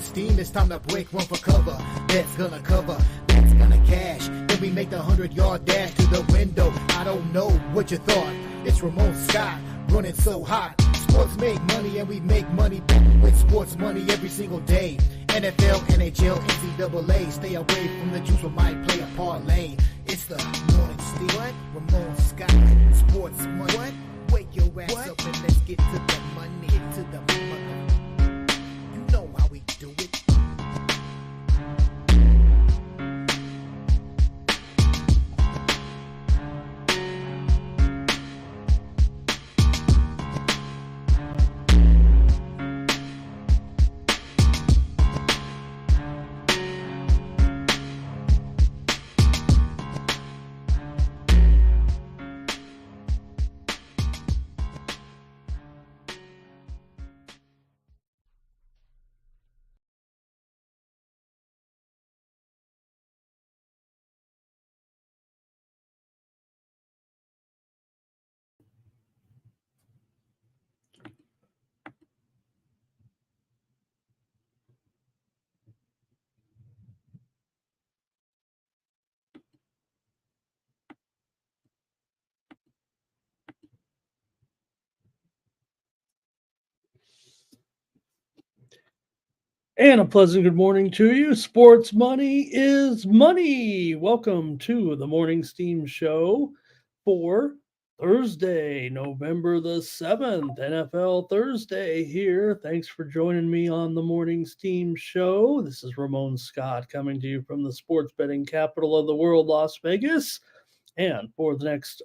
morning steam, it's time to break one for cover. That's gonna cover, that's gonna cash. Then we make the 100-yard dash to the window. I don't know what you thought. It's Ramon Scott, running so hot. Sports make money and we make money with sports money every single day. NFL, NHL, NCAA. Stay away from the juice, we might play a parlay. It's the morning steam. What? Ramon Scott, sports money. What? Wake your ass up and let's get to the money. Get to the money. You know how we do it. And a pleasant good morning to you. Sports money is money. Welcome to the Morning Steam Show for Thursday, November the 7th, NFL Thursday here. Thanks for joining me on the Morning Steam Show. This is Ramon Scott coming to you from the sports betting capital of the world, Las Vegas. And for the next,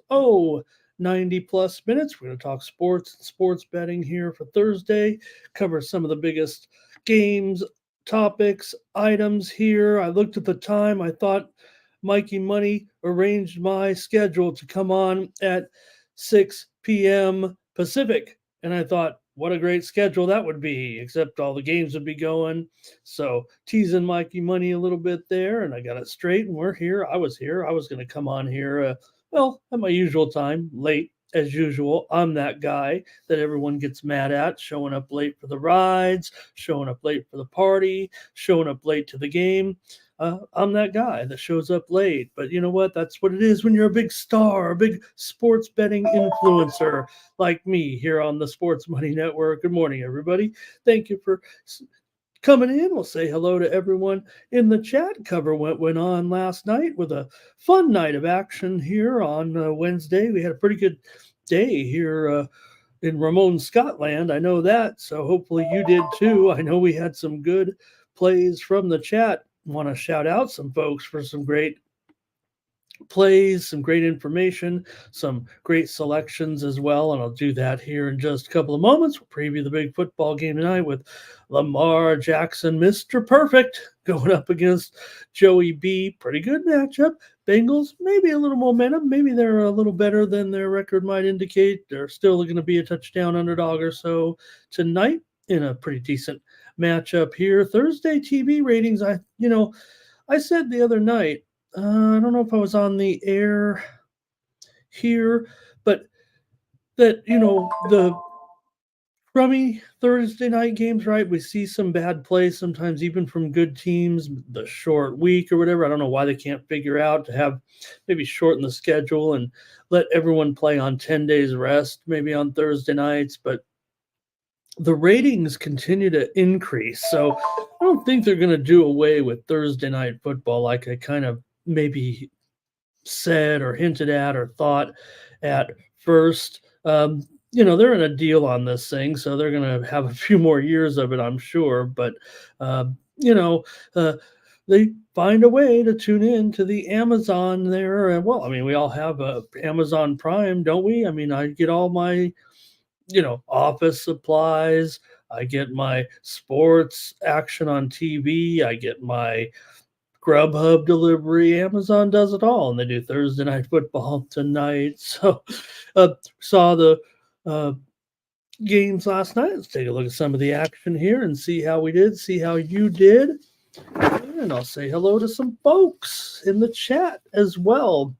90 plus minutes, we're going to talk sports and sports betting here for Thursday, cover some of the biggest games, topics, items here. I looked at the time. I thought Mikey Money arranged my schedule to come on at 6 p.m. Pacific. And I thought, what a great schedule that would be, except all the games would be going. So teasing Mikey Money a little bit there, and I got it straight, and we're here. I was here. I was going to come on here, at my usual time, late as usual. I'm that guy that everyone gets mad at, showing up late for the rides, showing up late for the party, showing up late to the game. I'm that guy that shows up late. But you know what? That's what it is when you're a big star, a big sports betting influencer like me here on the Sports Money Network. Good morning, everybody. Thank you for coming in. We'll say hello to everyone in the chat. Cover went on last night with a fun night of action here on Wednesday. We had a pretty good day here in Ramon, Scotland. I know that, so hopefully you did too. I know we had some good plays from the chat. Want to shout out some folks for some great plays, some great information, some great selections as well, and I'll do that here in just a couple of moments. We'll preview the big football game tonight with Lamar Jackson, Mr. Perfect, going up against Joey B. Pretty good matchup. Bengals, maybe a little momentum. Maybe they're a little better than their record might indicate. They're still going to be a touchdown underdog or so tonight in a pretty decent matchup here. Thursday TV ratings, I said the other night, I don't know if I was on the air here, but that, the crummy Thursday night games, right? We see some bad plays sometimes, even from good teams, the short week or whatever. I don't know why they can't figure out to have maybe shorten the schedule and let everyone play on 10 days rest, maybe on Thursday nights, but the ratings continue to increase. So I don't think they're going to do away with Thursday night football like I kind of maybe said or hinted at or thought at first. They're in a deal on this thing, so they're going to have a few more years of it, I'm sure. But, they find a way to tune in to the Amazon there. And we all have Amazon Prime, don't we? I get all my office supplies. I get my sports action on TV. I get my Grubhub delivery. Amazon does it all, and they do Thursday night football tonight. So, saw the games last night. Let's take a look at some of the action here and see how we did, see how you did. And I'll say hello to some folks in the chat as well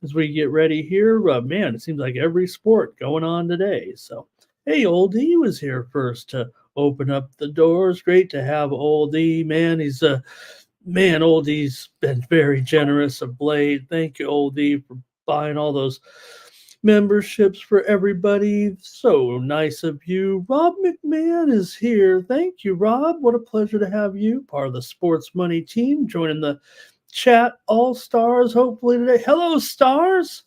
as we get ready here. Man, it seems like every sport going on today. So, hey, Old D was here first to open up the doors. Great to have Old E, man. Old E's been very generous of late. Thank you, Old E, for buying all those memberships for everybody. So nice of you. Rob McMahon is here. Thank you, Rob. What a pleasure to have you, part of the Sports Money team, joining the chat all stars hopefully today. Hello, stars.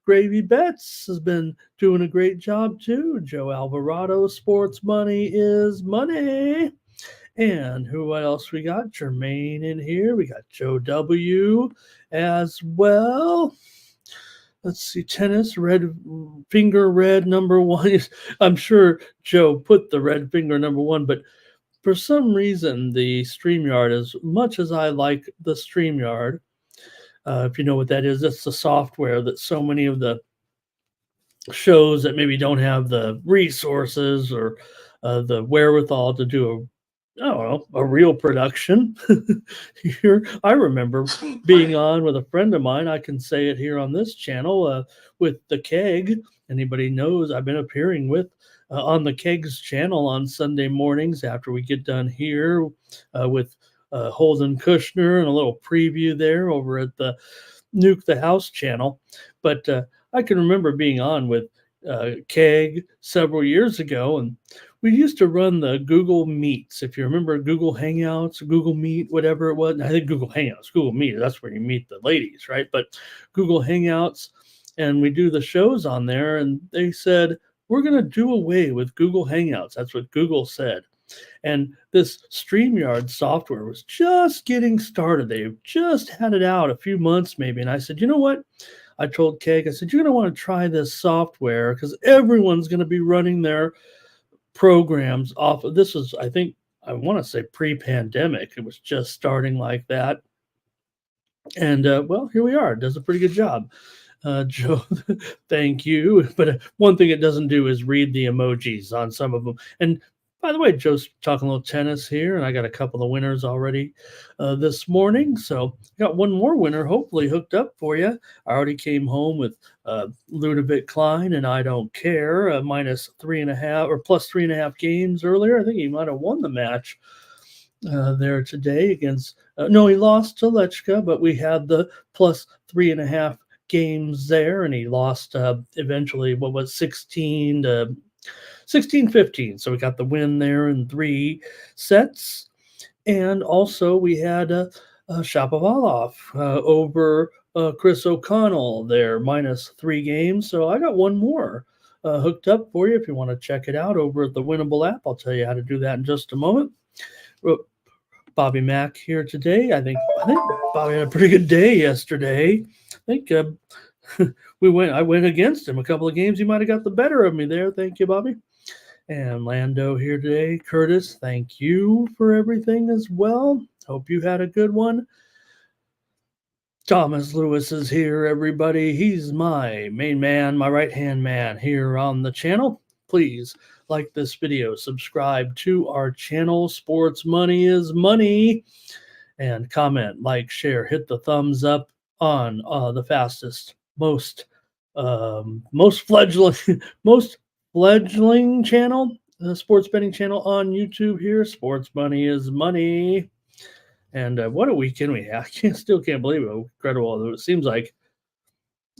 Gravy Betts has been doing a great job too. Joe Alvarado, Sports Money is money. And who else we got? Jermaine in here. We got Joe W as well. Let's see, tennis, red finger, red number one. I'm sure Joe put the red finger number one, but for some reason, the StreamYard, as much as I like the StreamYard, if you know what that is, that's the software that so many of the shows that maybe don't have the resources or the wherewithal to do a real production. Here, I remember being on with a friend of mine. I can say it here on this channel with the Keg. Anybody knows I've been appearing with on the Keg's channel on Sunday mornings after we get done here with Holden Kushner and a little preview there over at the Nuke the House channel. But I can remember being on with Keg several years ago, and we used to run the Google Meets. If you remember Google Hangouts, Google Meet, whatever it was. I think Google Hangouts, Google Meet, that's where you meet the ladies, right? But Google Hangouts, and we do the shows on there, and they said, we're going to do away with Google Hangouts. That's what Google said. And this StreamYard software was just getting started. They just had it out a few months maybe. And I said, you know what? I told Keg, I said, you're going to want to try this software because everyone's going to be running their programs off of this. Was, I think, I want to say pre-pandemic. It was just starting like that. And well, here we are. It does a pretty good job. Joe, thank you. But one thing it doesn't do is read the emojis on some of them. And by the way, Joe's talking a little tennis here, and I got a couple of winners already this morning. So I got one more winner hopefully hooked up for you. I already came home with Ludovic Klein, and I don't care, minus 3.5 or plus 3.5 games earlier. I think he might have won the match there today against, no, he lost to Lechka, but we had the plus 3.5 games there, and he lost eventually, what was 16-15. So we got the win there in 3 sets. And also we had Shapovalov over Chris O'Connell there, minus 3 games. So I got one more hooked up for you if you want to check it out over at the Winnable app. I'll tell you how to do that in just a moment. Bobby Mack here today. I think Bobby had a pretty good day yesterday. I think I went against him a couple of games. He might have got the better of me there. Thank you, Bobby. And Lando here today. Curtis, thank you for everything as well. Hope you had a good one. Thomas Lewis is here, everybody. He's my main man, my right-hand man here on the channel. Please like this video, subscribe to our channel. Sports Money is money. And comment, like, share, hit the thumbs up on the fastest, most fledgling channel, sports betting channel on YouTube here. Sports Money is money. And what a weekend we had. I still can't believe it. Incredible. It seems like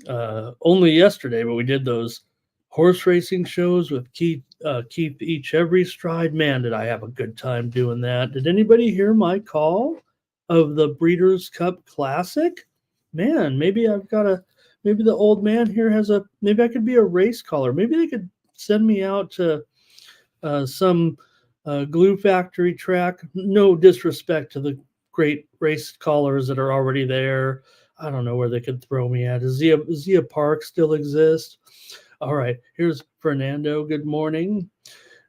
only yesterday, but we did those horse racing shows with Keith each every stride. Man, did I have a good time doing that. Did anybody hear my call of the Breeders' Cup Classic? Man, maybe maybe the old man here maybe I could be a race caller. Maybe they could send me out to some glue factory track. No disrespect to the great race callers that are already there. I don't know where they could throw me at. Does Zia Park still exist? All right, here's Fernando. Good morning.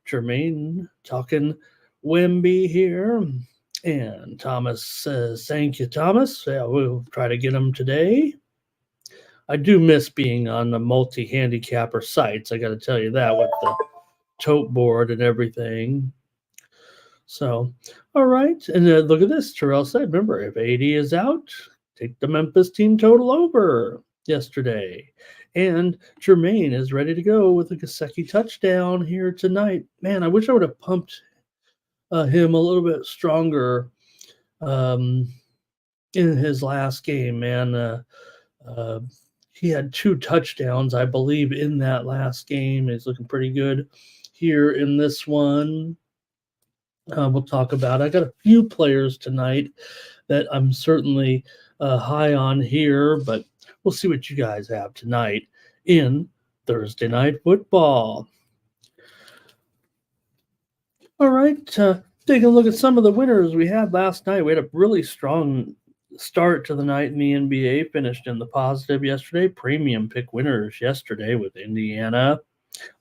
Jermaine talking Wemby here. And Thomas says, thank you, Thomas. Yeah, we'll try to get him today. I do miss being on the multi-handicapper sites. I got to tell you that, with the tote board and everything. So, all right. And look at this. Terrell said, remember, if 80 is out, take the Memphis team total over yesterday. And Jermaine is ready to go with a Gasecki touchdown here tonight. Man, I wish I would have pumped him a little bit stronger um, in his last game, man. Uh, he had 2 touchdowns, I believe, in that last game. He's looking pretty good here in this one. We'll talk about. I got a few players tonight that I'm certainly high on here, but we'll see what you guys have tonight in Thursday Night Football. All right, take a look at some of the winners we had last night. We had a really strong start to the night in the NBA, finished in the positive yesterday. Premium pick winners yesterday with Indiana.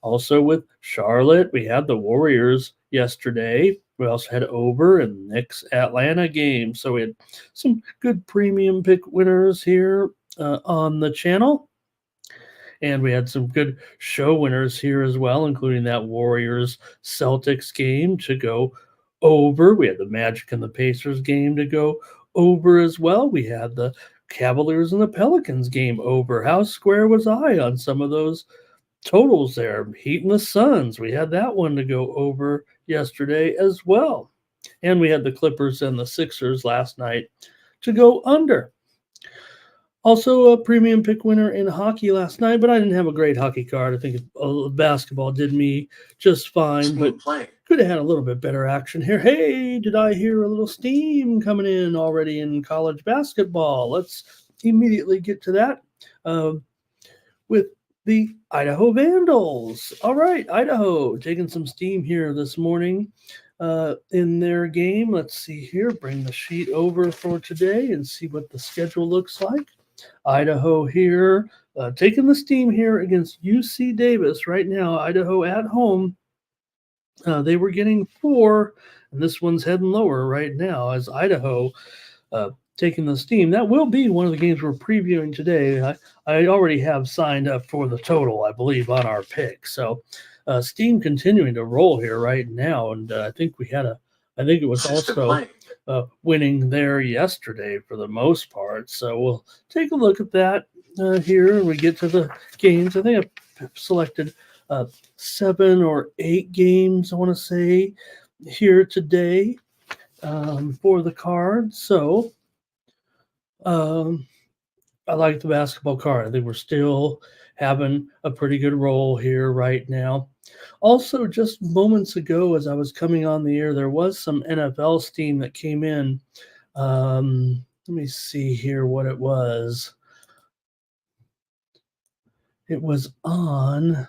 Also with Charlotte, we had the Warriors yesterday. We also had over in the Knicks Atlanta game. So we had some good premium pick winners here on the channel. And we had some good show winners here as well, including that Warriors Celtics game to go over. We had the Magic and the Pacers game to go over as well. We had the Cavaliers and the Pelicans game over. How square was I on some of those totals there? Heat and the Suns, we had that one to go over yesterday as well. And we had the Clippers and the Sixers last night to go under. Also, a premium pick winner in hockey last night, but I didn't have a great hockey card. I think basketball did me just fine, but could have had a little bit better action here. Hey, did I hear a little steam coming in already in college basketball? Let's immediately get to that with the Idaho Vandals. All right, Idaho taking some steam here this morning in their game. Let's see here, bring the sheet over for today and see what the schedule looks like. Idaho here taking the steam here against UC Davis right now. Idaho at home. They were getting 4, and this one's heading lower right now as Idaho taking the steam. That will be one of the games we're previewing today. I already have signed up for the total, I believe, on our pick. So steam continuing to roll here right now, and I think it was also winning there yesterday for the most part. So we'll take a look at that here when we get to the games. I think I've selected 7 or 8 games, I want to say, here today for the card. So I like the basketball card. I think we're still having a pretty good roll here right now. Also, just moments ago, as I was coming on the air, there was some NFL steam that came in. Let me see here what it was. It was on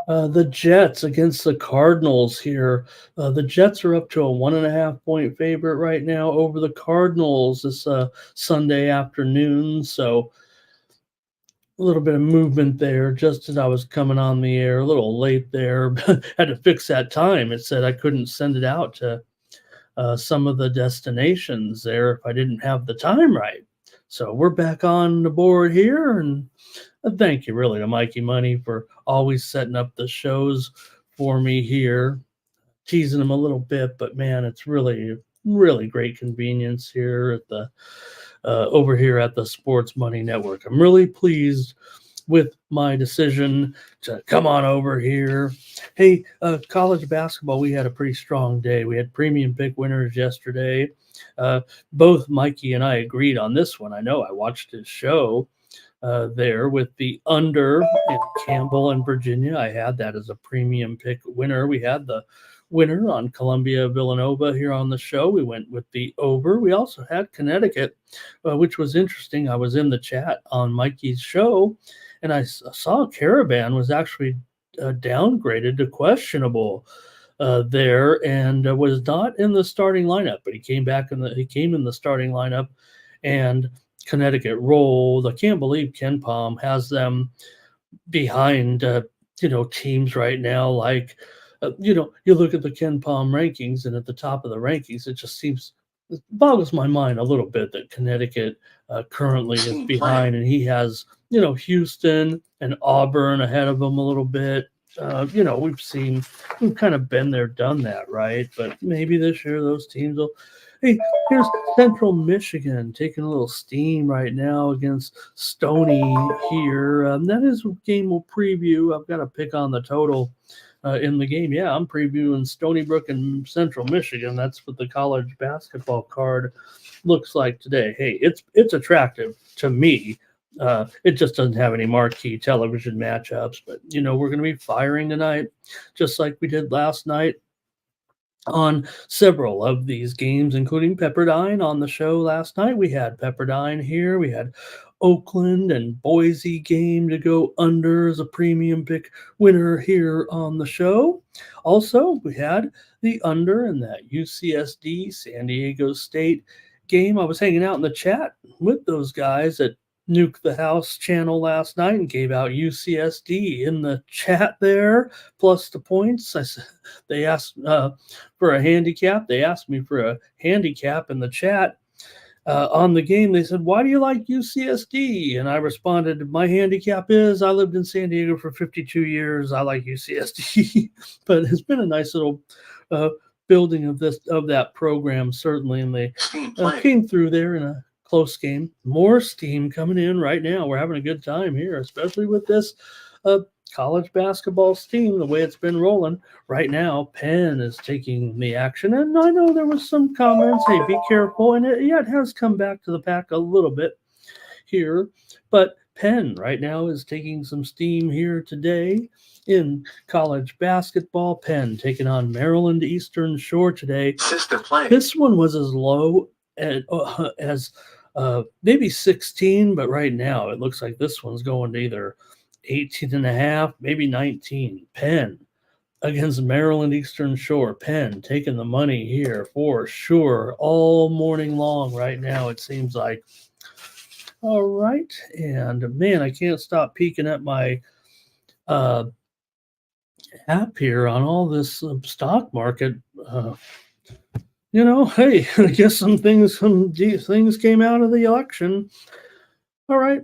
the Jets against the Cardinals here. The Jets are up to a 1.5 point favorite right now over the Cardinals this Sunday afternoon. So a little bit of movement there just as I was coming on the air, a little late there. Had to fix that time. It said I couldn't send it out to some of the destinations there if I didn't have the time right. So we're back on the board here, and thank you really to Mikey Money for always setting up the shows for me here. Teasing them a little bit, but man, it's really, really great convenience here at the over here at the Sports Money Network. I'm really pleased with my decision to come on over here. Hey, college basketball, we had a pretty strong day. We had premium pick winners yesterday. Both Mikey and I agreed on this one. I know I watched his show there with the under in Campbell and Virginia. I had that as a premium pick winner. We had the winner on Columbia Villanova here on the show. We went with the over. We also had Connecticut, which was interesting. I was in the chat on Mikey's show, and I saw Caravan was actually downgraded to questionable there and was not in the starting lineup, but he came in the starting lineup, and Connecticut rolled. I can't believe Ken Palm has them behind teams right now like you look at the Ken Palm rankings, and at the top of the rankings, it boggles my mind a little bit that Connecticut currently is behind, and he has Houston and Auburn ahead of him a little bit. we've kind of been there, done that, right? But maybe this year those teams will. Hey, here's Central Michigan taking a little steam right now against Stony here. That is a game we'll preview. I've got to pick on the total in the game. Yeah, I'm previewing Stony Brook and Central Michigan. That's what the college basketball card looks like today. Hey, it's attractive to me. It just doesn't have any marquee television matchups, but we're going to be firing tonight, just like we did last night on several of these games, including Pepperdine on the show last night. We had Pepperdine here. We had Oakland and Boise game to go under as a premium pick winner here on the show. Also, we had the under in that UCSD San Diego State game. I was hanging out in the chat with those guys at Nuke the House channel last night and gave out UCSD in the chat there, plus the points. They asked for a handicap. They asked me for a handicap in the chat on the game. They said, "Why do you like UCSD?" And I responded, "My handicap is I lived in San Diego for 52 years. I like UCSD." But it's been a nice little building of that program, certainly, and they came through there in a close game. More steam coming in right now. We're having a good time here, especially with this college basketball steam, the way it's been rolling. Right now, Penn is taking the action. And I know there was some comments, hey, be careful. And it has come back to the pack a little bit here. But Penn right now is taking some steam here today in college basketball. Penn taking on Maryland Eastern Shore today. This one was as low as maybe 16, but right now it looks like this one's going to either 18 and a half, maybe 19. Penn against Maryland Eastern Shore. Penn taking the money here for sure all morning long right now, it seems like. All right. And man, I can't stop peeking at my app here on all this stock market. Hey, I guess some things came out of the election. All right.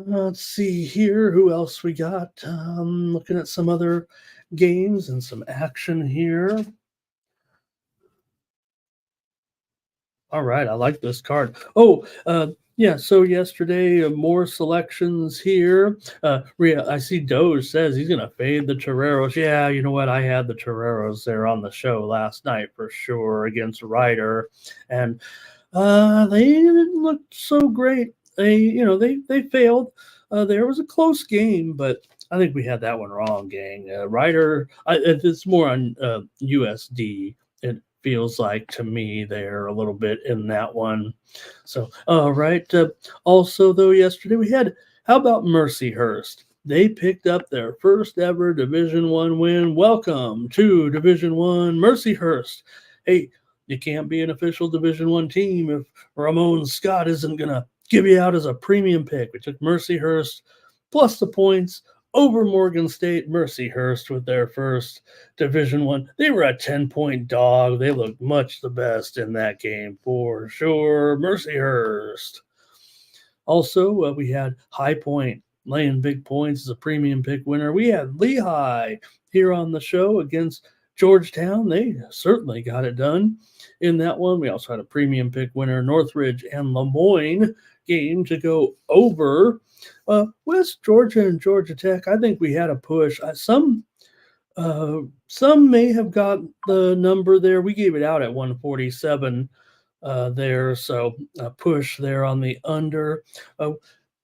Let's see here. Who else we got? Looking at some other games and some action here. All right. I like this card. Oh, yeah, so yesterday, more selections here. I see Doge says he's going to fade the Toreros. Yeah, you know what? I had the Toreros there on the show last night for sure against Ryder. And they didn't look so great. They failed. There was a close game, but I think we had that one wrong, gang. Ryder, it's more on USD. It feels like to me there a little bit in that one. So, all right. Also, though, yesterday we had, how about Mercyhurst? They picked up their first ever Division I win. Welcome to Division I, Mercyhurst. Hey, you can't be an official Division I team if Ramon Scott isn't going to give you out as a premium pick. We took Mercyhurst plus the points over Morgan State. Mercyhurst with their first Division I. They were a 10-point dog. They looked much the best in that game for sure. Mercyhurst. Also, we had High Point laying big points as a premium pick winner. We had Lehigh here on the show against Georgetown. They certainly got it done in that one. We also had a premium pick winner, Northridge and Lemoyne game to go over. West Georgia and Georgia Tech, I think we had a push. Some may have got the number there. We gave it out at 147 there, so a push there on the under.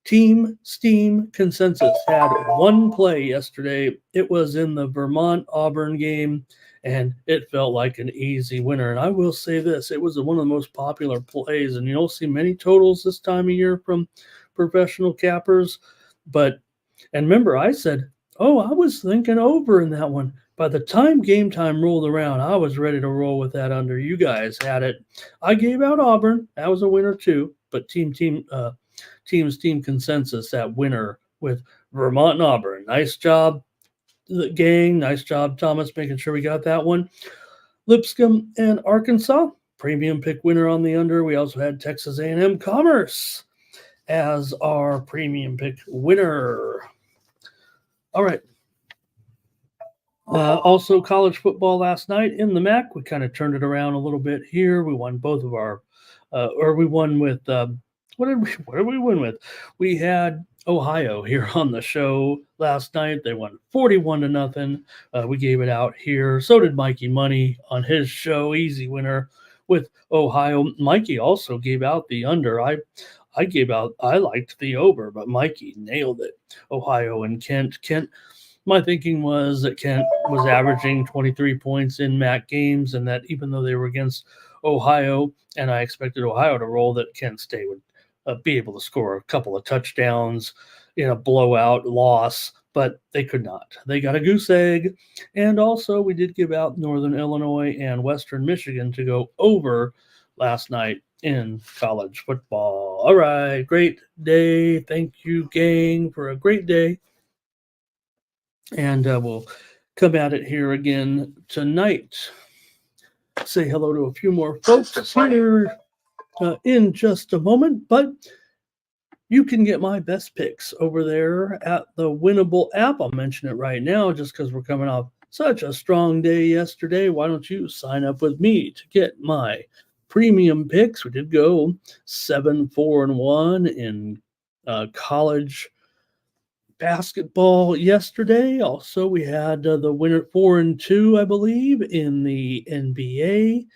Team Steam Consensus had one play yesterday. It was in the Vermont-Auburn game, and it felt like an easy winner. And I will say this, it was one of the most popular plays, and you don't see many totals this time of year from professional cappers. And remember, I said, I was thinking over in that one. By the time game time rolled around, I was ready to roll with that under. You guys had it. I gave out Auburn. That was a winner too. But Team Consensus, that winner with Vermont and Auburn. Nice job, the gang. Nice job, Thomas, making sure we got that one. Lipscomb and Arkansas, premium pick winner on the under. We also had Texas A&M Commerce as our premium pick winner. All right. Also, college football last night in the MAC. We kind of turned it around a little bit here. We won both of our, or we won with what did we win with? We had Ohio here on the show last night. They won 41-0. We gave it out here. So did Mikey Money on his show. Easy winner with Ohio. Mikey also gave out the under. I gave out. I liked the over, but Mikey nailed it. Ohio and Kent. My thinking was that Kent was averaging 23 points in MAC games, and that even though they were against Ohio, and I expected Ohio to roll, that Kent State would be able to score a couple of touchdowns in a blowout loss, but they could not. They got a goose egg. And also, we did give out Northern Illinois and Western Michigan to go over last night in college football. All right, great day. Thank you, gang, for a great day. And we'll come at it here again tonight. Say hello to a few more folks here in just a moment, but you can get my best picks over there at the Winnable app. I'll mention it right now just because we're coming off such a strong day yesterday. Why don't you sign up with me to get my premium picks? We did go 7-4-1 in college basketball yesterday. Also, we had the winner 4-2, I believe, in the NBA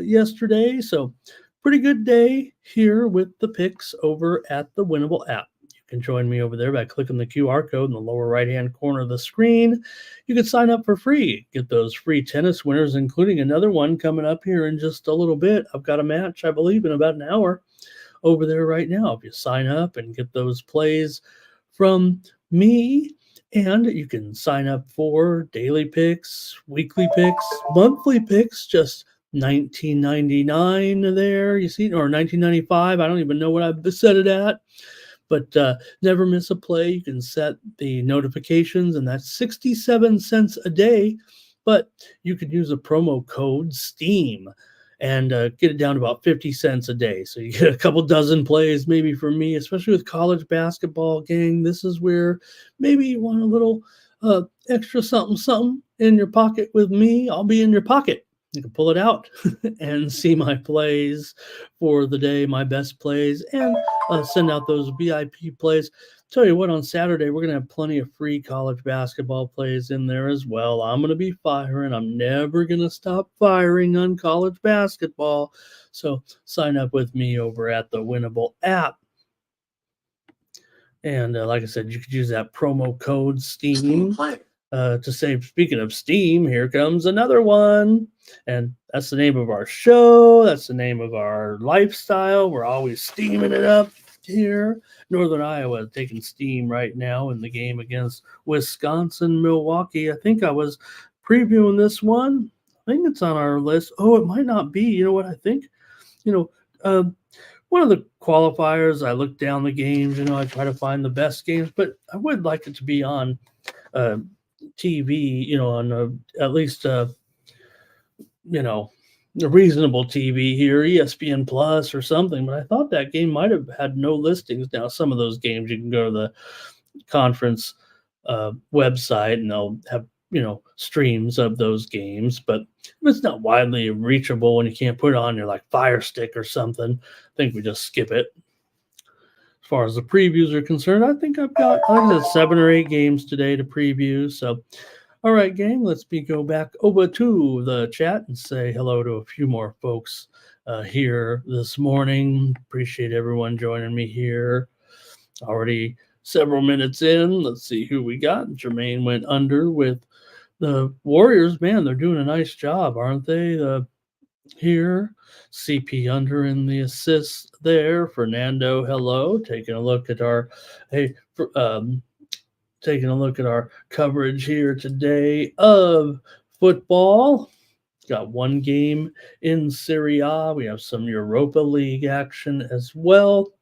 yesterday. So, pretty good day here with the picks over at the Winnable app. You can join me over there by clicking the QR code in the lower right-hand corner of the screen. You can sign up for free, get those free tennis winners, including another one coming up here in just a little bit. I've got a match, I believe, in about an hour over there right now. If you sign up and get those plays from me, and you can sign up for daily picks, weekly picks, monthly picks, just $19.99 there, you see, or $19.95. I don't even know what I've set it at, but never miss a play. You can set the notifications, and that's 67 cents a day, but you can use a promo code STEAM and get it down to about 50 cents a day. So you get a couple dozen plays maybe from me, especially with college basketball, gang. This is where maybe you want a little extra something in your pocket with me. I'll be in your pocket. You can pull it out and see my plays for the day, my best plays, and send out those VIP plays. Tell you what, on Saturday, we're going to have plenty of free college basketball plays in there as well. I'm going to be firing. I'm never going to stop firing on college basketball. So sign up with me over at the Winnable app. And like I said, you could use that promo code STEAM to save. Speaking of Steam, here comes another one. And that's the name of our show. That's the name of our lifestyle. We're always steaming it up here. Northern Iowa taking steam right now in the game against Wisconsin, Milwaukee. I think I was previewing this one. I think it's on our list. Oh, it might not be. You know what I think? One of the qualifiers, I look down the games, I try to find the best games, but I would like it to be on TV, on at least, a reasonable TV here, ESPN Plus or something. But I thought that game might have had no listings. Now, some of those games you can go to the conference website and they'll have, streams of those games. But if it's not widely reachable and you can't put it on your like Fire Stick or something, I think we just skip it. As far as the previews are concerned, I think I've got 7 or 8 games today to preview. So, all right, gang, let's go back over to the chat and say hello to a few more folks here this morning. Appreciate everyone joining me here. Already several minutes in. Let's see who we got. Jermaine went under with the Warriors. Man, they're doing a nice job, aren't they? Here, CP under in the assists there. Fernando, hello. Taking a look at our coverage here today of football. Got one game in Serie A. We have some Europa League action as well.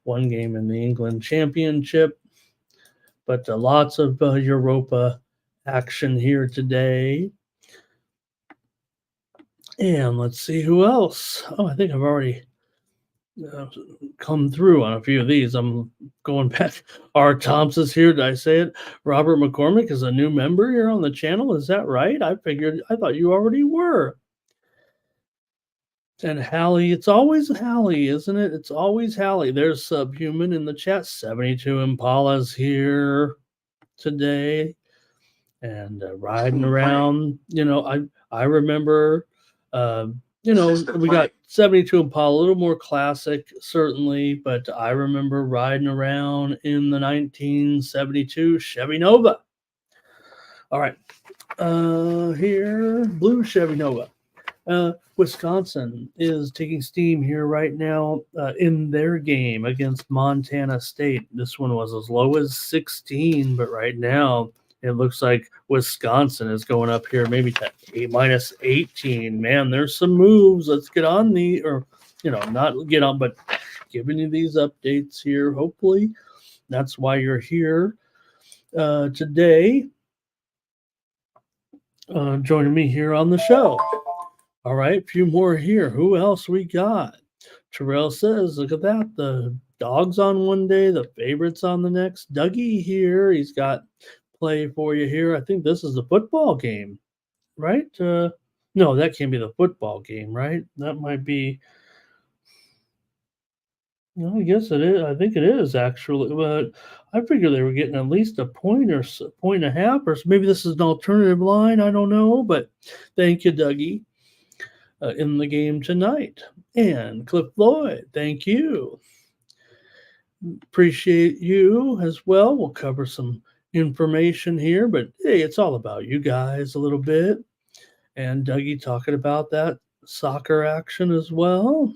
One game in the England Championship. But lots of Europa action here today. And let's see who else. Oh, I think I've already come through on a few of these. I'm going back. R. Thompson's here. Did I say it? Robert McCormick is a new member here on the channel. Is that right? I thought you already were. And Hallie, it's always Hallie, isn't it? It's always Hallie. There's Subhuman in the chat. 72 Impala's here today and riding around. I remember, uh, we got 72 Impala, a little more classic, certainly, but I remember riding around in the 1972 Chevy Nova. All right, here, blue Chevy Nova. Wisconsin is taking steam here right now in their game against Montana State. This one was as low as 16, but right now it looks like Wisconsin is going up here maybe to minus 18. Man, there's some moves. Let's get on not get on, but giving you these updates here. Hopefully, that's why you're here today. Joining me here on the show. All right, a few more here. Who else we got? Terrell says, look at that. The dogs on one day, the favorites on the next. Dougie here. He's got play for you here. I think this is the football game, right? No, that can't be the football game, right? That might be. Well, I guess it is. I think it is actually, but I figure they were getting at least a point or a point and a half, or maybe this is an alternative line. I don't know, but thank you, Dougie. In the game tonight. And Cliff Lloyd, thank you. Appreciate you as well. We'll cover some information here, but hey, it's all about you guys a little bit. And Dougie talking about that soccer action as well.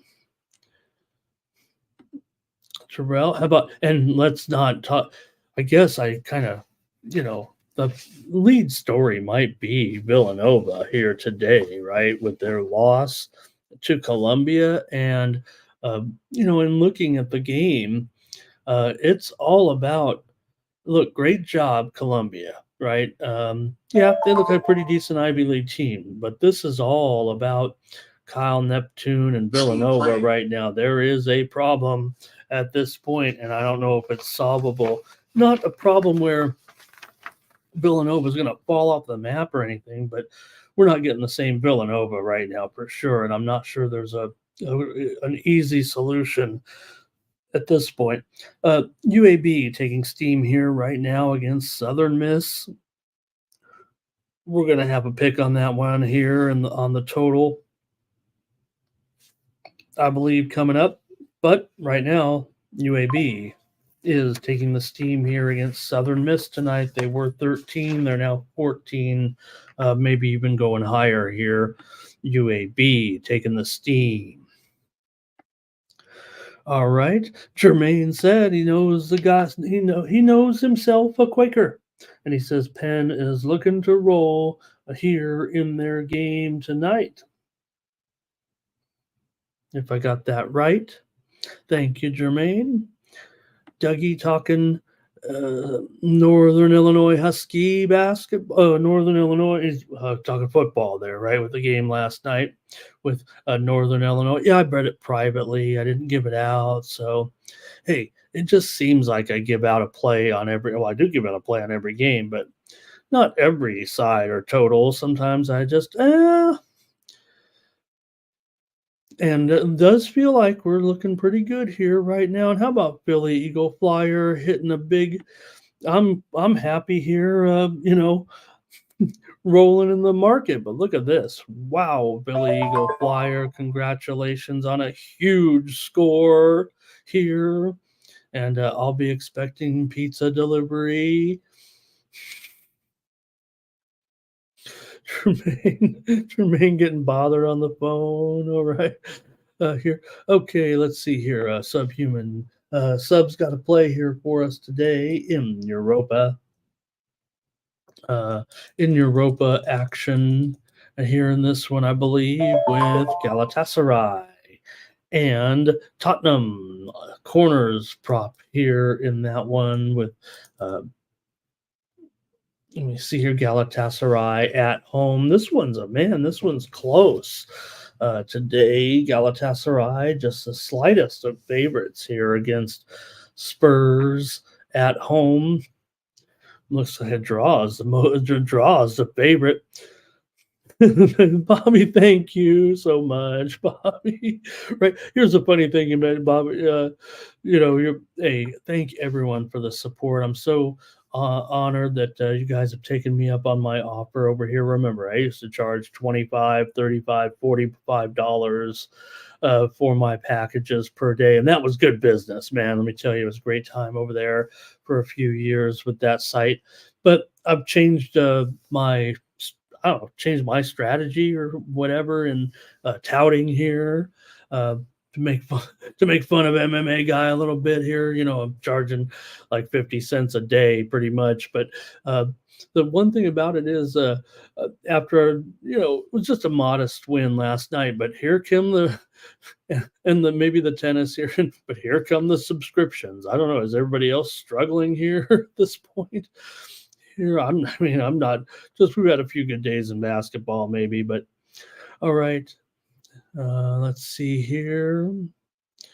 Terrell, how about, and let's not talk, I guess I kind of, the lead story might be Villanova here today, right, with their loss to Columbia. And, in looking at the game, it's all about, look, great job, Columbia, right? Yeah, they look like a pretty decent Ivy League team, but this is all about Kyle Neptune and Villanova right now. There is a problem at this point, and I don't know if it's solvable. Not a problem where Villanova is going to fall off the map or anything, but we're not getting the same Villanova right now for sure. And I'm not sure there's an easy solution at this point. UAB taking steam here right now against Southern Miss. We're going to have a pick on that one here and on the total, I believe, coming up. But right now, UAB is taking the steam here against Southern Miss tonight. They were 13. They're now 14, maybe even going higher here. UAB taking the steam. All right. Jermaine said he knows the guy. He knows himself a Quaker. And he says Penn is looking to roll here in their game tonight. If I got that right. Thank you, Jermaine. Dougie talking Northern Illinois Husky basketball. Northern Illinois is talking football there, right? With the game last night with Northern Illinois. Yeah, I read it privately. I didn't give it out. So, hey, it just seems like I give out a play on every. Well, I do give out a play on every game, but not every side or total. Sometimes I just and it does feel like we're looking pretty good here right now. And how about Philly Eagle Flyer hitting a big? I'm happy here. Rolling in the market. But look at this! Wow, Philly Eagle Flyer! Congratulations on a huge score here, and I'll be expecting pizza delivery. Tremaine getting bothered on the phone. All right. Here. Okay, let's see here. Subhuman. Sub's got a play here for us today in Europa. In Europa action here in this one, I believe, with Galatasaray and Tottenham. Corners prop here in that one with let me see here, Galatasaray at home. This one's close. Today, Galatasaray, just the slightest of favorites here against Spurs at home. Looks like a draw is the favorite. Bobby, thank you so much, Bobby. Right. Here's the funny thing about it, Bobby. Thank everyone for the support. I'm so honored that you guys have taken me up on my offer over here. Remember, I used to charge $25, $35, $45 for my packages per day. And that was good business, man. Let me tell you, it was a great time over there for a few years with that site. But I've changed changed my strategy or whatever and touting here to make fun of MMA guy a little bit here. I'm charging like 50 cents a day pretty much. But the one thing about it is after it was just a modest win last night, but here come the and maybe the tennis here, but here come the subscriptions. I don't know. Is everybody else struggling here at this point? Here, I'm not. Just we've had a few good days in basketball, maybe, but all right. Let's see here. I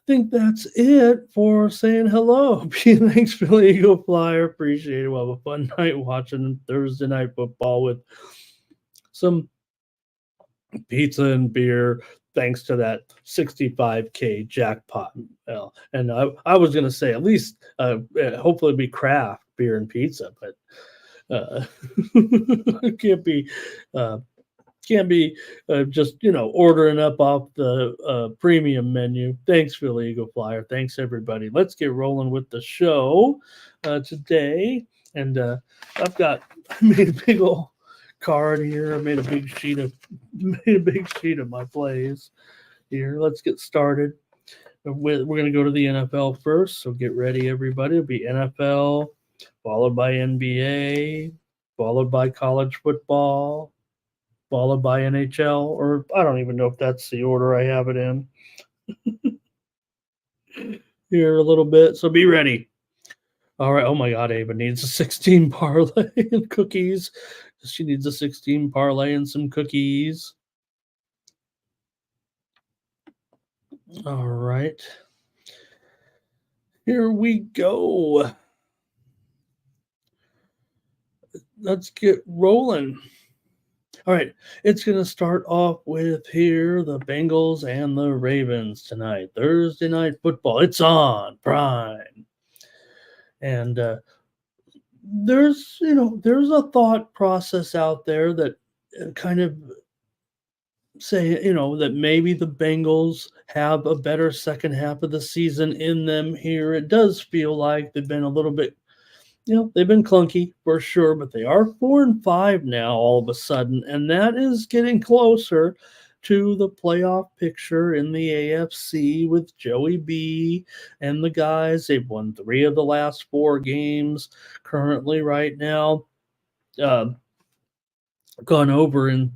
think that's it for saying hello. Thanks for the Eagle Flyer. Appreciate it. We'll have a fun night watching Thursday night football with some pizza and beer. Thanks to that 65K jackpot. Well, and I was going to say at least hopefully be craft beer and pizza, but it can't be just ordering up off the premium menu. Thanks, Philly Eagle Flyer. Thanks, everybody. Let's get rolling with the show today. And I made a big old card here. I made a big sheet of my plays here. Let's get started. We're going to go to the NFL first, so get ready, everybody. It'll be NFL, followed by NBA, followed by college football, followed by NHL, or I don't even know if that's the order I have it in here a little bit. So be ready. All right. Oh my God, Ava needs a 16 parlay and cookies. She needs a 16 parlay and some cookies. All right. Here we go. Let's get rolling. All right, it's going to start off with here the Bengals and the Ravens tonight. Thursday night football. It's on Prime. And there's a thought process out there that kind of say, that maybe the Bengals have a better second half of the season in them here. It does feel like they've been a little bit they've been clunky for sure, but they are 4-5 now all of a sudden, and that is getting closer to the playoff picture in the AFC with Joey B and the guys. They've won 3 of the last 4 games currently right now. Gone over in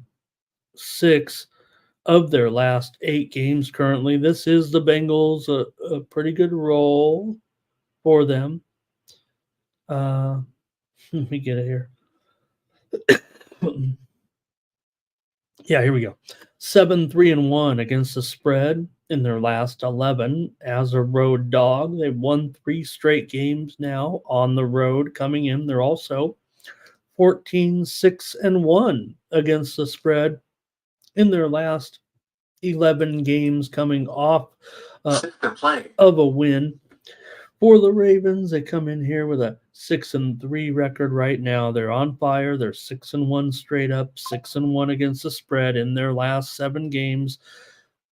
6 of their last 8 games currently. This is the Bengals, a pretty good roll for them. Let me get it here. Yeah, here we go. 7-3-1 against the spread in their last 11 as a road dog. They've won 3 straight games now on the road coming in. They're also 14-6-1 against the spread in their last 11 games coming off of a win. For the Ravens, they come in here with a 6-3 record right now. They're on fire. They're 6-1 straight up, 6-1 against the spread in their last 7 games.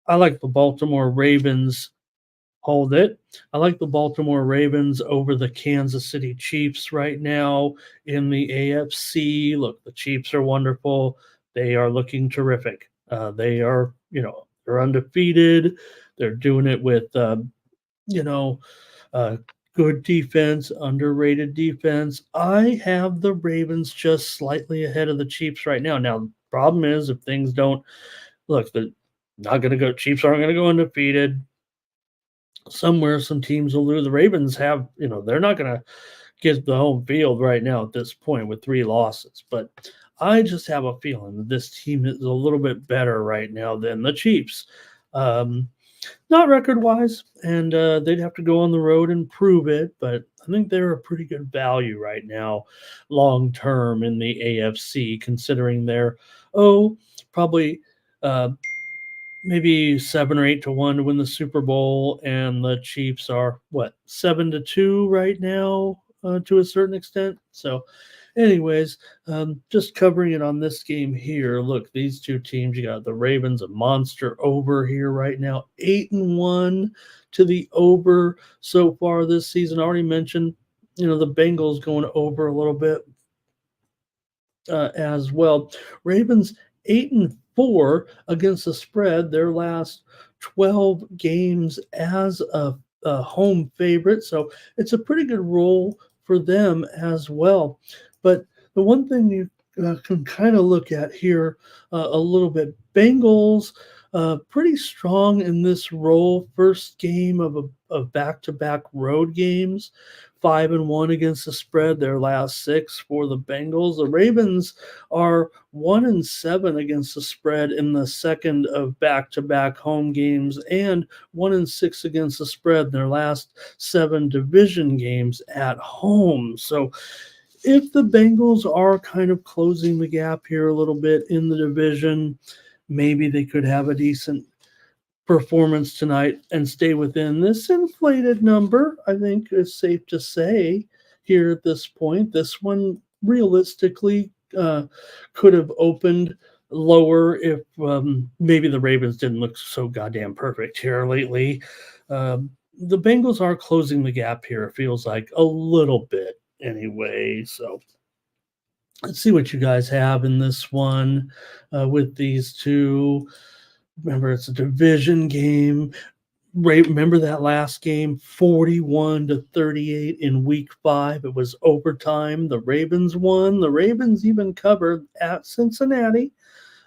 I like the Baltimore Ravens. Hold it. I like the Baltimore Ravens over the Kansas City Chiefs right now in the AFC. Look, the Chiefs are wonderful. They are looking terrific. They are, they're undefeated. They're doing it with, good defense, underrated defense. I have the Ravens just slightly ahead of the Chiefs right now. Now, the problem is if things don't look, they're not going to go. Chiefs aren't going to go undefeated. Somewhere, some teams will lose. The Ravens have, they're not going to get the home field right now at this point with 3 losses. But I just have a feeling that this team is a little bit better right now than the Chiefs. Um, Not record wise, and they'd have to go on the road and prove it, but I think they're a pretty good value right now, long term in the AFC, considering they're, oh, probably uh, maybe 7 or 8 to 1 to win the Super Bowl, and the Chiefs are what 7-2 right now to a certain extent. So, anyways, just covering it on this game here. Look, these two teams. You got the Ravens, a monster over here right now, 8-1 to the over so far this season. I already mentioned, the Bengals going over a little bit as well. Ravens 8-4 against the spread. Their last 12 games as a home favorite, so it's a pretty good roll for them as well. But the one thing you can kind of look at here a little bit, Bengals. Pretty strong in this role. First game of back-to-back road games. 5-1 against the spread. Their last six for the Bengals. The Ravens are 1-7 against the spread in the second of back-to-back home games, and 1-6 against the spread in their last seven division games at home. So if the Bengals are kind of closing the gap here a little bit in the division, maybe they could have a decent performance tonight and stay within this inflated number. I think is safe to say here at this point. This one realistically could have opened lower if maybe the Ravens didn't look so goddamn perfect here lately. The Bengals are closing the gap here, it feels like a little bit anyway. So let's see what you guys have in this one with these two. Remember, it's a division game. Remember that last game, 41-38 in week 5. It was overtime. The Ravens won. The Ravens even covered at Cincinnati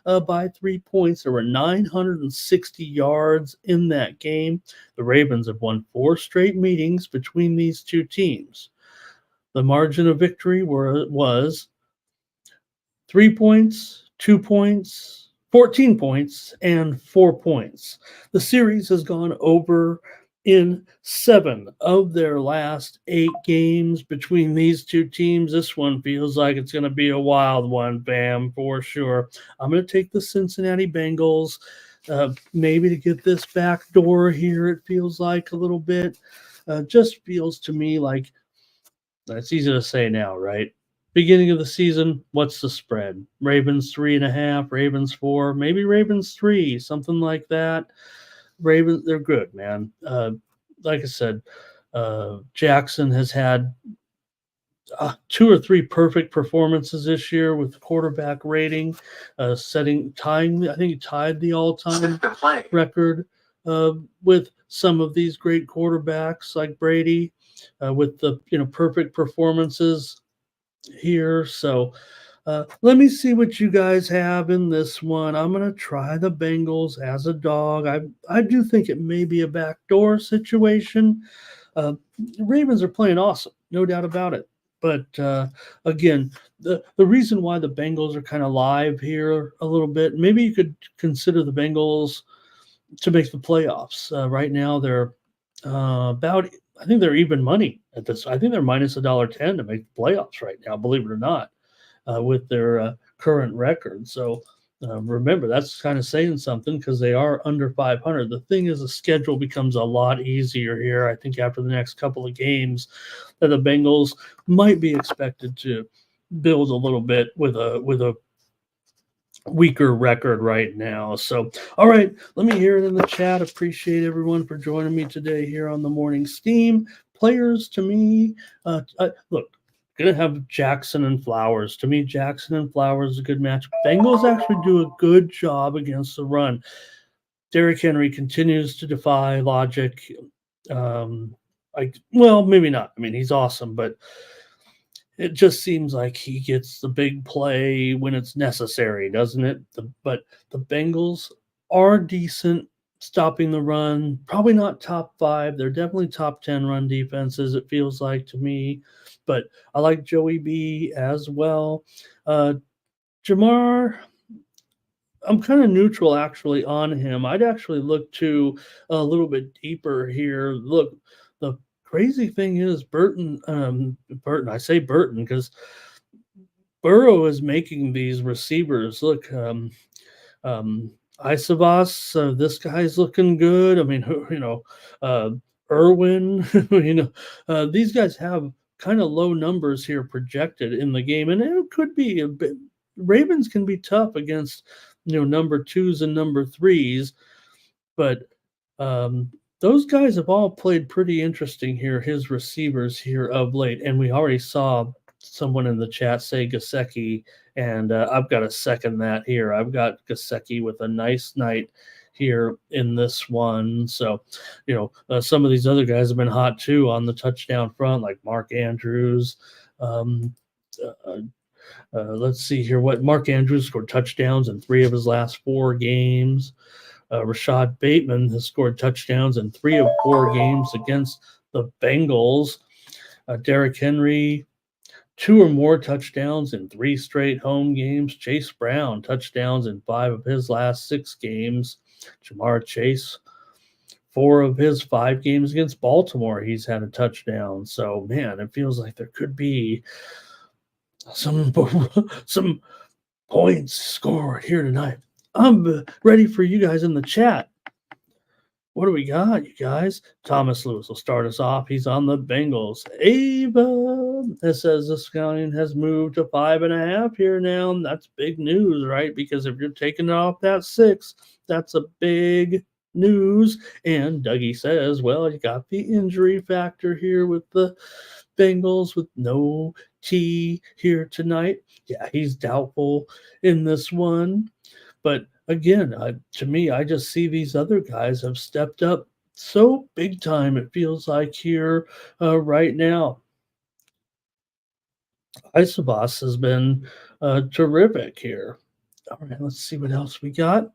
by 3 points. There were 960 yards in that game. The Ravens have won 4 straight meetings between these two teams. The margin of victory was 3 points, 2 points, 14 points, and 4 points. The series has gone over in 7 of their last 8 games between these two teams. This one feels like it's going to be a wild one, Bam, for sure. I'm going to take the Cincinnati Bengals, maybe to get this back door here, it feels like a little bit. Just feels to me like it's easy to say now, right? Beginning of the season, what's the spread? Ravens 3.5, Ravens 4, maybe Ravens 3, something like that. Ravens, they're good, man. Like I said, Jackson has had 2 or 3 perfect performances this year with the quarterback rating, tying. I think he tied the all-time record with some of these great quarterbacks like Brady, with the perfect performances here. So let me see what you guys have in this one. I'm going to try the Bengals as a dog. I do think it may be a backdoor situation. Ravens are playing awesome, no doubt about it. But again, the reason why the Bengals are kind of live here a little bit, maybe you could consider the Bengals to make the playoffs. Right now, they're about, I think they're even money at this. I think they're minus $1.10 to make the playoffs right now, believe it or not, with their current record. So remember, that's kind of saying something because they are under 500. The thing is, the schedule becomes a lot easier here. I think after the next couple of games, that the Bengals might be expected to build a little bit with a weaker record right now. So, all right, let me hear it in the chat. Appreciate everyone for joining me today here on the Morning Steam. Players to me, look, gonna have Jackson and Flowers. To me, Jackson and Flowers is a good match. Bengals actually do a good job against the run. Derrick Henry continues to defy logic. Well, maybe not. I mean, he's awesome, but it just seems like he gets the big play when it's necessary, doesn't it? But the Bengals are decent stopping the run. Probably not top 5. They're definitely top 10 run defenses, it feels like to me. But I like Joey B as well. Jamar, I'm kind of neutral actually on him. I'd actually look to a little bit deeper here. Look, the crazy thing is Burton. I say Burton because Burrow is making these receivers look. Um, Isavas, this guy's looking good. I mean, uh, Irwin, these guys have kind of low numbers here projected in the game, and it could be a bit. Ravens can be tough against number twos and number threes, but um, those guys have all played pretty interesting here. His receivers here of late, and we already saw someone in the chat say Gasecki, and I've got to second that here. I've got Gasecki with a nice night here in this one. So, some of these other guys have been hot too on the touchdown front, like Mark Andrews. Uh, let's see here. What Mark Andrews scored touchdowns in 3 of his last 4 games. Rashad Bateman has scored touchdowns in 3 of 4 games against the Bengals. Derrick Henry, 2 or more touchdowns in 3 straight home games. Chase Brown, touchdowns in 5 of his last 6 games. Jamar Chase, 4 of his 5 games against Baltimore, he's had a touchdown. So, man, it feels like there could be some points scored here tonight. I'm ready for you guys in the chat. What do we got, you guys? Thomas Lewis will start us off. He's on the Bengals. Ava, it says the scouting has moved to 5.5 here now. That's big news, right? Because if you're taking off that 6, that's a big news. And Dougie says, well, you got the injury factor here with the Bengals with no T here tonight. Yeah, he's doubtful in this one. But again, to me, I just see these other guys have stepped up so big time, it feels like here right now. Isabas has been terrific here. All right, let's see what else we got.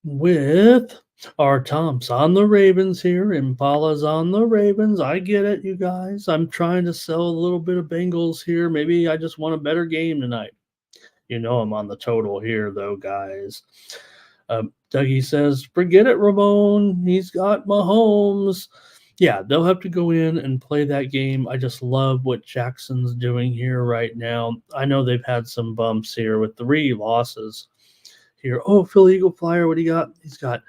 With our Tom's on the Ravens here, Impala's on the Ravens. I get it, you guys. I'm trying to sell a little bit of Bengals here. Maybe I just want a better game tonight. I'm on the total here, though, guys. Dougie says, forget it, Ramon. He's got Mahomes. Yeah, they'll have to go in and play that game. I just love what Jackson's doing here right now. I know they've had some bumps here with 3 losses here. Oh, Phil Eagle Flyer, what do you got? He's got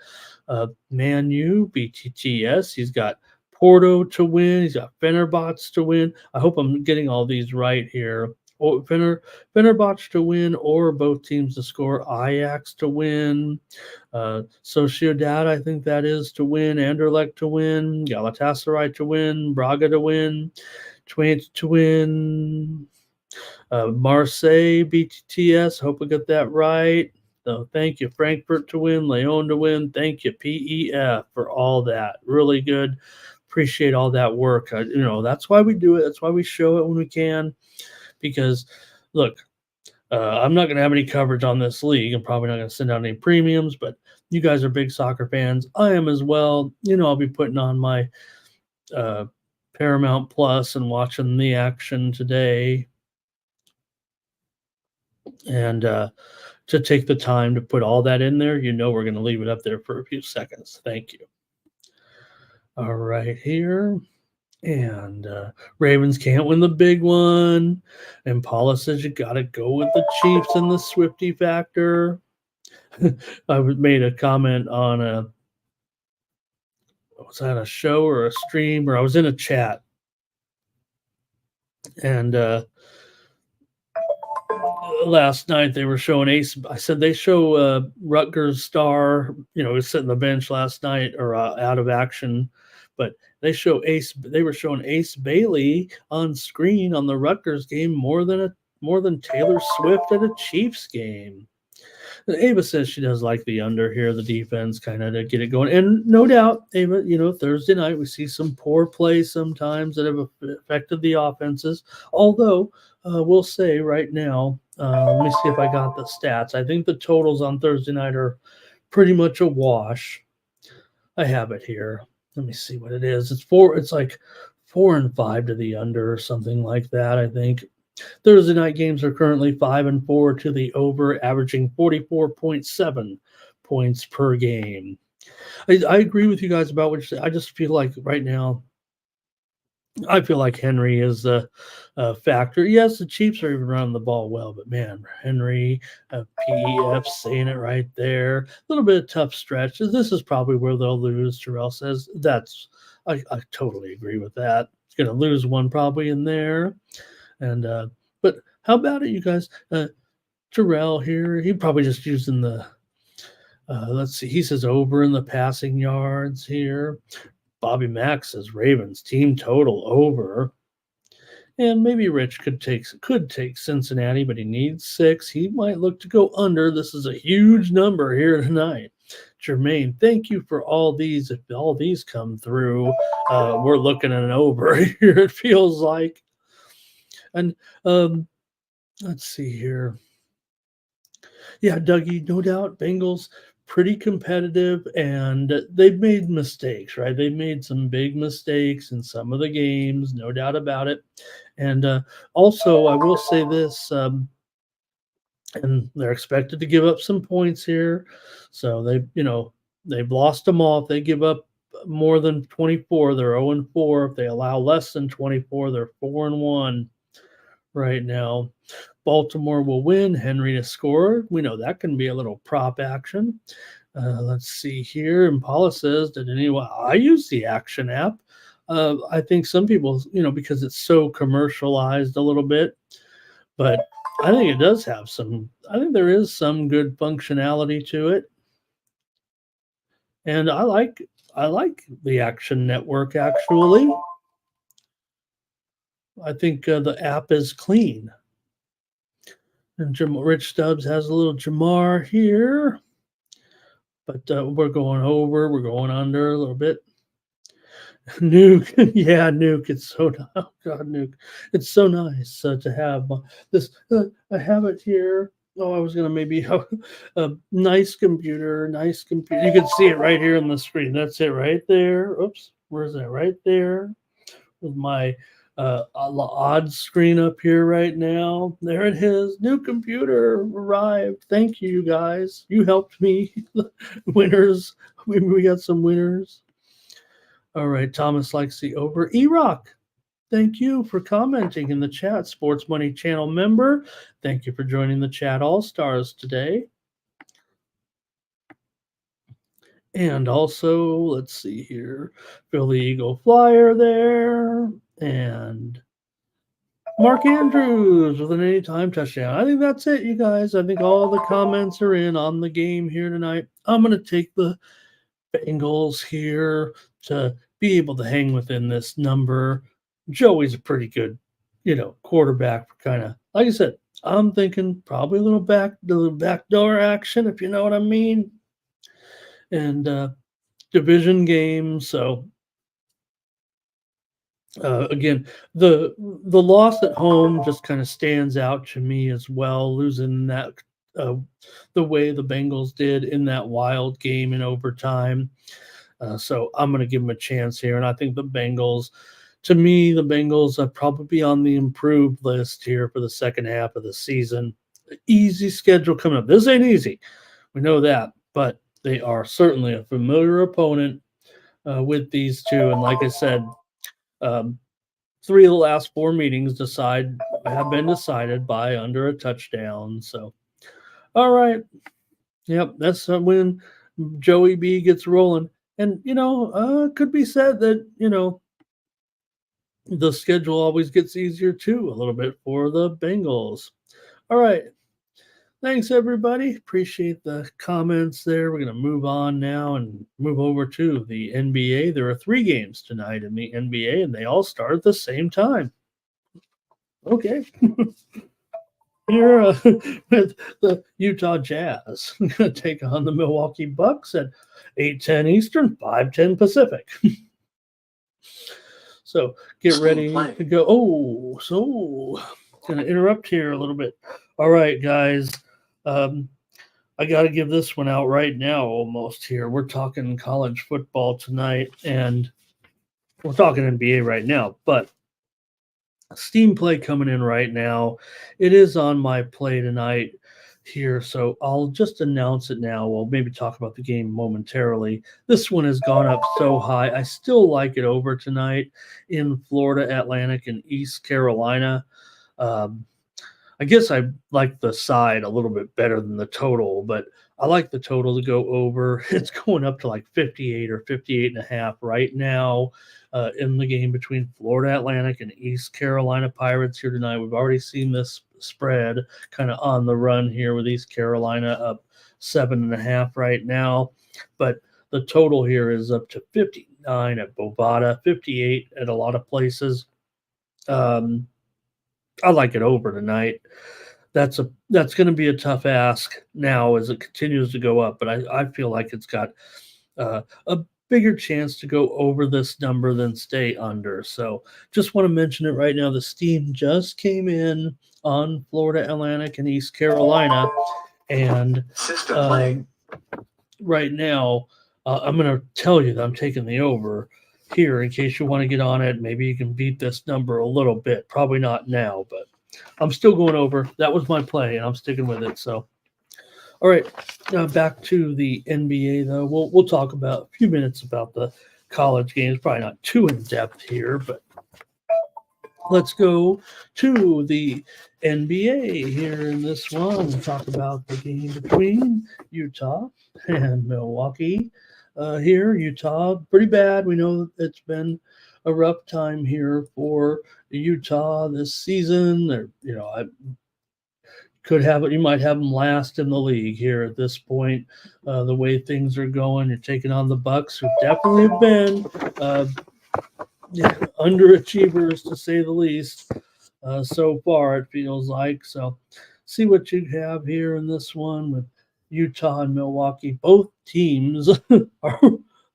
Man U, BTTS. He's got Porto to win. He's got Fenerbahce to win. I hope I'm getting all these right here. Fenerbahce to win, or both teams to score. Ajax to win. Sociedad, I think that is to win. Anderlecht to win. Galatasaray to win. Braga to win. Twente to win. Marseille, BTTS. Hope I got that right. So thank you, Frankfurt to win. Leon to win. Thank you, PEF, for all that. Really good. Appreciate all that work. That's why we do it. That's why we show it when we can. Because, look, I'm not going to have any coverage on this league. I'm probably not going to send out any premiums, but you guys are big soccer fans. I am as well. I'll be putting on my Paramount Plus and watching the action today. And to take the time to put all that in there, we're going to leave it up there for a few seconds. Thank you. All right, here. And Ravens can't win the big one. And Paula says you got to go with the Chiefs and the Swifty factor. I made a comment on was that a show or a stream, or I was in a chat. And last night they were showing Ace. I said they show Rutgers star, was sitting on the bench last night or out of action. But they were showing Ace Bailey on screen on the Rutgers game more than Taylor Swift at a Chiefs game. And Ava says she does like the under here, the defense kind of to get it going. And no doubt, Ava, Thursday night we see some poor play sometimes that have affected the offenses. Although we'll say right now, let me see if I got the stats. I think the totals on Thursday night are pretty much a wash. I have it here. Let me see what it is. It's like 4 and 5 to the under or something like that, I think. Thursday night games are currently 5-4 to the over, averaging 44.7 points per game. I agree with you guys about what you said. I just feel like right now, I feel like Henry is the factor. Yes, the Chiefs are even running the ball well, but man, Henry, PEF saying it right there. A little bit of tough stretch. This is probably where they'll lose. Terrell says I totally agree with that. He's going to lose one probably in there. And but how about it, you guys? Terrell here, he probably just using the let's see, he says over in the passing yards here. Bobby Mack says Ravens team total over. And maybe Rich could take Cincinnati, but he needs 6. He might look to go under. This is a huge number here tonight. Jermaine, thank you for all these. If all these come through, we're looking at an over here, it feels like. And let's see here. Yeah, Dougie, no doubt, Bengals pretty competitive, and they've made mistakes, right? They've made some big mistakes in some of the games, no doubt about it. And also, I will say this, and they're expected to give up some points here. So they've lost them all. If they give up more than 24, they're 0-4. If they allow less than 24, they're 4-1 right now. Baltimore will win. Henry to score. We know that can be a little prop action. Let's see here. Impala says, did anyone? I use the Action app. I think some people, because it's so commercialized a little bit, but I think it does have some. I think there is some good functionality to it, and I like the Action Network. Actually, I think the app is clean. And Rich Stubbs has a little Jamar here. But we're going over. We're going under a little bit. Nuke. Yeah, Nuke. It's so oh God, Nuke. It's so nice to have this. I have it here. Oh, I was going to maybe a nice computer. Nice computer. You can see it right here on the screen. That's it right there. Oops. Where's that? Right there. With my odd screen up here right now. There it is. New computer arrived. Thank you, guys. You helped me. Winners. We got some winners. All right. Thomas likes the over. E-Rock. Thank you for commenting in the chat. Sports Money Channel member. Thank you for joining the chat All-Stars today. And also, let's see here. Philly Eagle Flyer there. And Mark Andrews with an anytime touchdown. I think that's it, you guys. I think all the comments are in on the game here tonight. I'm going to take the Bengals here to be able to hang within this number. Joey's a pretty good, quarterback for kind of, like I said, I'm thinking probably a little backdoor action, if you know what I mean. And division game, so again, the loss at home just kind of stands out to me as well, losing that the way the Bengals did in that wild game in overtime. So I'm going to give them a chance here, and I think the Bengals are probably on the improved list here for the second half of the season. Easy schedule coming up. This ain't easy. We know that, but they are certainly a familiar opponent with these two. And like I said, 3 of the last 4 meetings have been decided by under a touchdown. So, all right. Yep, that's when Joey B gets rolling. And, it could be said that, the schedule always gets easier too, a little bit for the Bengals. All right. Thanks, everybody. Appreciate the comments there. We're going to move on now and move over to the NBA. There are 3 games tonight in the NBA, and they all start at the same time. Okay. Here with the Utah Jazz. I'm going to take on the Milwaukee Bucks at 8:10 Eastern, 5:10 Pacific. So get ready to go. Oh, so going to interrupt here a little bit. All right, guys. I got to give this one out right now almost here. We're talking college football tonight, and we're talking NBA right now, but Steam play coming in right now. It is on my play tonight here, so I'll just announce it now. We'll maybe talk about the game momentarily. This one has gone up so high. I still like it over tonight in Florida Atlantic and East Carolina. Um, I guess I like the side a little bit better than the total, but I like the total to go over. It's going up to like 58 or 58 and a half right now in the game between Florida Atlantic and East Carolina Pirates here tonight. We've already seen this spread kind of on the run here with East Carolina up 7.5 right now, but the total here is up to 59 at Bovada, 58 at a lot of places. Um, I like it over tonight. That's going to be a tough ask now as it continues to go up, but I feel like it's got a bigger chance to go over this number than stay under. So just want to mention it right now. The steam just came in on Florida Atlantic and East Carolina, and right now I'm going to tell you that I'm taking the over here in case you want to get on it. Maybe you can beat this number a little bit. Probably not now, but I'm still going over. That was my play, and I'm sticking with it. So, all right, back to the NBA though. We'll talk about a few minutes about the college games. Probably not too in depth here, but let's go to the NBA here in this one. We'll talk about the game between Utah and Milwaukee. Here, Utah, pretty bad. We know it's been a rough time here for Utah this season. I could have it. You might have them last in the league here at this point. The way things are going, you're taking on the Bucks, who definitely have been underachievers to say the least. So far, it feels like. So, see what you have here in this one with Utah and Milwaukee. Both teams are.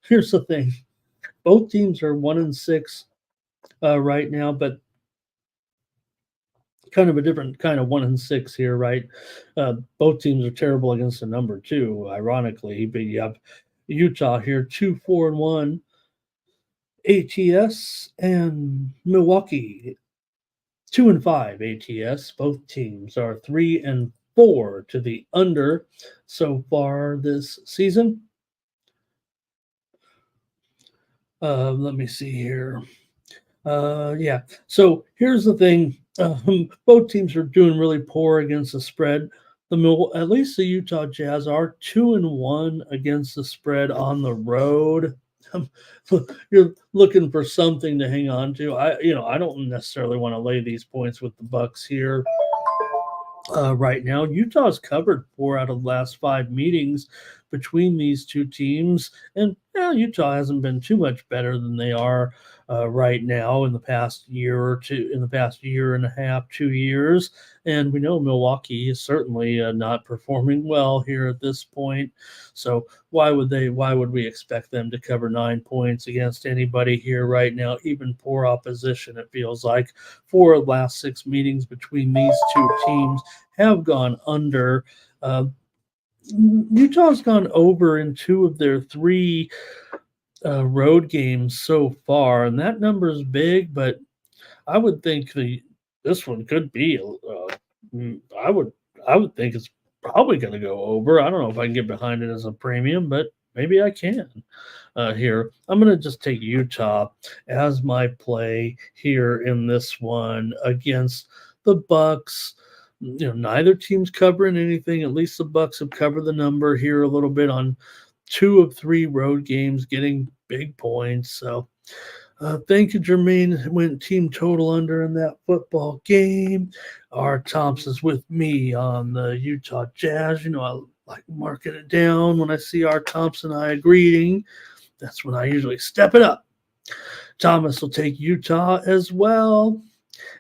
Here's the thing: both teams are 1-6 right now, but kind of a different kind of 1-6 here, right? Both teams are terrible against the number two, ironically, but you have Utah here 2-4-1 ATS and Milwaukee 2-5 ATS. Both teams are 3-4 to the under so far this season. Let me see here. Yeah. So here's the thing. Both teams are doing really poor against the spread. At least the Utah Jazz are 2-1 against the spread on the road. You're looking for something to hang on to. I don't necessarily want to lay these points with the Bucks here. Right now, Utah's covered 4 out of the last 5 meetings between these two teams, and Utah hasn't been too much better than they are right now in the past year or two, in the past year and a half, 2 years. And we know Milwaukee is certainly not performing well here at this point. So why would we expect them to cover 9 points against anybody here right now? Even poor opposition, it feels like. 4 of the last 6 meetings between these two teams have gone under. Utah's gone over in 2 of their 3 road games so far, and that number is big. But I would think this one could be. I would think it's probably going to go over. I don't know if I can get behind it as a premium, but maybe I can. Here, I'm going to just take Utah as my play here in this one against the Bucks. Neither team's covering anything. At least the Bucks have covered the number here a little bit on 2 of 3 road games, getting big points. So thank you, Jermaine. Went team total under in that football game. R. Thompson's with me on the Utah Jazz. I like marking it down when I see R. Thompson. I greeting. That's when I usually step it up. Thomas will take Utah as well.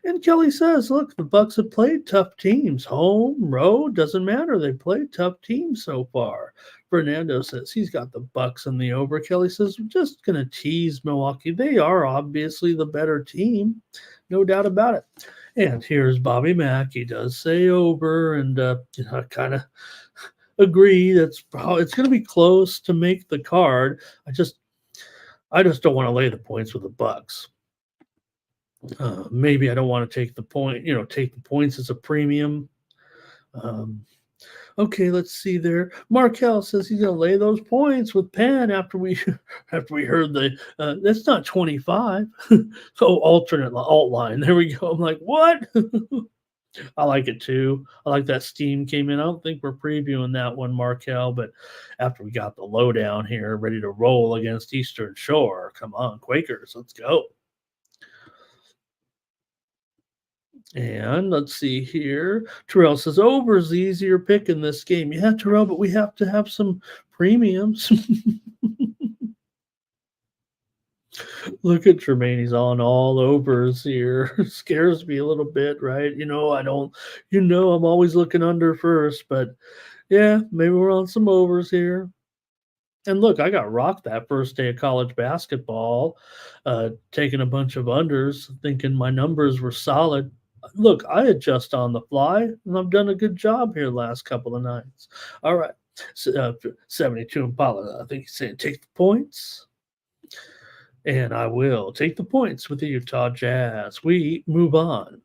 And Kelly says, look, the Bucks have played tough teams. Home, road, doesn't matter. They played tough teams so far. Fernando says he's got the Bucks in the over. Kelly says, we're just going to tease Milwaukee. They are obviously the better team. No doubt about it. And here's Bobby Mack. He does say over, and I kind of agree. It's going to be close to make the card. I just don't want to lay the points with the Bucks. Maybe I don't want to take the point, take the points as a premium. Um, okay, let's see there. Markel says he's going to lay those points with Penn after we after we heard the that's not 25. So alternate alt line. There we go. I'm like, what? I like it too. I like that Steam came in. I don't think we're previewing that one, Markel, but after we got the lowdown here, ready to roll against Eastern Shore. Come on, Quakers, let's go. And let's see here. Terrell says over is the easier pick in this game. Yeah, Terrell, but we have to have some premiums. Look at Tremaine. He's on all overs here. Scares me a little bit, right? I don't, I'm always looking under first, but yeah, maybe we're on some overs here. And look, I got rocked that first day of college basketball, taking a bunch of unders, thinking my numbers were solid. Look, I adjust on the fly, and I've done a good job here the last couple of nights. All right, 72 Impala. I think he's saying take the points, and I will take the points with the Utah Jazz. We move on.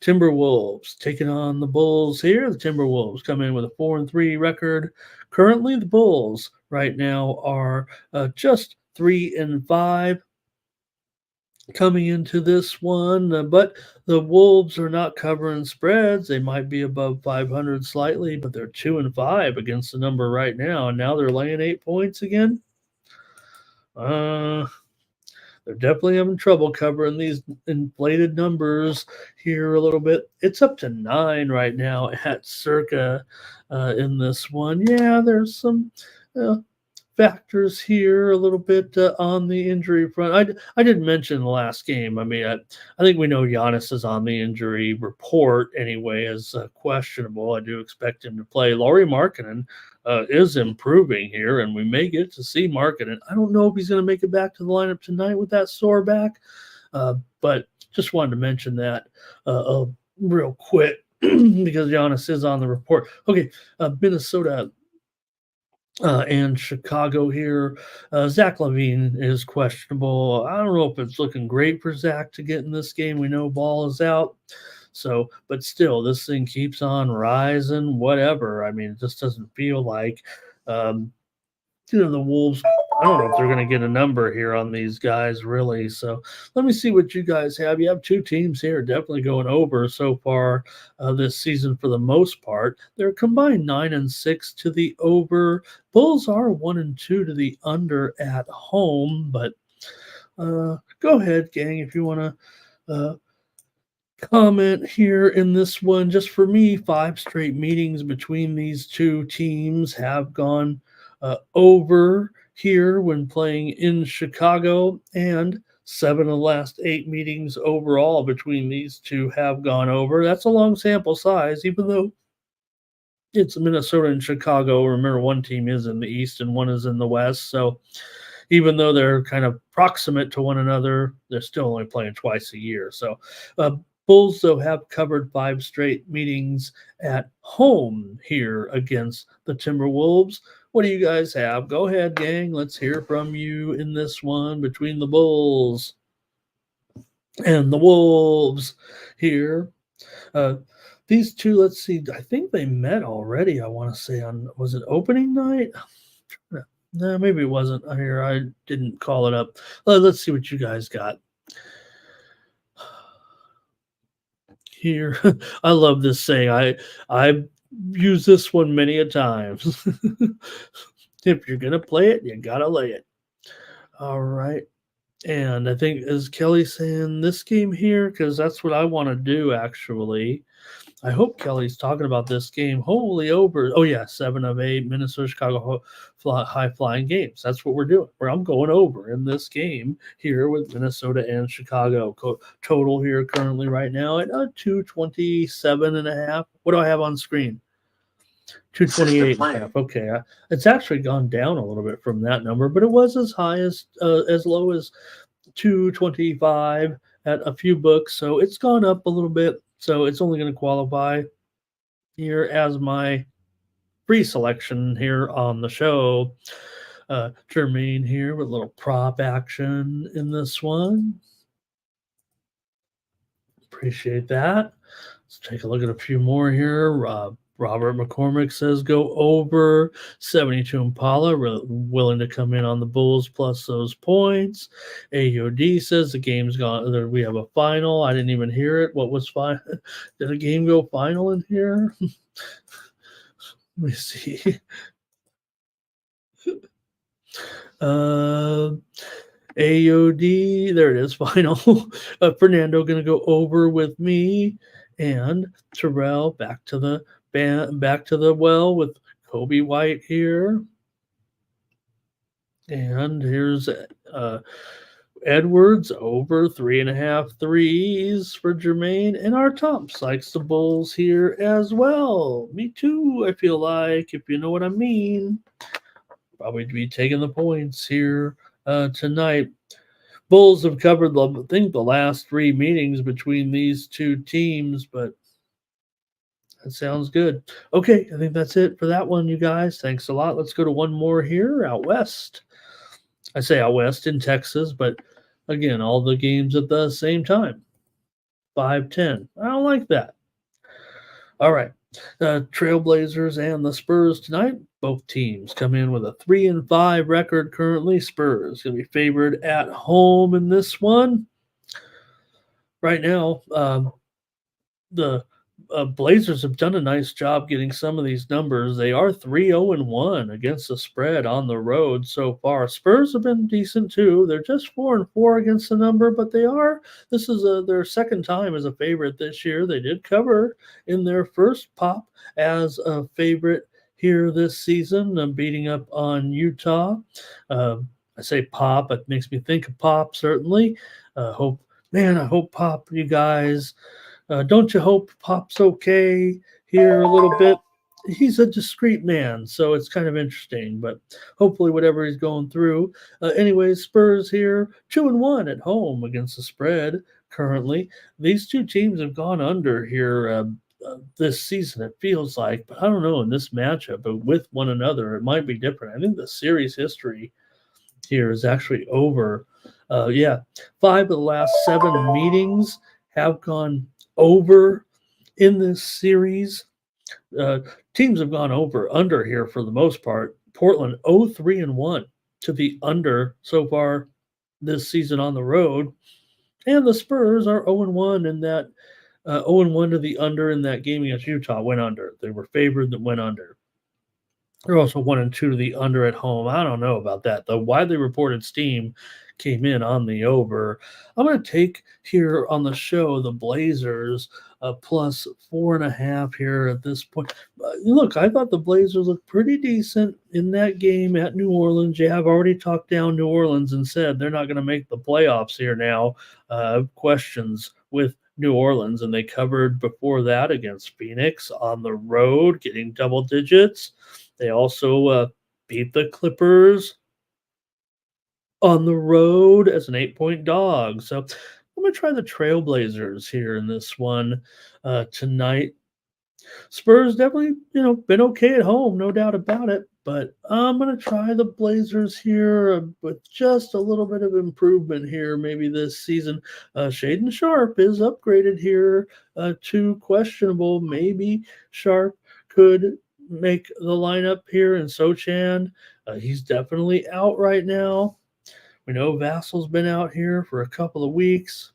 Timberwolves taking on the Bulls here. The Timberwolves come in with a 4-3 record. Currently, the Bulls right now are just 3-5 coming into this one, but the Wolves are not covering spreads. They might be above 500 slightly, but they're 2-5 against the number right now, and now they're laying 8 points again. They're definitely having trouble covering these inflated numbers here a little bit. It's up to 9 right now at circa in this one. Yeah, there's some uh, factors here a little bit on the injury front. I didn't mention the last game. I mean, I think we know Giannis is on the injury report anyway as questionable. I do expect him to play. Lauri Markkanen is improving here, and we may get to see Markkanen. I don't know if he's going to make it back to the lineup tonight with that sore back, but just wanted to mention that real quick because Giannis is on the report. Okay, Minnesota and Chicago here. Zach Levine is questionable. I don't know if it's looking great for Zach to get in this game. We know Ball is out. So, but still, this thing keeps on rising, whatever. I mean, it just doesn't feel like um, the Wolves. I don't know if they're going to get a number here on these guys, really. So let me see what you guys have. You have two teams here definitely going over so far this season for the most part. They're combined 9-6 to the over. Bulls are 1-2 to the under at home. But go ahead, gang, if you want to comment here in this one. Just for me, 5 straight meetings between these two teams have gone over here when playing in Chicago, and 7 of the last 8 meetings overall between these two have gone over. That's a long sample size, even though it's Minnesota and Chicago. Remember, one team is in the East and one is in the West. So even though they're kind of proximate to one another, they're still only playing twice a year. So Bulls, though, have covered 5 straight meetings at home here against the Timberwolves. What do you guys have? Go ahead, gang. Let's hear from you in this one between the Bulls and the Wolves here. These two, let's see, I think they met already, I want to say, was it opening night? No, maybe it wasn't here. I didn't call it up. Let's see what you guys got here. I love this saying. I use this one many a times. If you're gonna play it, you gotta lay it. All right. And I think is Kelly saying this game here because that's what I want to do actually. I hope Kelly's talking about this game. Holy over. Oh, yeah, 7 of 8 Minnesota Chicago high flying games. That's what we're doing. I'm going over in this game here with Minnesota and Chicago. Total here currently right now at 227.5. What do I have on screen? 228.5. Okay. It's actually gone down a little bit from that number, but it was as high as low as 225 at a few books. So it's gone up a little bit. So it's only going to qualify here as my free selection here on the show. Jermaine here with a little prop action in this one. Appreciate that. Let's take a look at a few more here. Robert McCormick says go over 72 Impala, willing to come in on the Bulls plus those points. AOD says the game's gone. We have a final. I didn't even hear it. What was final? Did a game go final in here? Let me see. AOD, there it is, final. Fernando going to go over with me, and Terrell back to the well with Kobe White here. And here's Edwards over 3.5 threes for Jermaine, and our Tomps likes the Bulls here as well. Me too, I feel like, if you know what I mean. Probably be taking the points here tonight. Bulls have covered, I think, the last 3 meetings between these two teams, but that sounds good. Okay, I think that's it for that one, you guys. Thanks a lot. Let's go to one more here out west. I say out west in Texas, but again, all the games at the same time. 5:10. I don't like that. All right. Trailblazers and the Spurs tonight. Both teams come in with a 3-5 record currently. Spurs going to be favored at home in this one. Right now, the Blazers have done a nice job getting some of these numbers. They are 3-0-1 against the spread on the road so far. Spurs have been decent too. They're just 4-4 against the number, but this is their second time as a favorite this year. They did cover in their first pop as a favorite here this season, beating up on Utah. I say pop, it makes me think of pop, certainly. I hope Pop, you guys. Don't you hope Pop's okay here a little bit? He's a discreet man, so it's kind of interesting, but hopefully whatever he's going through. Anyways, Spurs here, 2-1 at home against the spread currently. These two teams have gone under here this season, it feels like, but I don't know in this matchup, but with one another, it might be different. I think the series history here is actually over. 5 of the last 7 meetings have gone over in this series. Teams have gone under here for the most part. Portland 0-3-1 to the under so far this season on the road, and the Spurs are 0-1 in that 0-1 to the under in that game against Utah. Went under. They were favored that went under. They're also 1-2 to the under at home. I don't know about that. The widely reported steam came in on the over. I'm going to take here on the show the Blazers plus 4.5 here at this point. Look, I thought the Blazers looked pretty decent in that game at New Orleans. Yeah, I've already talked down New Orleans and said they're not going to make the playoffs here now. Questions with New Orleans, and they covered before that against Phoenix on the road, getting double digits. They also beat the Clippers on the road as an 8-point dog. So I'm going to try the Trailblazers here in this one tonight. Spurs definitely, been okay at home, no doubt about it. But I'm going to try the Blazers here with just a little bit of improvement here maybe this season. Shaden Sharp is upgraded here to questionable. Maybe Sharp could make the lineup here, and Sochan, he's definitely out right now. We know Vassal's been out here for a couple of weeks.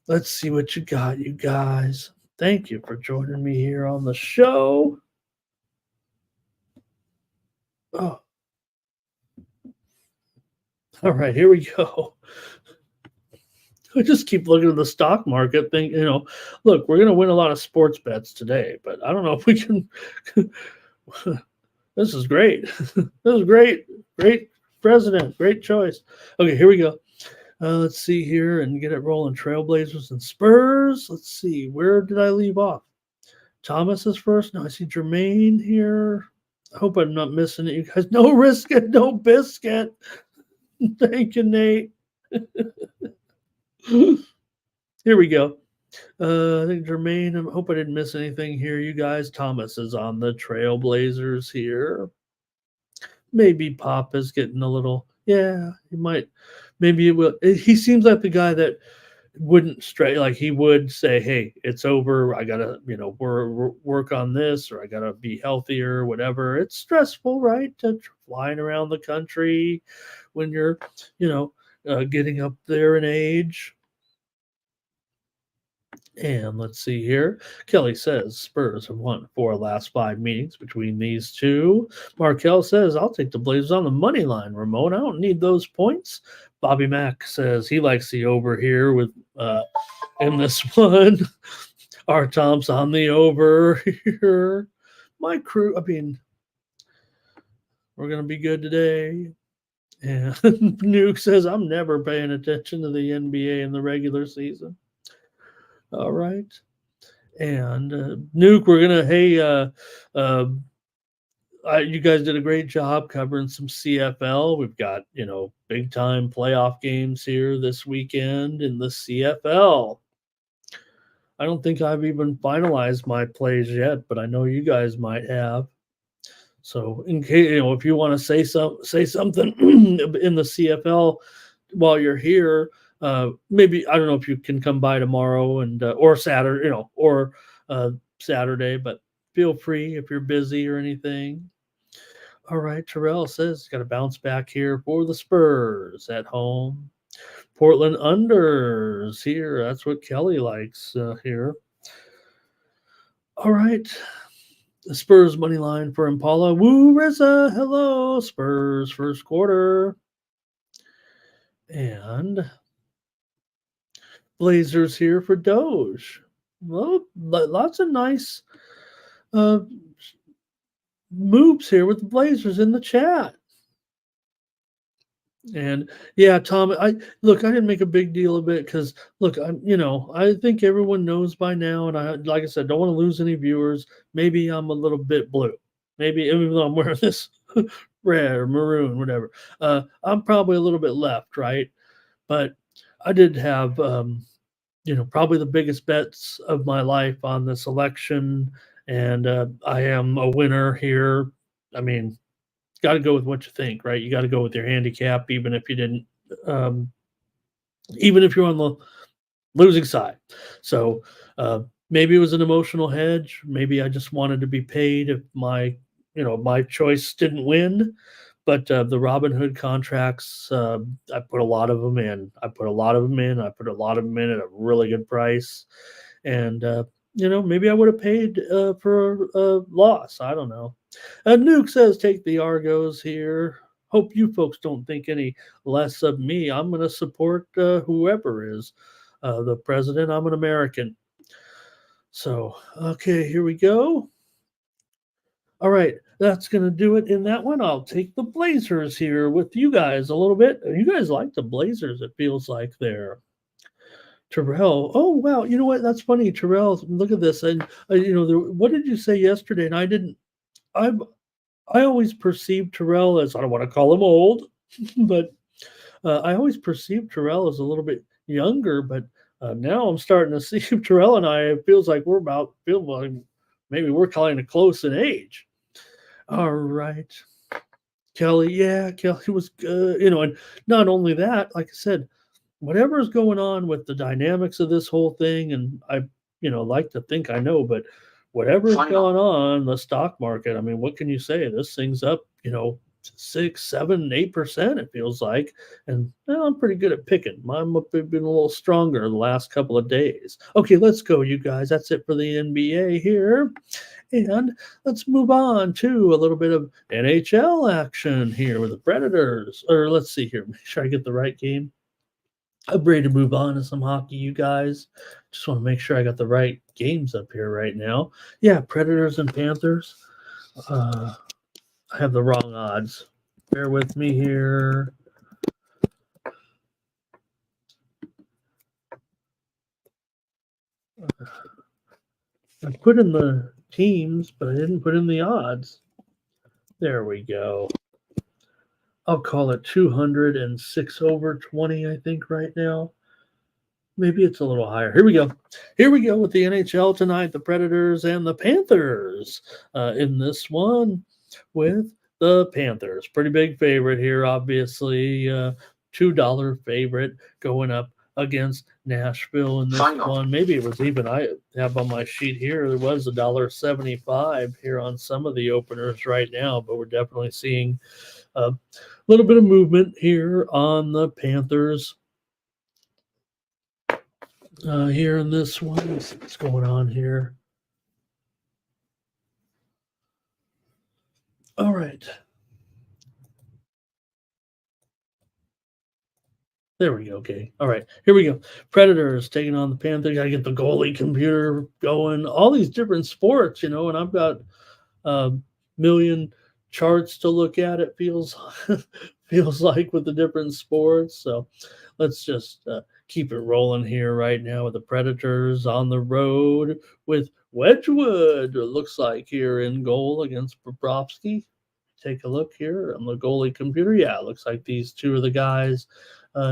Let's see what you got, you guys. Thank you for joining me here on the show. Oh. All right, here we go. I just keep looking at the stock market thing. Look, we're going to win a lot of sports bets today, but I don't know if we can. This is great. This is great. Great president. Great choice. Okay, here we go. Let's see here and get it rolling. Trailblazers and Spurs. Let's see. Where did I leave off? Thomas is first. No, I see Jermaine here. I hope I'm not missing it, you guys. No risk it, no biscuit. Thank you, Nate. Here we go. I think Jermaine, I hope I didn't miss anything here, you guys. Thomas is on the Trailblazers here. Maybe Pop is getting a little, he might, maybe it will. He seems like the guy that wouldn't stray, like he would say, hey, it's over, I gotta, work on this, or I gotta be healthier, whatever. It's stressful, right, to flying around the country when you're, you know getting up there in age. And let's see here. Kelly says Spurs have won 4 last 5 meetings between these two. Markel says, I'll take the Blazers on the money line, Ramon. I don't need those points. Bobby Mack says he likes the over here with in this one. R. Tom's on the over here. My crew, I mean, we're going to be good today. And Nuke says, I'm never paying attention to the NBA in the regular season. All right. And Nuke, we're gonna. Hey, you guys did a great job covering some CFL. We've got big time playoff games here this weekend in the CFL. I don't think I've even finalized my plays yet, but I know you guys might have. So, in case if you want to say something in the CFL while you're here, maybe I don't know if you can come by tomorrow and or Saturday, or Saturday, but feel free if you're busy or anything. All right, Terrell says he's got to bounce back here for the Spurs at home. Portland unders here. That's what Kelly likes here. All right. The Spurs money line for Impala. Woo, Reza. Hello, Spurs first quarter. And Blazers here for Doge. Well, lots of nice moves here with the Blazers in the chat. And yeah, Tom, I didn't make a big deal of it because look, I think everyone knows by now, and like I said, don't want to lose any viewers. Maybe I'm a little bit blue. Maybe even though I'm wearing this red or maroon, whatever. I'm probably a little bit left, right? But I did have probably the biggest bets of my life on this election, and I am a winner here. I mean, got to go with what you think, right? You got to go with your handicap, even if you didn't, even if you're on the losing side. So maybe it was an emotional hedge. Maybe I just wanted to be paid if my choice didn't win. But the Robinhood contracts, I put a lot of them in. I put a lot of them in at a really good price. And, maybe I would have paid for a loss. I don't know. Nuke says, take the Argos here. Hope you folks don't think any less of me. I'm going to support whoever is the president. I'm an American. So, okay, here we go. All right, that's going to do it in that one. I'll take the Blazers here with you guys a little bit. You guys like the Blazers, it feels like there. Terrell. Oh, wow. You know what? That's funny. Terrell, look at this. And, what did you say yesterday? And I always perceived Terrell as, I don't want to call him old, but I always perceived Terrell as a little bit younger. But now I'm starting to see Terrell and I, it feels like maybe we're kind of close in age. All right. Kelly, yeah, Kelly was good. And not only that, like I said, whatever's going on with the dynamics of this whole thing, and I, like to think I know, but whatever's going on in the stock market, I mean, what can you say? This thing's up, 6, 7, 8%, it feels like. And I'm pretty good at picking. Mine have been a little stronger the last couple of days. Okay, let's go, you guys. That's it for the NBA here. And let's move on to a little bit of NHL action here with the Predators. Or let's see here. Make sure I get the right game. I'm ready to move on to some hockey, you guys. Just want to make sure I got the right games up here right now. Yeah, Predators and Panthers. I have the wrong odds. Bear with me here. I put in the teams, but I didn't put in the odds. There we go. I'll call it 206 over 20, I think, right now. Maybe it's a little higher. Here we go. Here we go with the NHL tonight. The Predators and the Panthers in this one with the Panthers. Pretty big favorite here, obviously. $2 favorite going up against Nashville in this one. Maybe it was even, I have on my sheet here, there was $1.75 here on some of the openers right now, but we're definitely seeing a little bit of movement here on the Panthers. Here in this one, let's see what's going on here. All right. There we go. Okay. All right. Here we go. Predators taking on the Panthers. Got to get the goalie computer going. All these different sports, and I've got a million charts to look at. It feels feels like with the different sports. So let's just keep it rolling here right now with the Predators on the road with Wedgwood. It looks like here in goal against Bobrovsky. Take a look here on the goalie computer. Yeah, it looks like these two are the guys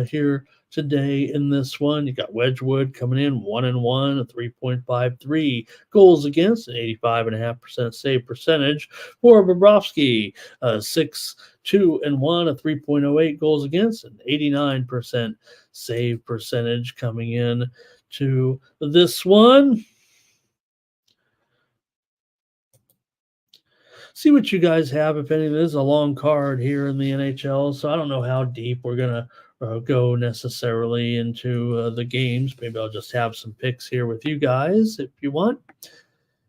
here today in this one. You got Wedgwood coming in 1-1, a 3.53 goals against, an 85.5% save percentage for Bobrovsky, 6-2-1, a 3.08 goals against, an 89% save percentage coming in to this one. See what you guys have, if any. This is a long card here in the NHL, so I don't know how deep we're going to go necessarily into the games. Maybe I'll just have some picks here with you guys if you want.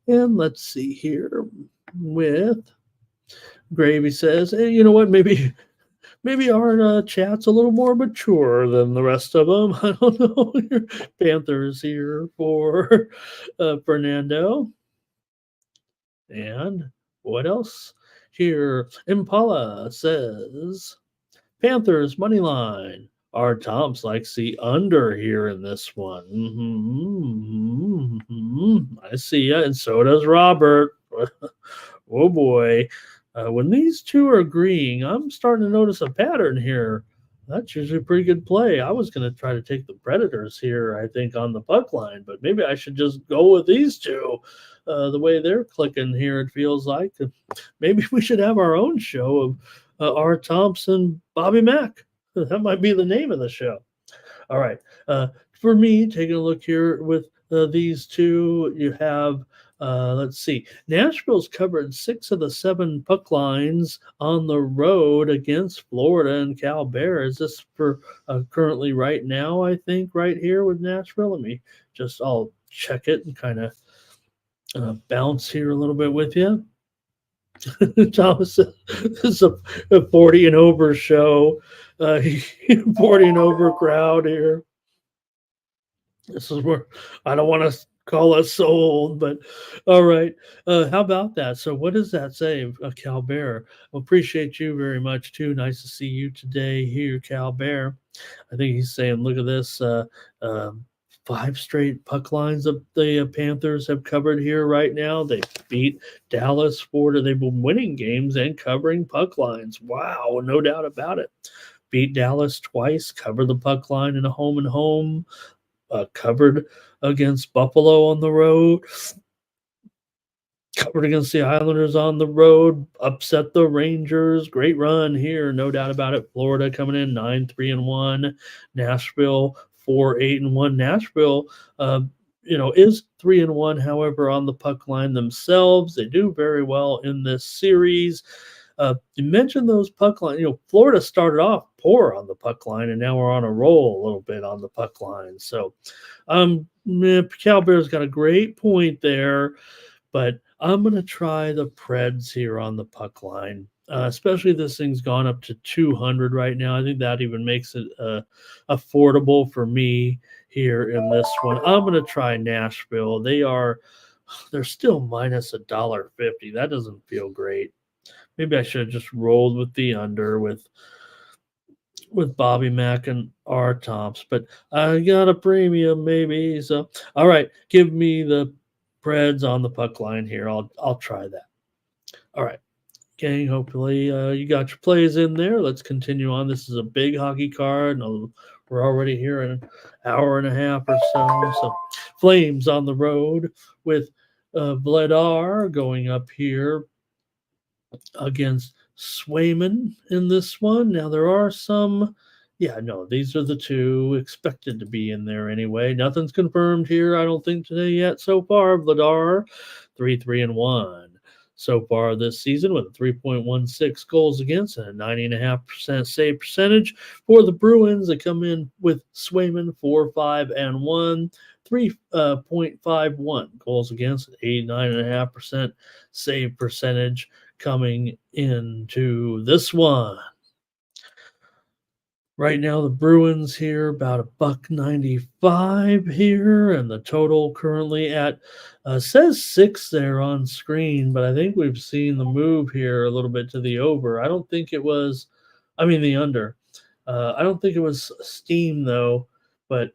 And let's see here with Gravy says, hey, you know what, maybe our chat's a little more mature than the rest of them. I don't know. Panthers here for Fernando. And what else? Here, Impala says, Panthers money line. Our Toms likes the under here in this one. I see ya, and so does Robert. Oh boy. When these two are agreeing, I'm starting to notice a pattern here. That's usually a pretty good play. I was going to try to take the Predators here, I think, on the puck line, but maybe I should just go with these two. The way they're clicking here, it feels like. Maybe we should have our own show of R. Thompson, Bobby Mack. That might be the name of the show. All right. For me, taking a look here with these two, you have, let's see, Nashville's covered 6 of the 7 puck lines on the road against Florida and Cal Bear. Is this for currently right now, I think, right here with Nashville? Let me just, I'll check it and kind of bounce here a little bit with you. Thomas, this is a 40 and over show, 40 and over crowd here. This is where I don't want to call us so old, but all right. How about that? So, what does that say, Cal Bear? Well, appreciate you very much too. Nice to see you today here, Cal Bear. I think he's saying, look at this. 5 straight puck lines that the Panthers have covered here right now. They beat Dallas, Florida. They've been winning games and covering puck lines. Wow, no doubt about it. Beat Dallas twice, covered the puck line in a home and home, covered against Buffalo on the road, covered against the Islanders on the road, upset the Rangers. Great run here, no doubt about it. Florida coming in 9-3-1, Nashville 4-8-1. Nashville, is 3-1. However, on the puck line themselves, they do very well in this series. You mentioned those puck line. Florida started off poor on the puck line, and now we're on a roll a little bit on the puck line. So, Cal Bear's got a great point there, but I'm going to try the Preds here on the puck line. Especially this thing's gone up to 200 right now. I think that even makes it affordable for me here in this one. I'm going to try Nashville. They're still minus $1.50. That doesn't feel great. Maybe I should have just rolled with the under with Bobby Mack and R. Tops, but I got a premium maybe. So, all right, give me the Preds on the puck line here. I'll try that. All right. Okay, hopefully you got your plays in there. Let's continue on. This is a big hockey card. We're already here in an hour and a half or so. So Flames on the road with Vladar going up here against Swayman in this one. Now there are some Yeah, no, these are the two expected to be in there anyway. Nothing's confirmed here, I don't think today yet. So far, Vladar, 3-3-1. So far this season with a 3.16 goals against and a 90.5% save percentage for the Bruins. They come in with Swayman 4-5-1, 3.51 goals against, 89.5% save percentage coming into this one. Right now, the Bruins here about a $1.95 here, and the total currently at says 6 there on screen, but I think we've seen the move here a little bit to the over. I don't think it was, I mean the under. I don't think it was Steam though, but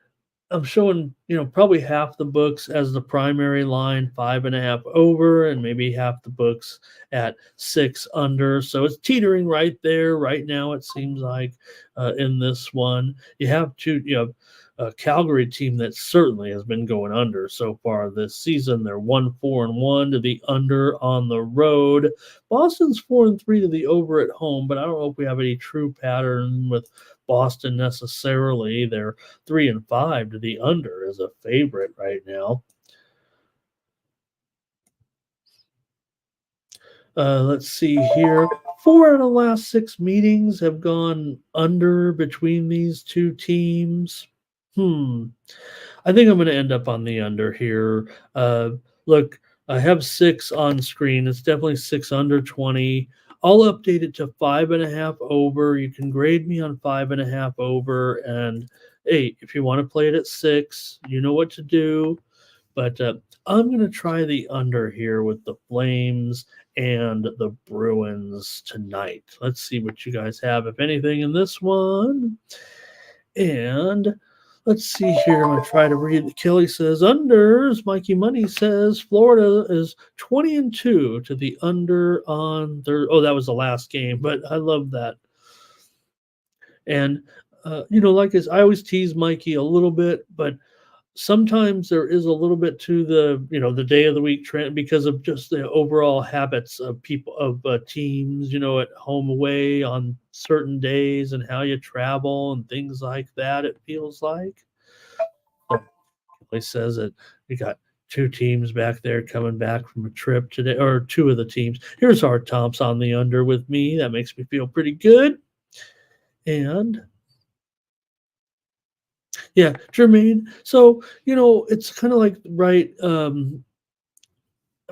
I'm showing, probably half the books as the primary line, 5.5 over, and maybe half the books at 6 under. So it's teetering right there right now. It seems like in this one, you have a Calgary team that certainly has been going under so far this season. They're 1-4-1 to the under on the road. Boston's 4-3 to the over at home, but I don't know if we have any true pattern with Boston necessarily. They're 3-5 to the under as a favorite right now. Let's see here. 4 of the last 6 meetings have gone under between these two teams. I think I'm going to end up on the under here. Look, I have 6 on screen. It's definitely 6 under 20. I'll update it to 5.5 over. You can grade me on 5.5 over. And hey, if you want to play it at 6, you know what to do. But I'm going to try the under here with the Flames and the Bruins tonight. Let's see what you guys have, if anything, in this one. And let's see here. I'm going to try to read. Kelly says unders. Mikey Money says Florida is 20-2 to the under on their. Oh, that was the last game, but I love that. And, I always tease Mikey a little bit, but sometimes there is a little bit to the day of the week trend because of just the overall habits of people of teams, at home, away on certain days, and how you travel and things like that. It feels like he says that we got 2 teams back there coming back from a trip today, or 2 of the teams. Here's our Tomps on the under with me. That makes me feel pretty good. And yeah, Jermaine. So, it's kind of like, right. I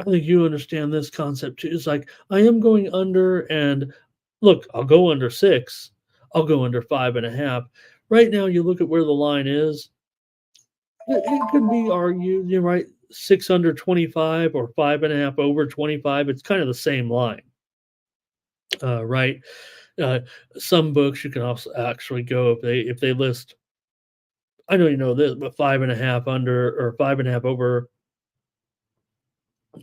think you understand this concept too. It's like I am going under, and look, I'll go under 6. I'll go under 5.5. Right now, you look at where the line is. It could be argued, right? 6 under 25 or 5.5 over 25. It's kind of the same line, right? Uh, some books you can also actually go if they list. I know you know this, but 5.5 under or 5.5 over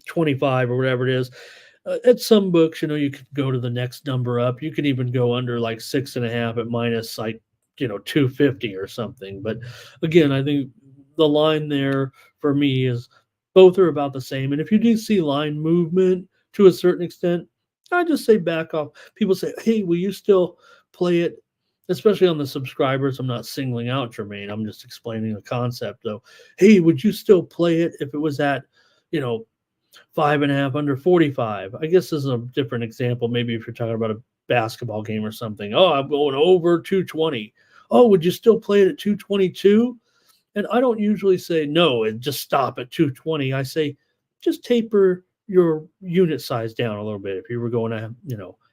25 or whatever it is. At some books, you can go to the next number up. You can even go under like 6.5 at minus like 250 or something. But again, I think the line there for me is both are about the same. And if you do see line movement to a certain extent, I just say back off. People say, "Hey, will you still play it?" Especially on the subscribers. I'm not singling out Jermaine. I'm just explaining the concept though. Hey, would you still play it if it was at, 5.5 under 45? I guess this is a different example. Maybe if you're talking about a basketball game or something. Oh, I'm going over 220. Oh, would you still play it at 222? And I don't usually say no and just stop at 220. I say just taper your unit size down a little bit. If you were going to,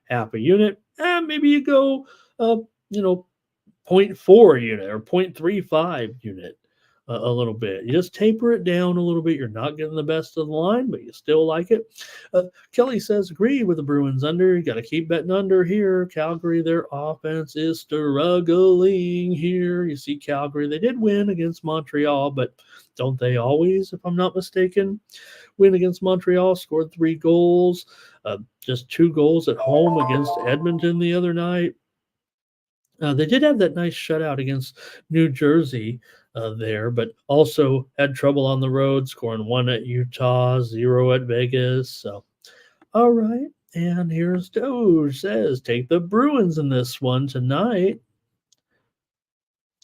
half a unit, maybe you go, 0.4 unit or 0.35 unit a little bit. You just taper it down a little bit. You're not getting the best of the line, but you still like it. Kelly says, agree with the Bruins under. You got to keep betting under here. Calgary, their offense is struggling here. You see Calgary, they did win against Montreal, but don't they always, if I'm not mistaken, win against Montreal? Scored 3 goals, just 2 goals at home against Edmonton the other night. They did have that nice shutout against New Jersey there, but also had trouble on the road, scoring 1 at Utah, 0 at Vegas. So, all right. And here's Doge says, take the Bruins in this one tonight.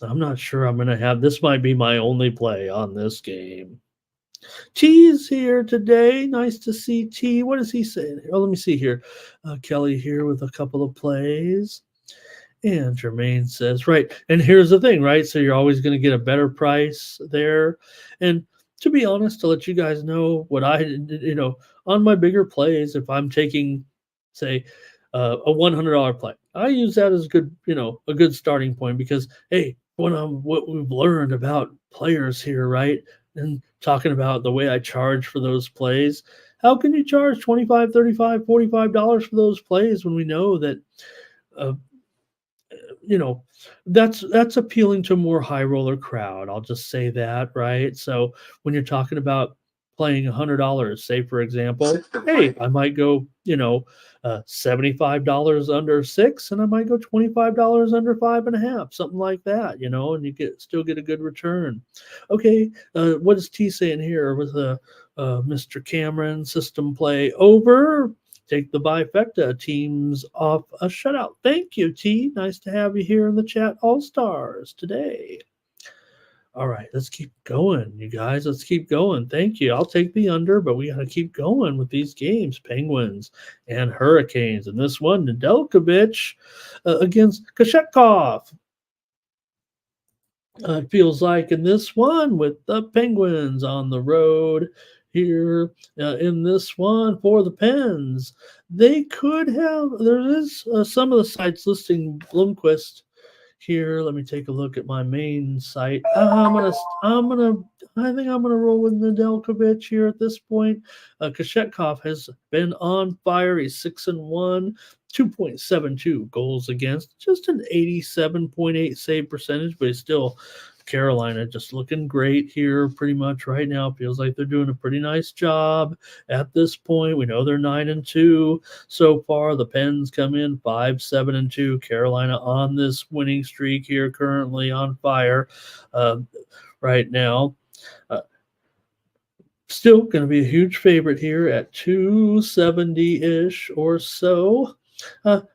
I'm not sure I'm going to have this. Might be my only play on this game. T's here today. Nice to see T. What is he saying? Oh, let me see here. Kelly here with a couple of plays. And Jermaine says, right. And here's the thing, right? So you're always going to get a better price there. And to be honest, to let you guys know what on my bigger plays, if I'm taking, say, a $100 play, I use that as a good starting point because, hey, what we've learned about players here, right? And talking about the way I charge for those plays, how can you charge $25, $35, $45 for those plays when we know that uh, you know that's appealing to a more high roller crowd. I'll just say that, right? So when you're talking about playing $100, say for example, hey, I might go $75 under six, and I might go $25 under five and a half, something like that, and you still get a good return. Okay, what is T saying here with Mr. Cameron? System play over. Take the bifecta teams off a shutout. Thank you, T. Nice to have you here in the chat, All Stars, today. All right, let's keep going, you guys. Let's keep going. Thank you. I'll take the under, but we got to keep going with these games. Penguins and Hurricanes. And this one, Nedeljkovic against Kochetkov. It feels like in this one with the Penguins on the road here in this one for the Pens. They could have, there is some of the sites listing Blomqvist here. Let me take a look at my main site. I think I'm gonna roll with Nedeljkovic here at this point. Kochetkov has been on fire. He's 6-1, 2.72 goals against, just an 87.8 save percentage, but he's still Carolina just looking great here pretty much right now. Feels like they're doing a pretty nice job at this point. We know they're 9-2 so far. The Pens come in 5-7-2. Carolina on this winning streak here, currently on fire right now. Still going to be a huge favorite here at 270-ish or so.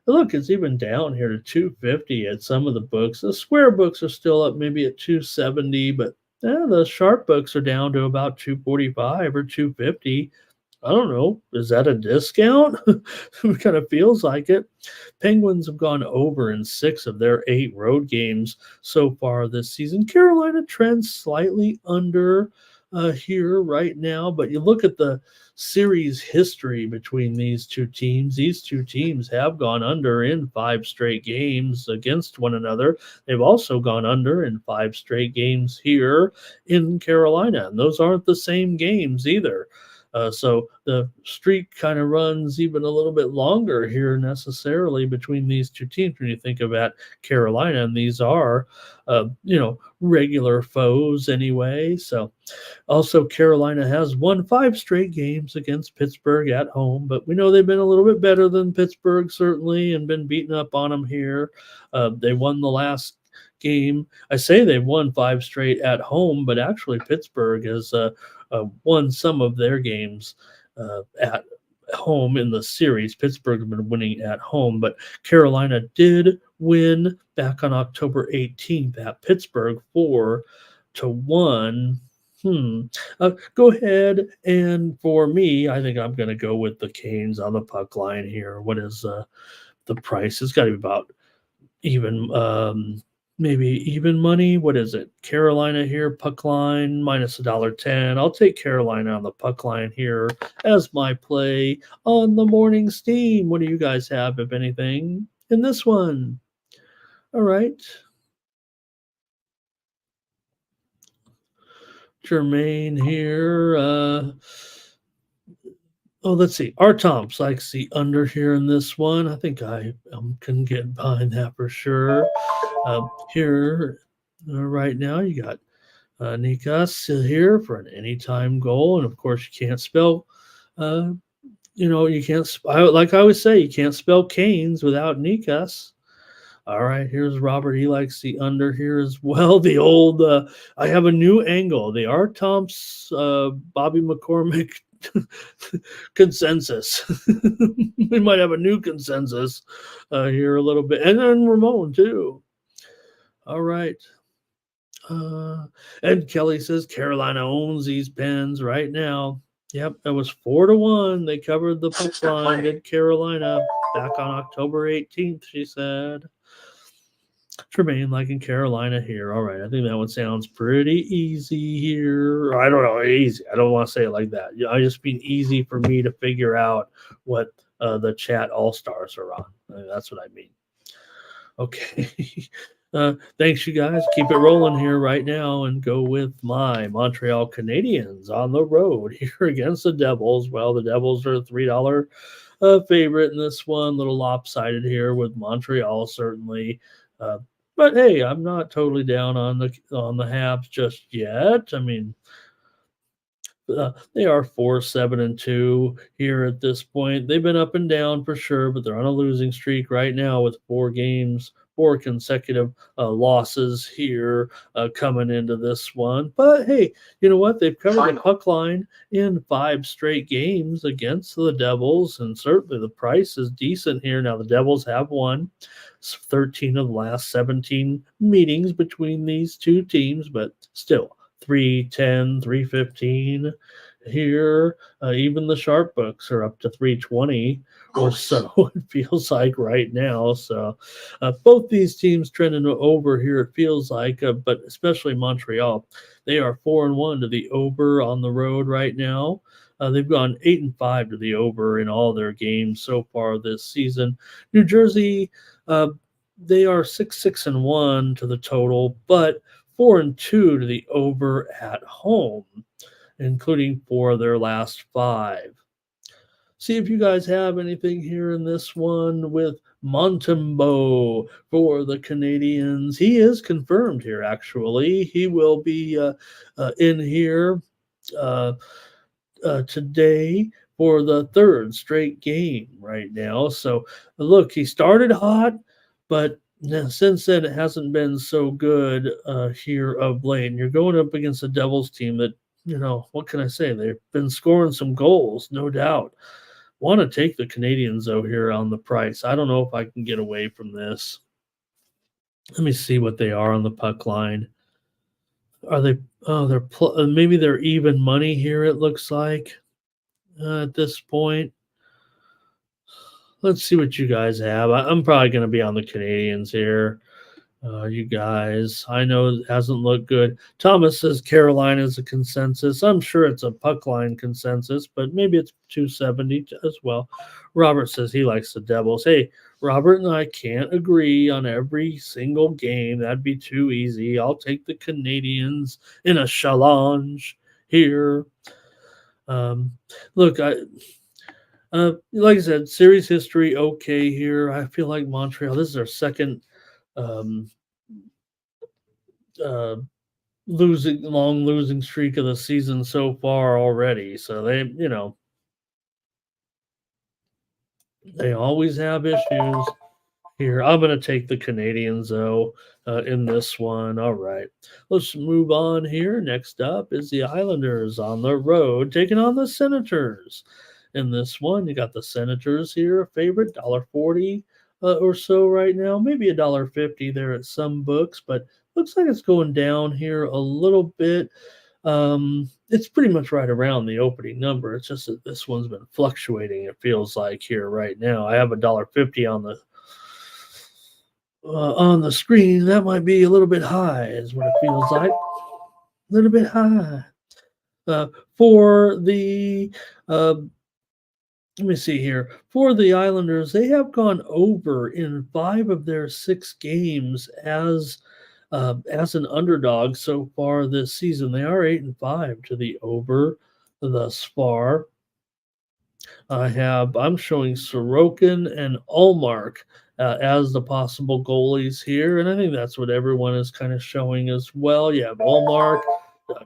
Look, it's even down here to 250 at some of the books. The square books are still up maybe at 270, but the sharp books are down to about 245 or 250. I don't know. Is that a discount? It kind of feels like it. Penguins have gone over in 6 of their 8 road games so far this season. Carolina trends slightly under here right now, but you look at the series history between these two teams. These two teams have gone under in 5 straight games against one another. They've also gone under in 5 straight games here in Carolina, and those aren't the same games either. So the streak kind of runs even a little bit longer here necessarily between these two teams when you think about Carolina, and these are, regular foes anyway. So also Carolina has won 5 straight games against Pittsburgh at home, but we know they've been a little bit better than Pittsburgh certainly and been beaten up on them here. They won the last game. I say they've won 5 straight at home, but actually Pittsburgh has won some of their games at home in the series. Pittsburgh has been winning at home, but Carolina did win back on October 18th at Pittsburgh 4-1. Go ahead, and for me, I think I'm going to go with the Canes on the puck line here. What is the price? It's got to be about even, maybe even money. What is it? Carolina here, puck line minus $1.10. I'll take Carolina on the puck line here as my play on the morning steam. What do you guys have, if anything, in this one? All right. Jermaine here. Let's see. Our Tomps likes the under here in this one. I think I can get behind that for sure. Here, right now, you got Nikas here for an anytime goal. And of course, you can't spell, you can't, like I always say, you can't spell Canes without Nikas. All right, here's Robert. He likes the under here as well. The old, I have a new angle. The Art Tomps, Bobby McCormick consensus. We might have a new consensus here a little bit. And then Ramon, too. All right. And Kelly says Carolina owns these pens right now. Yep, it was 4-1. They covered the puck line. Did Carolina back on October 18th? She said. Tremaine like in Carolina here. All right, I think that one sounds pretty easy here. I don't know, easy. I don't want to say it like that. I just mean easy for me to figure out what the chat all stars are on. That's what I mean. Okay. Thanks, you guys. Keep it rolling here right now and go with my Montreal Canadiens on the road here against the Devils. Well, the Devils are a $3 favorite in this one. A little lopsided here with Montreal, certainly. But hey, I'm not totally down on the Habs just yet. I mean, they are 4-7-2 here at this point. They've been up and down for sure, but they're on a losing streak right now with 4 consecutive losses here coming into this one. But hey, you know what? They've covered the puck line in 5 straight games against the Devils, and certainly the price is decent here. Now, the Devils have won 13 of the last 17 meetings between these two teams, but still 310, 315 here. Even the sharp books are up to 320 or so, it feels like right now. So both these teams trending over here, it feels like, but especially Montreal. They are 4-1 to the over on the road right now. They've gone 8-5 to the over in all their games so far this season. New Jersey, they are 6-1 to the total, but 4-2 to the over at home, including 4 of their last 5. See if you guys have anything here in this one with Montembeault for the Canadiens. He is confirmed here, actually. He will be in here today for the 3rd straight game right now. So, look, he started hot, but since then it hasn't been so good here of late. And you're going up against a Devils team that, what can I say? They've been scoring some goals, no doubt. Want to take the Canadiens, though, here on the price. I don't know if I can get away from this. Let me see what they are on the puck line. Are they? Oh, maybe they're even money here, it looks like, at this point. Let's see what you guys have. I'm probably going to be on the Canadiens here. You guys, I know it hasn't looked good. Thomas says Carolina's a consensus. I'm sure it's a puck line consensus, but maybe it's 270 as well. Robert says he likes the Devils. Hey, Robert and I can't agree on every single game. That'd be too easy. I'll take the Canadiens in a challenge here. Look, like I said, series history okay here. I feel like Montreal, this is their second losing streak of the season so far already. So they always have issues here. I'm going to take the Canadiens, though, in this one. All right. Let's move on here. Next up is the Islanders on the road taking on the Senators. In this one, you got the Senators here, a favorite, $1.40 or so right now. Maybe $1.50 there at some books, but looks like it's going down here a little bit. It's pretty much right around the opening number. It's just that this one's been fluctuating, it feels like, here right now. I have $1.50 on the screen. That might be a little bit high, is what it feels like. A little bit high. For the let me see here. For the Islanders, they have gone over in 5 of their 6 games as an underdog so far this season. They are 8-5 to the over thus far. I'm showing Sorokin and Ullmark as the possible goalies here, and I think that's what everyone is kind of showing as well. You have Ullmark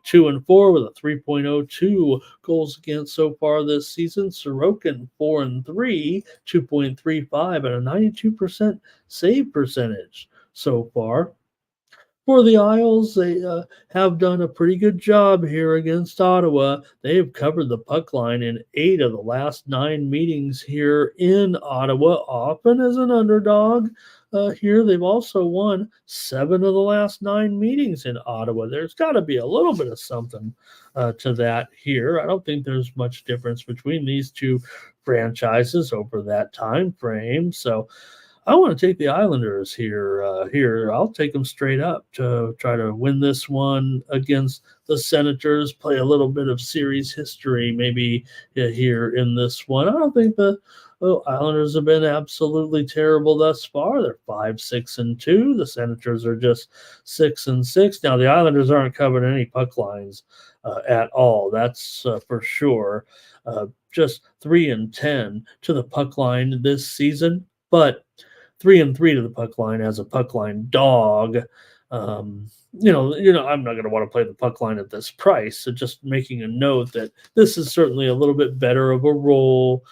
2-4 with a 3.02 goals against so far this season. Sorokin 4-3, 2.35, and a 92% save percentage so far. For the Isles, they have done a pretty good job here against Ottawa. They have covered the puck line in 8 of the last 9 meetings here in Ottawa, often as an underdog. Here, they've also won 7 of the last 9 meetings in Ottawa. There's got to be a little bit of something to that here. I don't think there's much difference between these two franchises over that time frame. So I want to take the Islanders here. I'll take them straight up to try to win this one against the Senators. Play a little bit of series history, maybe here in this one. I don't think the Islanders have been absolutely terrible thus far. They're 5-6-2. The Senators are just 6-6. Now the Islanders aren't covering any puck lines at all. That's for sure. Just 3-10 to the puck line this season, but 3-3 to the puck line as a puck line dog. I'm not going to want to play the puck line at this price. So just making a note that this is certainly a little bit better of a role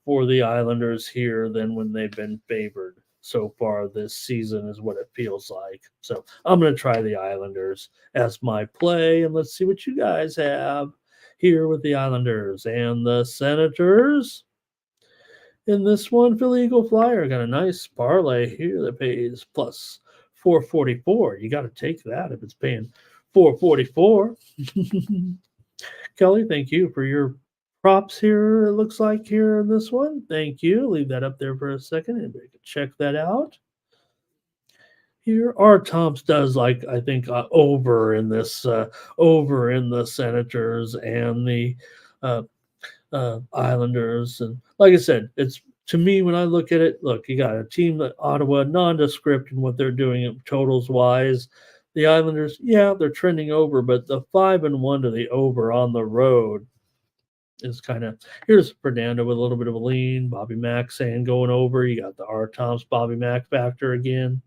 for the Islanders here than when they've been favored so far this season, is what it feels like. So I'm going to try the Islanders as my play, and let's see what you guys have here with the Islanders and the Senators. In this one, Philly Eagle Flyer got a nice parlay here that pays plus 444. You got to take that if it's paying 444. Kelly, thank you for your props here. It looks like here in this one. Thank you. Leave that up there for a second. Anybody can check that out. Here, R. Tomps does like I think over in the Senators and the uh, Islanders. And like I said, it's to me when I look at it, look, you got a team that Ottawa nondescript in what they're doing totals wise. The Islanders, yeah, they're trending over, but the 5-1 to the over on the road is kind of here's Fernando with a little bit of a lean. Bobby Mack saying going over. You got the R. Tom's Bobby Mack factor again.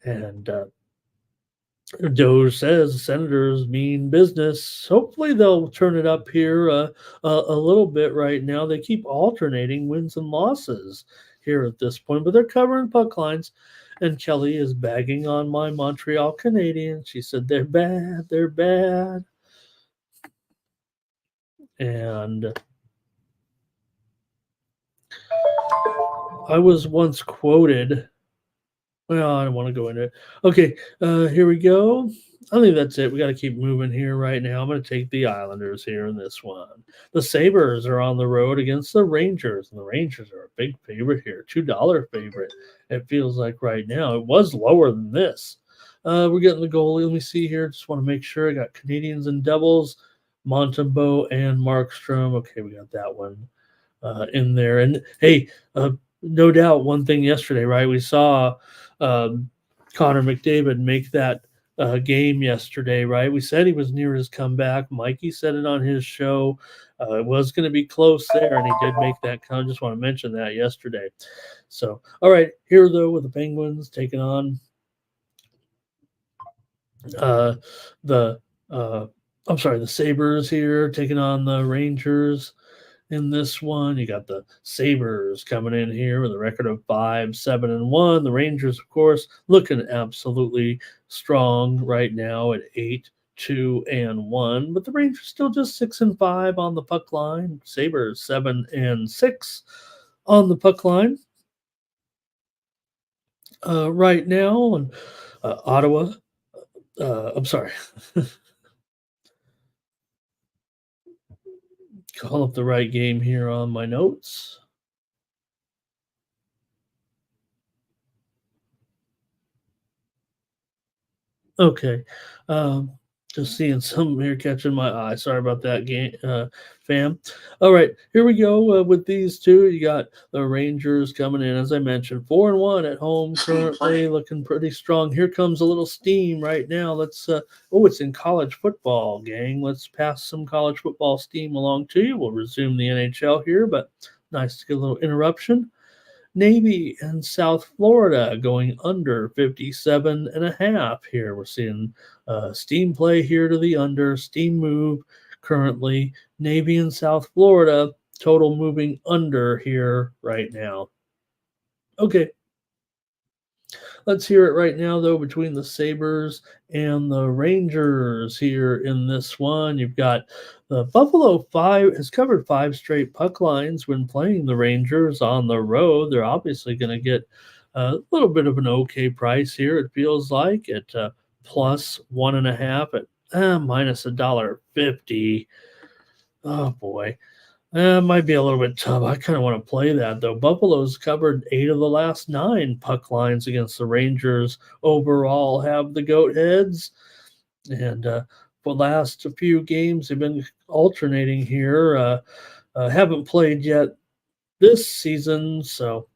And Doge says Senators mean business. Hopefully they'll turn it up here a little bit right now. They keep alternating wins and losses here at this point, but they're covering puck lines. And Kelly is bagging on my Montreal Canadiens. She said they're bad, they're bad. And I was once quoted. Well, I don't want to go into it. Okay, here we go. I think that's it. We got to keep moving here right now. I'm going to take the Islanders here in this one. The Sabres are on the road against the Rangers, and the Rangers are a big favorite here, $2 favorite. It feels like right now. It was lower than this. We're getting the goalie. Let me see here. Just want to make sure I got Canadians and Devils, Montembeault and Markstrom. Okay, we got that one in there. And hey, no doubt one thing yesterday, right? We saw Connor McDavid make that game yesterday, right? We said he was near his comeback. Mikey said it on his show. It was going to be close there, and he did make that come. Just want to mention that yesterday. So, all right, here though with the Penguins taking on the the Sabres here taking on the Rangers. In this one, you got the Sabres coming in here with a record of 5-7-1. The Rangers, of course, looking absolutely strong right now at 8-2-1. But the Rangers still just 6-5 on the puck line. Sabres 7-6 on the puck line right now. And Ottawa, I'm sorry. Call up the right game here on my notes. Okay. Just seeing some here catching my eye. Sorry about that, game, fam. All right, here we go with these two. You got the Rangers coming in, as I mentioned, 4-1 at home currently, looking pretty strong. Here comes a little steam right now. Let's. It's in college football, gang. Let's pass some college football steam along to you. We'll resume the NHL here, but nice to get a little interruption. Navy and South Florida going under 57.5 here. We're seeing steam play here to the under, steam move currently. Navy and South Florida, total moving under here right now. Okay. Let's hear it right now, though, between the Sabres and the Rangers here in this one. You've got the Buffalo Five has covered five straight puck lines when playing the Rangers on the road. They're obviously going to get a little bit of an okay price here, it feels like, at plus 1.5 at minus $1.50. Oh boy. Might be a little bit tough. I kind of want to play that though. Buffalo's covered 8 of the last 9 puck lines against the Rangers. Overall, have the goat heads, and for the last few games they've been alternating here. Haven't played yet this season, so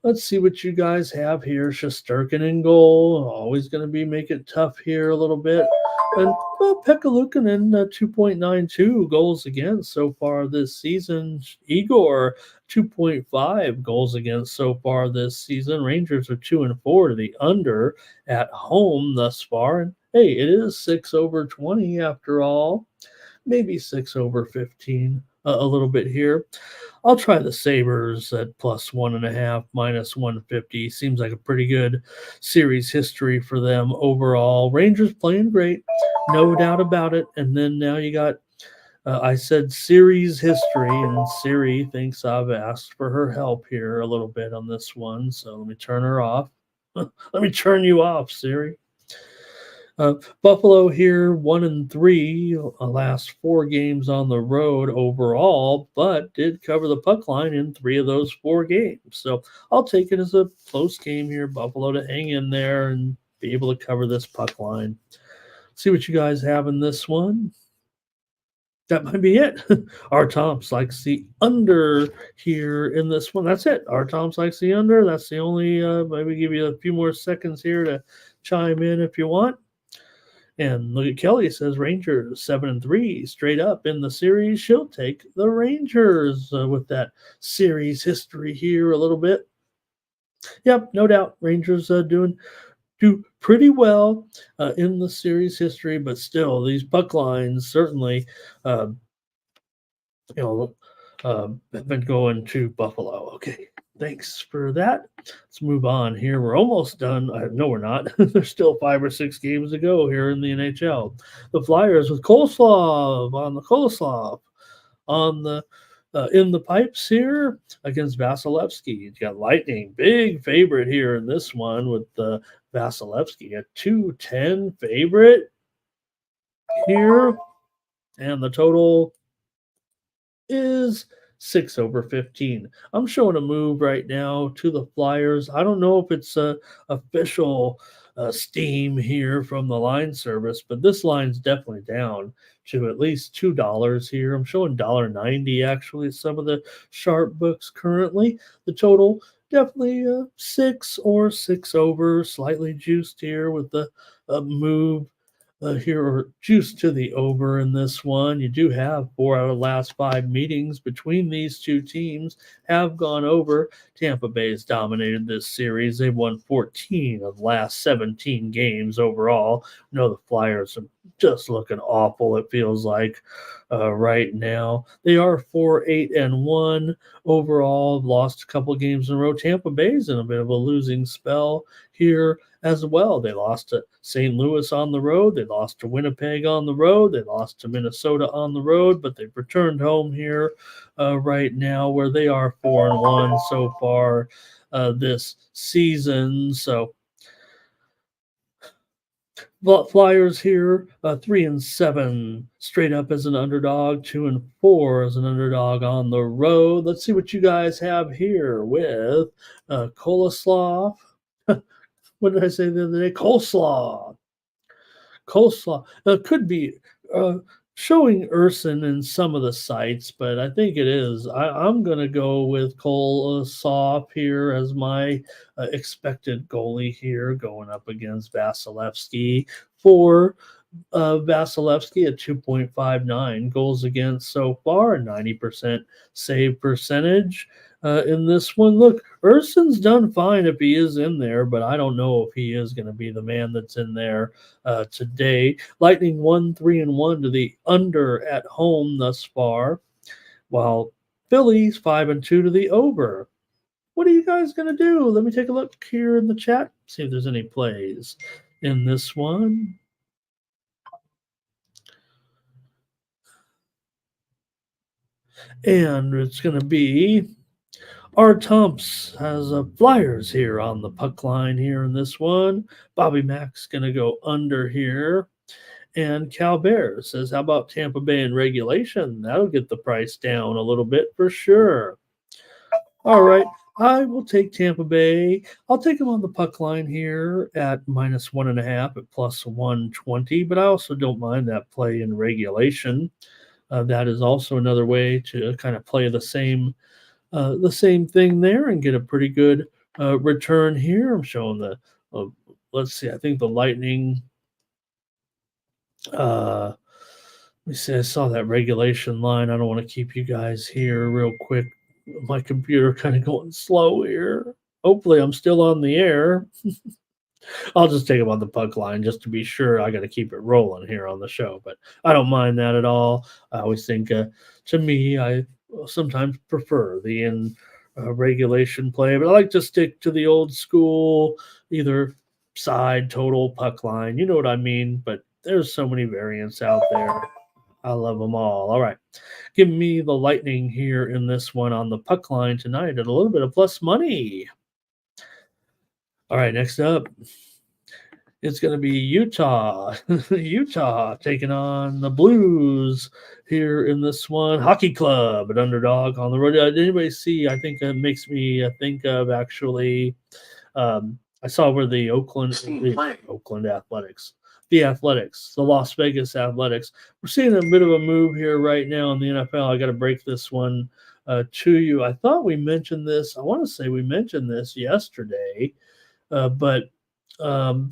let's see what you guys have here. Shesterkin in goal, always going to be make it tough here a little bit. And Pekka Luukkonen, 2.92 goals against so far this season. Igor, 2.5 goals against so far this season. Rangers are 2-4 to the under at home thus far. And hey, it is 6 over 20 after all. Maybe 6 over 15 a little bit here. I'll try the Sabres at plus 1.5, minus 150. Seems like a pretty good series history for them overall. Rangers playing great, no doubt about it. And then now you got, I said series history, and Siri thinks I've asked for her help here a little bit on this one. So let me turn her off. Let me turn you off, Siri. Buffalo here, 1-3, last 4 games on the road overall, but did cover the puck line in 3 of those 4 games. So I'll take it as a close game here. Buffalo to hang in there and be able to cover this puck line. See what you guys have in this one. That might be it. R. Toms likes the under here in this one. That's it. R. Toms likes the under. That's the only, maybe give you a few more seconds here to chime in if you want. And look at Kelly, says Rangers 7-3 straight up in the series. She'll take the Rangers with that series history here a little bit. Yep, no doubt. Rangers do pretty well in the series history, but still, these puck lines certainly, uh, have been going to Buffalo. Okay. Thanks for that. Let's move on here. We're almost done. No, we're not. There's still 5 or 6 games to go here in the NHL. The Flyers with Coleslaw on the in the pipes here against Vasilevsky. You got Lightning, big favorite here in this one with Vasilevsky, a 210 favorite here, and the total is 6 over 15. I'm showing a move right now to the Flyers. I don't know if it's a official steam here from the line service, but this line's definitely down to at least $2 here. I'm showing $1.90 actually at some of the sharp books currently. The total definitely 6 or 6 over, slightly juiced here with the move here, or juice to the over in this one. You do have 4 out of the last 5 meetings between these two teams have gone over. Tampa Bay has dominated this series. They've won 14 of the last 17 games overall. The Flyers are just looking awful, it feels like, right now. They are 4-8-1 overall. Lost a couple of games in a row. Tampa Bay's in a bit of a losing spell here as well. They lost to St. Louis on the road. They lost to Winnipeg on the road. They lost to Minnesota on the road, but they've returned home here right now, where they are 4-1 so far this season. So Flyers here, 3-7 straight up as an underdog, 2-4 as an underdog on the road. Let's see what you guys have here with Coleslaw. What did I say the other day? Coleslaw. Could be showing Urson in some of the sites, but I think it is. I'm going to go with Coleslaw here as my expected goalie here, going up against Vasilevsky for Vasilevsky at 2.59 goals against so far, 90% save percentage in this one. Look, Urson's done fine if he is in there, but I don't know if he is going to be the man that's in there today. Lightning 1-3-1 to the under at home thus far, while Phillies 5-2 to the over. what are you guys going to do? Let me take a look here in the chat, see if there's any plays in this one. And it's going to be our Tumps has Flyers here on the puck line here in this one. Bobby Mack's going to go under here. And Cal Bear says, how about Tampa Bay in regulation? That'll get the price down a little bit for sure. All right. I will take Tampa Bay. I'll take them on the puck line here at -1.5 at +120, but I also don't mind that play in regulation. That is also another way to kind of play the same thing there and get a pretty good return here. I'm showing the, let's see, I think the Lightning. Let me see, I saw that regulation line. I don't want to keep you guys here real quick. My computer kind of going slow here. Hopefully, I'm still on the air. I'll just take them on the puck line just to be sure. I got to keep it rolling here on the show, but I don't mind that at all. I always think, to me, I sometimes prefer the in regulation play, but I like to stick to the old school, either side, total, puck line. You know what I mean? But there's so many variants out there. I love them all. All right. Give me the Lightning here in this one on the puck line tonight at a little bit of plus money. All right, next up, it's going to be Utah. Utah taking on the Blues here in this one. Hockey Club, an underdog on the road. Did anybody see? I think it makes me think of actually. I saw where the Oakland Athletics, the Las Vegas Athletics. We're seeing a bit of a move here right now in the NFL. I got to break this one to you. I thought we mentioned this. I want to say we mentioned this yesterday. But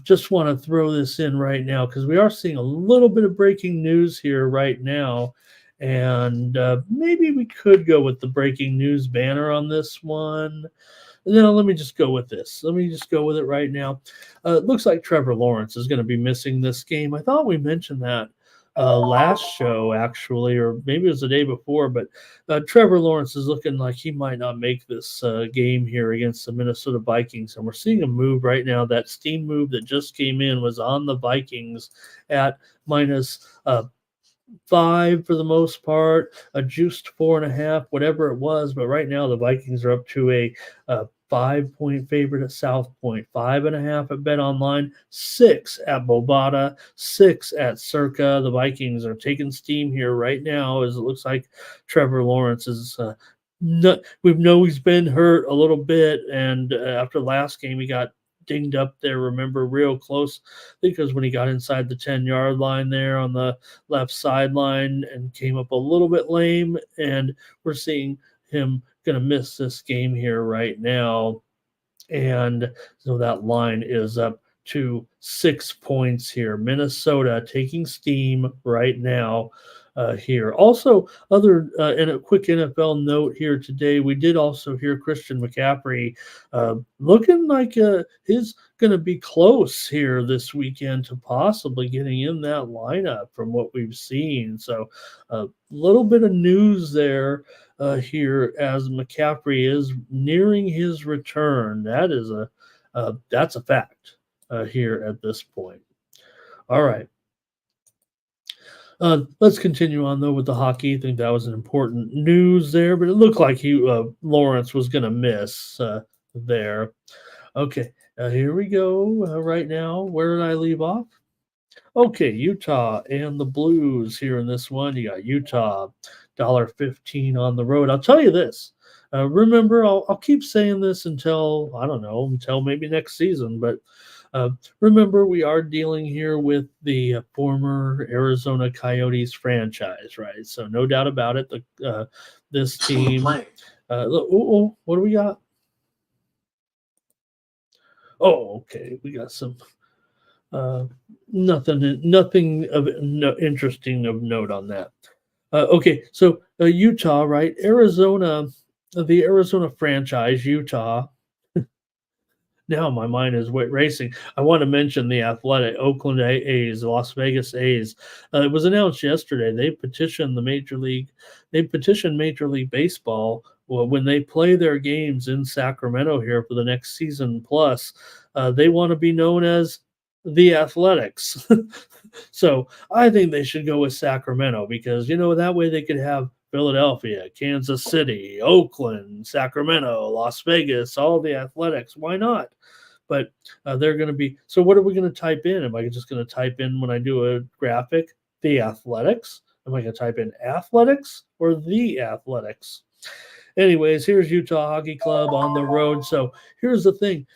just want to throw this in right now because we are seeing a little bit of breaking news here right now. And maybe we could go with the breaking news banner on this one. No, let me just go with this. Let me just go with it right now. It looks like Trevor Lawrence is going to be missing this game. I thought we mentioned that last show, actually, or maybe it was the day before, but Trevor Lawrence is looking like he might not make this game here against the Minnesota Vikings. And we're seeing a move right now. That steam move that just came in was on the Vikings at -5 for the most part, a juiced 4.5, whatever it was. But right now the Vikings are up to a 5-point favorite at South Point, 5.5 at Bet Online, 6 at Bovada, 6 at Circa. The Vikings are taking steam here right now, as it looks like Trevor Lawrence is. We know he's been hurt a little bit, and after last game he got dinged up there, remember, real close. I think it was when he got inside the 10-yard line there on the left sideline and came up a little bit lame, and we're seeing him going to miss this game here right now. And so that line is up to 6 points here. Minnesota taking steam right now here. Also, and a quick NFL note here today, we did also hear Christian McCaffrey looking like he's going to be close here this weekend to possibly getting in that lineup from what we've seen. So a little bit of news there here as McCaffrey is nearing his return. That is that's a fact here at this point. All right. Let's continue on, though, with the hockey. I think that was an important news there, but it looked like Lawrence was going to miss there. Okay, here we go right now. Where did I leave off? Okay, Utah and the Blues here in this one. You got Utah, $1.15 on the road. I'll tell you this. Remember, I'll keep saying this until, I don't know, until maybe next season, but remember, we are dealing here with the former Arizona Coyotes franchise, right? So no doubt about it. This team. What do we got? Oh, okay. We got some nothing of interesting of note on that. Okay, so Utah, right? Arizona, the Arizona franchise, Utah. Now my mind is racing. I want to mention the athletic Oakland A's, the Las Vegas A's. It was announced yesterday they petitioned Major League Baseball well, when they play their games in Sacramento here for the next season plus, they want to be known as the Athletics. So I think they should go with Sacramento because, that way they could have Philadelphia, Kansas City, Oakland, Sacramento, Las Vegas, all the Athletics. Why not? But they're going to be. So what are we going to type in? Am I just going to type in when I do a graphic, the Athletics? Am I going to type in athletics or the Athletics? Anyways, here's Utah Hockey Club on the road. So here's the thing.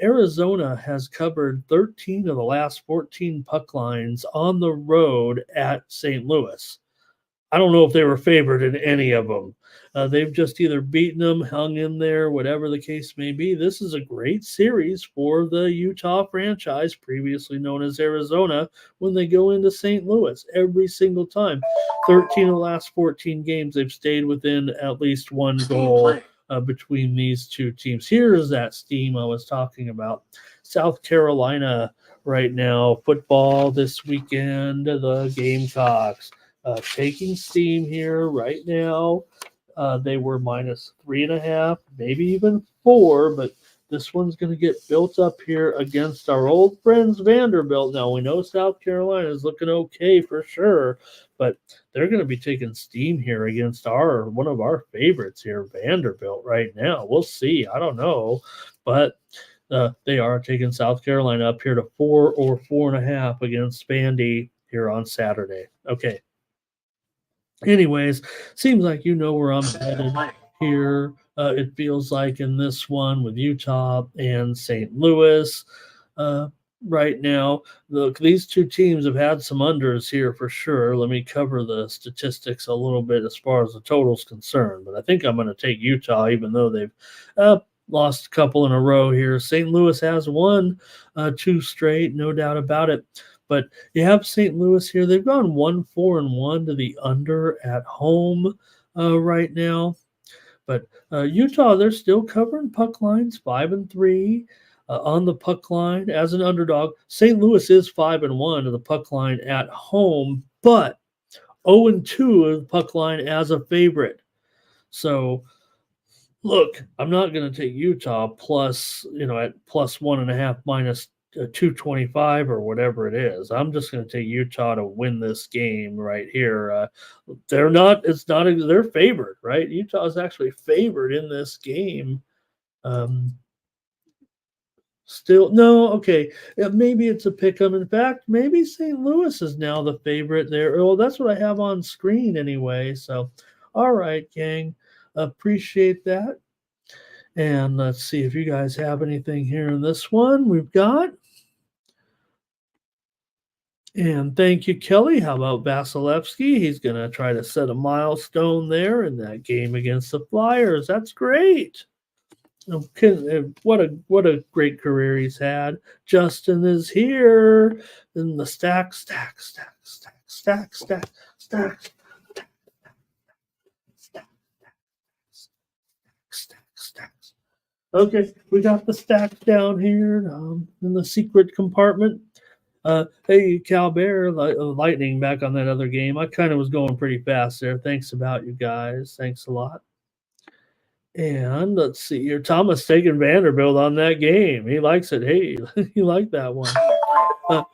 Arizona has covered 13 of the last 14 puck lines on the road at St. Louis. I don't know if they were favored in any of them. They've just either beaten them, hung in there, whatever the case may be. This is a great series for the Utah franchise, previously known as Arizona, when they go into St. Louis every single time. 13 of the last 14 games, they've stayed within at least one goal between these two teams. Here's that steam I was talking about. South Carolina right now, football this weekend, the Gamecocks. Taking steam here right now. They were -3.5, maybe even 4, but this one's going to get built up here against our old friends Vanderbilt. Now, we know South Carolina is looking okay for sure, but they're going to be taking steam here against one of our favorites here, Vanderbilt, right now. We'll see. I don't know, but they are taking South Carolina up here to 4 or 4.5 against Vandy here on Saturday. Okay. Anyways, seems like where I'm headed here. It feels like in this one with Utah and St. Louis. Right now, look, these two teams have had some unders here for sure. Let me cover the statistics a little bit as far as the total's concerned, but I think I'm going to take Utah, even though they've lost a couple in a row here. St. Louis has won 2 straight, no doubt about it. But you have St. Louis here. They've gone 1-4-1 to the under at home right now. But Utah, they're still covering puck lines, 5-3 on the puck line as an underdog. St. Louis is 5-1 to the puck line at home, but 0-2 of the puck line as a favorite. So, look, I'm not going to take Utah plus, at +1.5 minus 225 or whatever it is. I'm just going to take Utah to win this game right here. They're favored, right? Utah is actually favored in this game. Still, no, okay. Maybe it's a pick 'em. In fact, maybe St. Louis is now the favorite there. Well, that's what I have on screen anyway. So, all right, gang. Appreciate that. And let's see if you guys have anything here in this one. We've got. And thank you, Kelly. How about Vasilevsky? He's going to try to set a milestone there in that game against the Flyers. That's great. What a great career he's had. Justin is here. And the stack. Okay, we got the stack down here in the secret compartment. Hey, Cal Bear, Lightning back on that other game. I kind of was going pretty fast there. Thanks about you guys. Thanks a lot. And let's see here. Thomas taking Vanderbilt on that game. He likes it. Hey, you like that one.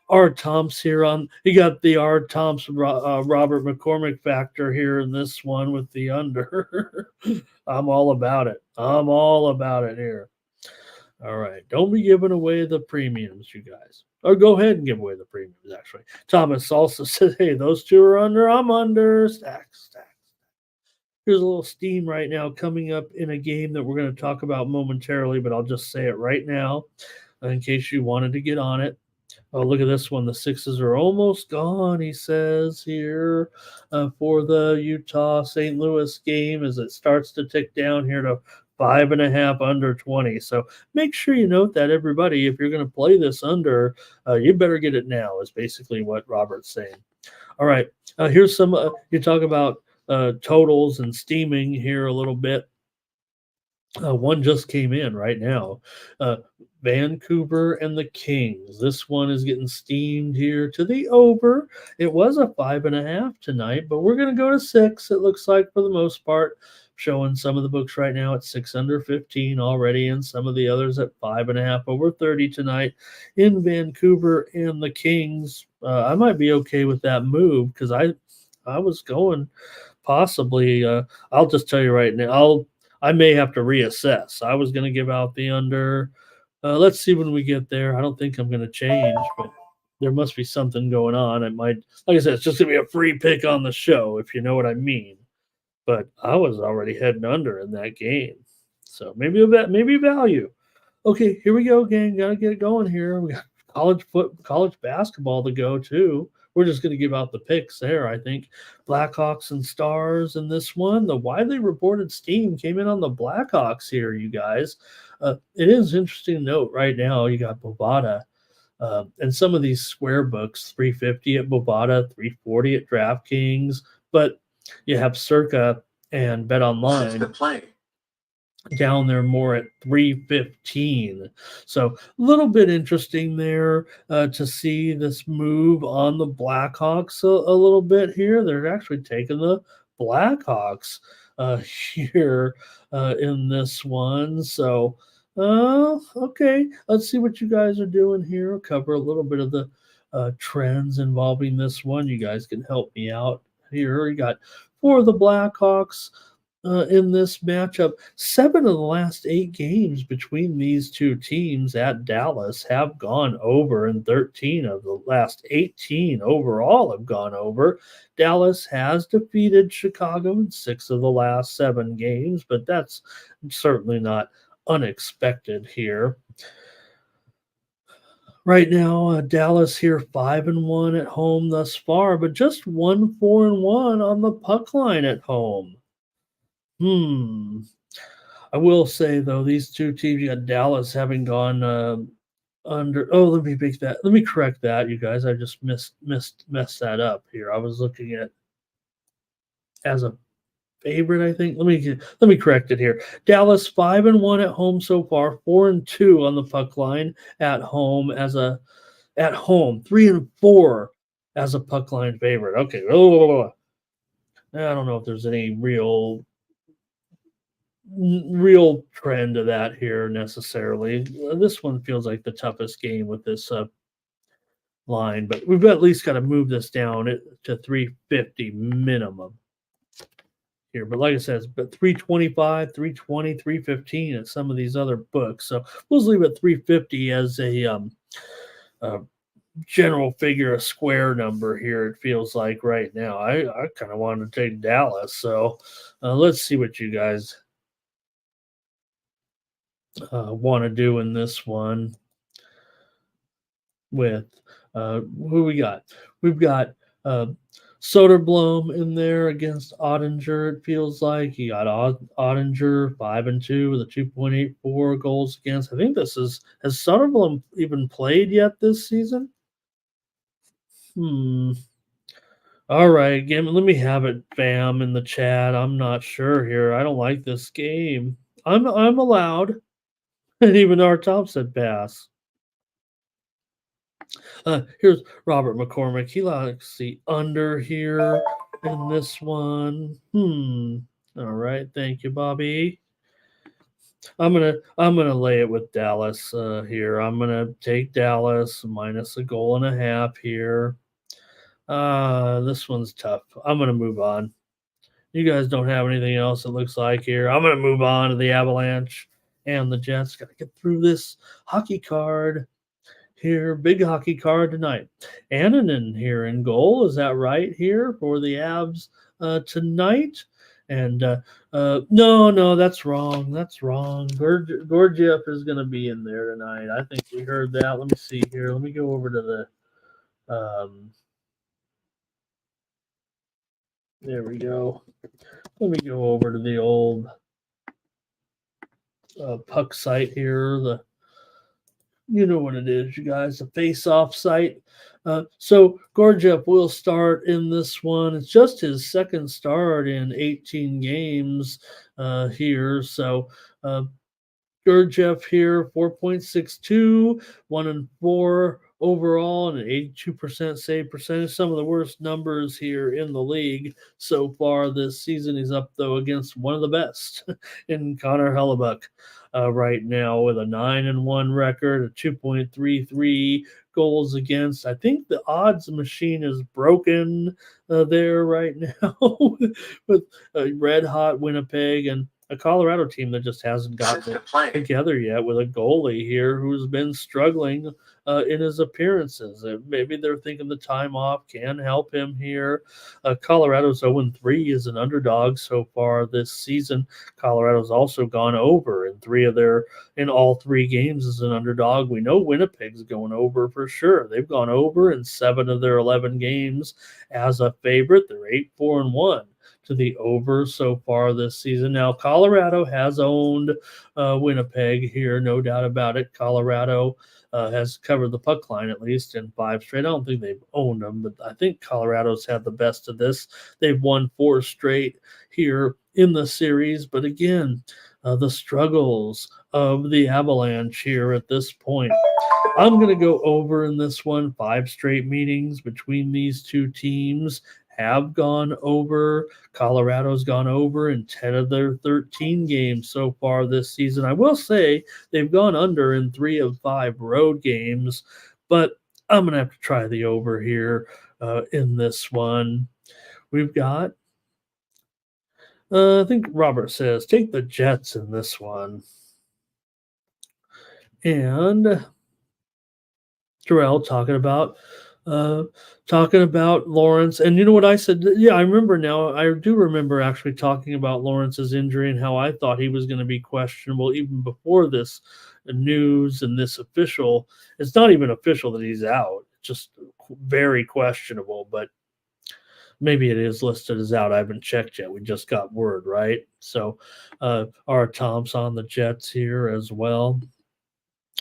R. Tom's here on. He got the R. Tom's Robert McCormick factor here in this one with the under. I'm all about it. I'm all about it here. All right. Don't be giving away the premiums, you guys. Or go ahead and give away the premiums, actually. Thomas also said, hey, those two are under. I'm under. Stack. Here's a little steam right now coming up in a game that we're going to talk about momentarily, but I'll just say it right now in case you wanted to get on it. Oh, look at this one. The Sixes are almost gone, he says here, for the Utah-St. Louis game as it starts to tick down here to 5.5 under 20. So make sure you note that, everybody. If you're going to play this under, you better get it now, is basically what Robert's saying. All right. Here's some, you talk about totals and steaming here a little bit. One just came in right now. Vancouver and the Kings. This one is getting steamed here to the over. It was a 5.5 tonight, but we're going to go to 6, it looks like, for the most part. showing some of the books right now at 6 under 15 already, and some of the others at 5.5 over 30 tonight in Vancouver and the Kings. I might be okay with that move because I was going possibly. I'll just tell you right now. I may have to reassess. I was going to give out the under. Let's see when we get there. I don't think I'm going to change, but there must be something going on. It might, like I said, it's just going to be a free pick on the show, if you know what I mean. But I was already heading under in that game, so maybe value. Okay, here we go again. Got to get it going here. We got college basketball to go too. We're just going to give out the picks there. I think Blackhawks and Stars in this one. The widely reported steam came in on the Blackhawks here, you guys. It is interesting to note right now. You got Bovada. And some of these square books, 350 at Bovada, 340 at DraftKings, but you have Circa and Bet Online down there more at 315. So a little bit interesting there to see this move on the Blackhawks a little bit here. They're actually taking the Blackhawks here in this one. So okay, let's see what you guys are doing here. I'll cover a little bit of the trends involving this one. You guys can help me out here. You got for the Blackhawks in this matchup. 7 of the last 8 games between these two teams at Dallas have gone over, and 13 of the last 18 overall have gone over. Dallas has defeated Chicago in 6 of the last 7 games, but that's certainly not unexpected here. Right now, Dallas here 5-1 at home thus far, but just 1-4-1 on the puck line at home. I will say though, these two teams, you got Dallas having gone under. Oh, let me make that. Let me correct that, you guys. I just messed that up here. I was looking at as a favorite, I think. Let me correct it here. Dallas 5-1 at home so far, 4-2 on the puck line at home 3-4 as a puck line favorite. Okay. I don't know if there's any real trend to that here necessarily. This one feels like the toughest game with this line, but we've at least got to move this down to 350 minimum here. But like I said, it's 325, 320, 315 at some of these other books. So we'll leave it 350 as a general figure, a square number here. It feels like right now. I kind of want to take Dallas. So let's see what you guys want to do in this one with who we got. We've got Soderblom in there against Ottinger. It feels like he got Ottinger 5-2 with a 2.84 goals against. I think has Soderblom even played yet this season? All right, let me have it, fam, in the chat. I'm not sure here. I don't like this game. I'm allowed. And even our top said pass. Here's Robert McCormick. He likes the under here in this one. All right, thank you, Bobby. I'm gonna lay it with Dallas here. I'm gonna take Dallas minus a goal and a half here. This one's tough. I'm gonna move on. You guys don't have anything else, it looks like here. I'm gonna move on to the Avalanche and the Jets. Got to get through this hockey card here. Big hockey card tonight. Annunen here in goal. Is that right here for the Avs tonight? And no, that's wrong. That's wrong. Gorgiev is going to be in there tonight. I think we heard that. Let me see here. Let me go over to the there we go. Let me go over to the old puck site here. You know what it is, you guys, the face-off site. So Gorgiev will start in this one. It's just his second start in 18 games here. So Gorgiev here, 4.62, 1-4 overall and an 82% save percentage. Some of the worst numbers here in the league so far this season. He's up, though, against one of the best in Connor Hellebuck right now with a 9-1 record, a 2.33 goals against. I think the odds machine is broken there right now with a red hot Winnipeg and a Colorado team that just hasn't gotten it together yet with a goalie here who's been struggling in his appearances. Maybe they're thinking the time off can help him here. Colorado's 0-3 as an underdog so far this season. Colorado's also gone over in all three games as an underdog. We know Winnipeg's going over for sure. They've gone over in 7 of their 11 games as a favorite. They're 8-4-1 to the over so far this season. Now, Colorado has owned Winnipeg here, no doubt about it. Colorado has covered the puck line at least in 5 straight. I don't think they've owned them, but I think Colorado's had the best of this. They've won 4 straight here in the series, but again, the struggles of the Avalanche here at this point. I'm going to go over in this one. 5 straight meetings between these two teams have gone over. Colorado's gone over in 10 of their 13 games so far this season. I will say they've gone under in 3 of 5 road games, but I'm going to have to try the over here in this one. We've got, I think Robert says, take the Jets in this one. And Terrell talking about Lawrence. And you know what I said? Yeah, I remember now. I do remember actually talking about Lawrence's injury and how I thought he was going to be questionable even before this news and this official. It's not even official that he's out. It's just very questionable, but maybe it is listed as out. I haven't checked yet. We just got word, right? So our Tom's on the Jets here as well.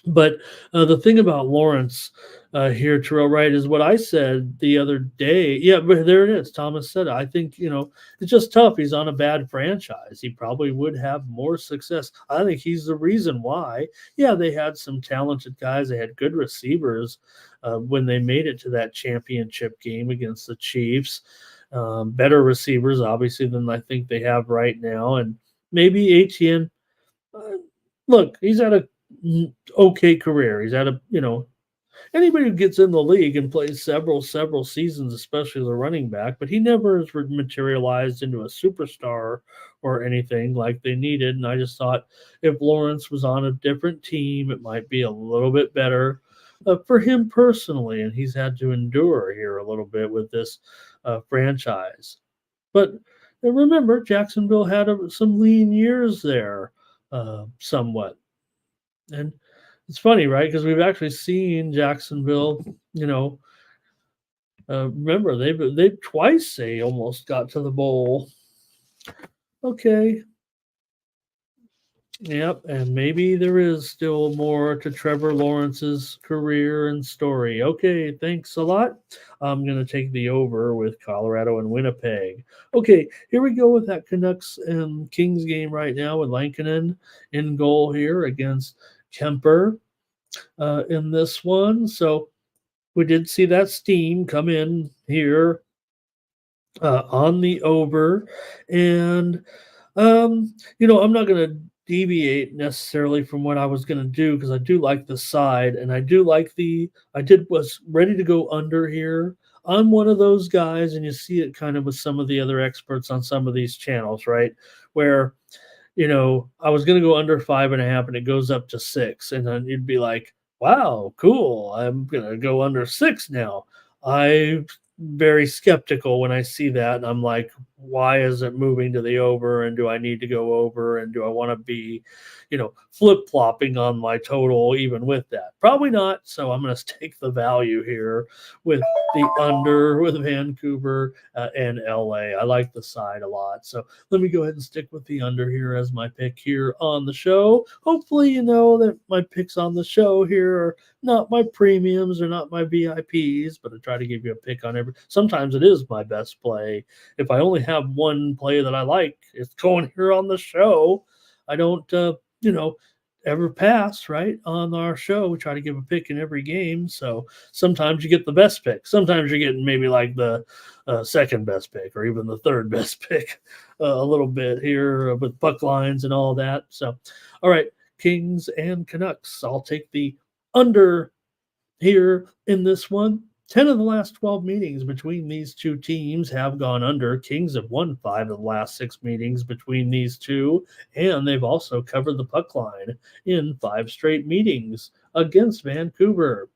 But the thing about Lawrence here, Terrell, right, is what I said the other day. Yeah, but there it is. Thomas said it. I think, it's just tough. He's on a bad franchise. He probably would have more success. I think he's the reason why. Yeah, they had some talented guys. They had good receivers when they made it to that championship game against the Chiefs. Better receivers, obviously, than I think they have right now. And maybe Etienne, look, he's had a okay career. He's had anybody who gets in the league and plays several seasons, especially the running back, but he never has materialized into a superstar or anything like they needed. And I just thought if Lawrence was on a different team, it might be a little bit better for him personally. And he's had to endure here a little bit with this franchise. But remember, Jacksonville had some lean years there somewhat. And it's funny, right? Because we've actually seen Jacksonville, remember, they've twice they almost got to the bowl. Okay. Yep, and maybe there is still more to Trevor Lawrence's career and story. Okay, thanks a lot. I'm going to take the over with Colorado and Winnipeg. Okay, here we go with that Canucks and Kings game right now with Lankinen in goal here against Kemper in this one. So we did see that steam come in here on the over. And, I'm not going to deviate necessarily from what I was going to do because I do like the side and I do like was ready to go under here. I'm one of those guys, and you see it kind of with some of the other experts on some of these channels, right? Where I was going to go under 5.5 and it goes up to 6. And then you'd be like, wow, cool. I'm going to go under 6 now. I'm very skeptical when I see that. And I'm like, why is it moving to the over? And do I need to go over? And do I want to be, flip-flopping on my total even with that? Probably not. So I'm going to take the value here with the under with Vancouver and LA. I like the side a lot. So let me go ahead and stick with the under here as my pick here on the show. Hopefully, that my picks on the show here are not my premiums or not my VIPs, but I try to give you a pick on every. Sometimes it is my best play. If I only have one play that I like, it's going here on the show. I don't, ever pass, right? On our show, we try to give a pick in every game. So sometimes you get the best pick. Sometimes you're getting maybe like the second best pick or even the third best pick a little bit here with puck lines and all that. So, all right, Kings and Canucks. I'll take the under here in this one. 10 of the last 12 meetings between these two teams have gone under. Kings have won 5 of the last 6 meetings between these two, and they've also covered the puck line in 5 straight meetings against Vancouver.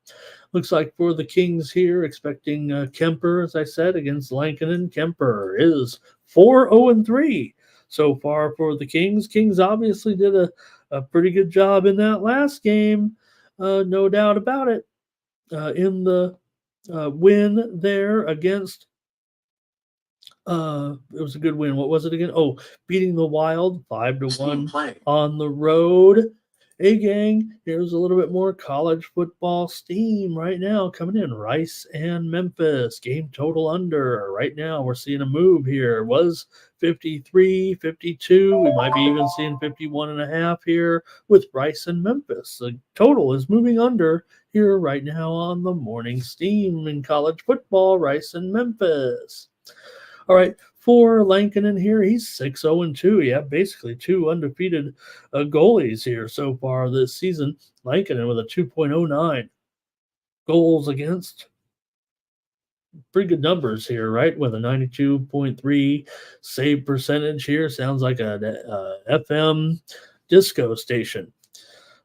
Looks like for the Kings here, expecting Kemper, as I said, against Lankinen. Kemper is 4-0-3 so far for the Kings. Kings obviously did a pretty good job in that last game, no doubt about it. In the win there against it was a good win. What was it again? Oh, beating the Wild 5-1 on the road. Hey gang, here's a little bit more college football steam right now coming in. Rice and Memphis game total under. Right now we're seeing a move here. It was 53, 52. We might be even seeing 51.5 here with Rice and Memphis. The total is moving under here right now on the morning steam in college football. Rice and Memphis. All right, for Lankinen here, he's 6-0-2. Yeah, basically 2 undefeated goalies here so far this season. Lankinen with a 2.09 goals against. Pretty good numbers here, right? With a 92.3 save percentage here. Sounds like a FM disco station.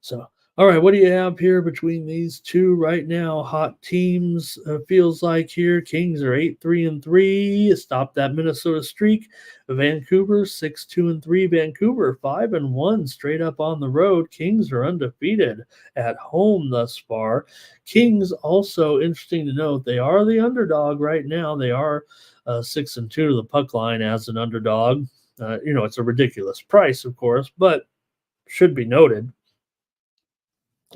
So, all right, what do you have here between these two right now? Hot teams feels like here. Kings are 8-3-3. Stop that Minnesota streak. Vancouver 6-2-3. Vancouver 5-1 straight up on the road. Kings are undefeated at home thus far. Kings also interesting to note they are the underdog right now. They are 6-2 to the puck line as an underdog. It's a ridiculous price, of course, but should be noted.